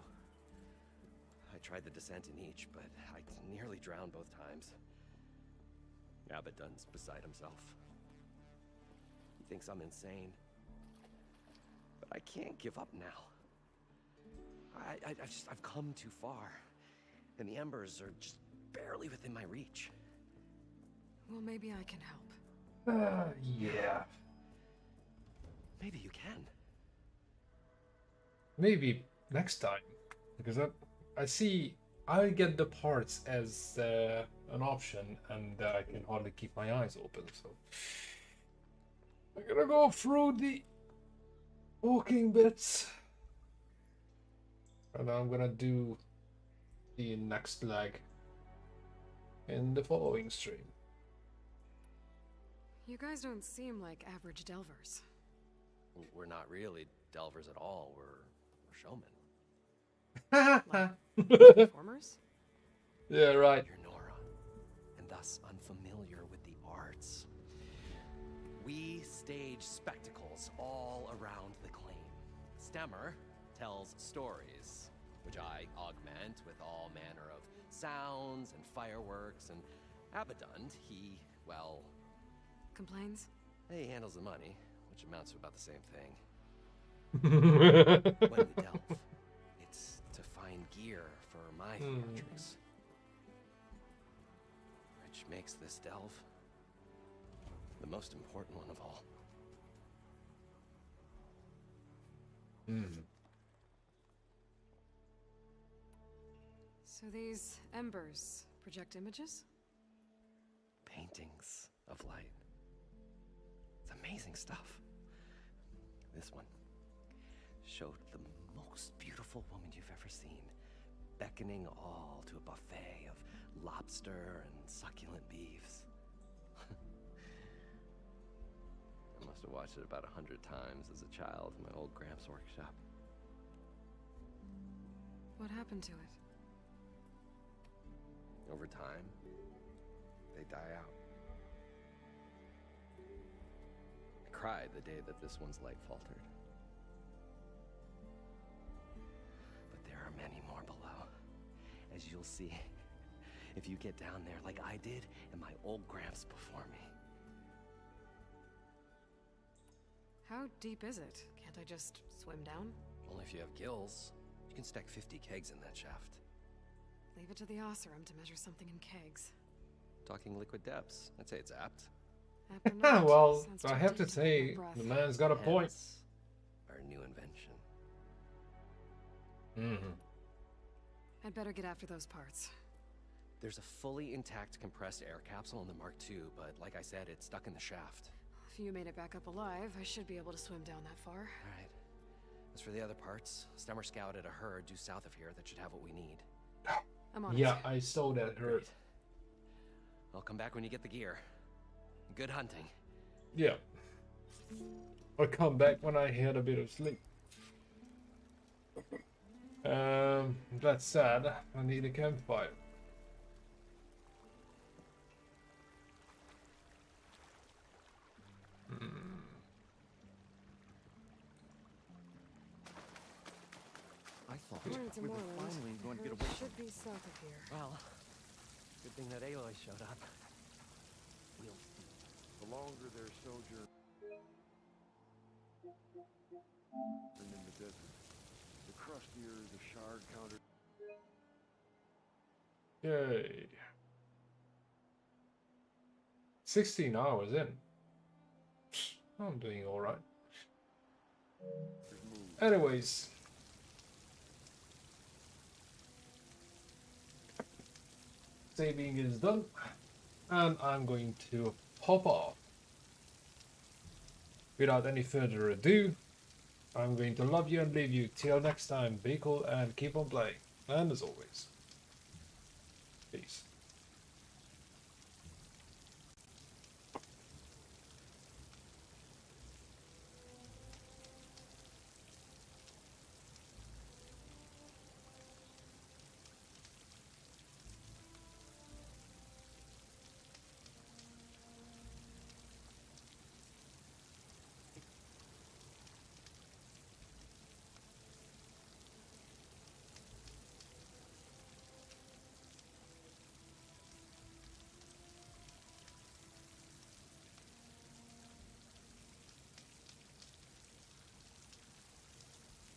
I tried the descent in each, but I nearly drowned both times. Abaddon's beside himself. He thinks I'm insane. But I can't give up now. I've come too far. And the embers are just barely within my reach. Well, maybe I can help. Yeah. Maybe you can. Maybe next time. Because I see I get the parts as an option, and I can hardly keep my eyes open, so I'm gonna go through the walking bits, and I'm gonna do the next leg in the following stream. You guys don't seem like average delvers. We're not really delvers at all. We're showmen. Performers? Yeah, right. You're Nora, and thus unfamiliar with the arts. We stage spectacles all around the claim. Stemmer tells stories, which I augment with all manner of sounds and fireworks, and Abaddon, he, well... Complains? He handles the money, which amounts to about the same thing. When we delve, it's to find gear for my theatrics. Which makes this delve the most important one of all. So these embers project images? Paintings of light. It's amazing stuff. This one showed the most beautiful woman you've ever seen, beckoning all to a buffet of lobster and succulent beefs. I must have watched it about 100 times as a child in my old Gramps workshop. What happened to it? Over time, they die out. I cried the day that this one's light faltered. But there are many more below, as you'll see if you get down there like I did and my old Gramps before me. How deep is it? Can't I just swim down? Only if you have gills. You can stack 50 kegs in that shaft. Leave it to the Osseram to measure something in kegs. Talking liquid depths, I'd say it's apt. Apt or not, Well, sounds I have to tempting say, hold my breath. the man's got a point. Hence, our new invention. I'd better get after those parts. There's a fully intact compressed air capsule in the Mark II, but like I said, it's stuck in the shaft. If you made it back up alive, I should be able to swim down that far. Right. As for the other parts, Stemmer scouted a herd due south of here that should have what we need. I'm on Yeah, it. I saw that hurt. Great. I'll come back when you get the gear. Good hunting. Yeah. I'll come back when I had a bit of sleep. That's sad. I need a campfire. I thought We're in we were Tomorrowland. finally going to get It away should from be south of here. Well, good thing that Aloy showed up. We'll see. The longer their sojourn in the desert, the crustier the shard counter. Yay. 16 hours in. I'm doing alright. Anyways. Saving is done. And I'm going to pop off. Without any further ado, I'm going to love you and leave you. Till next time, be cool and keep on playing. And as always,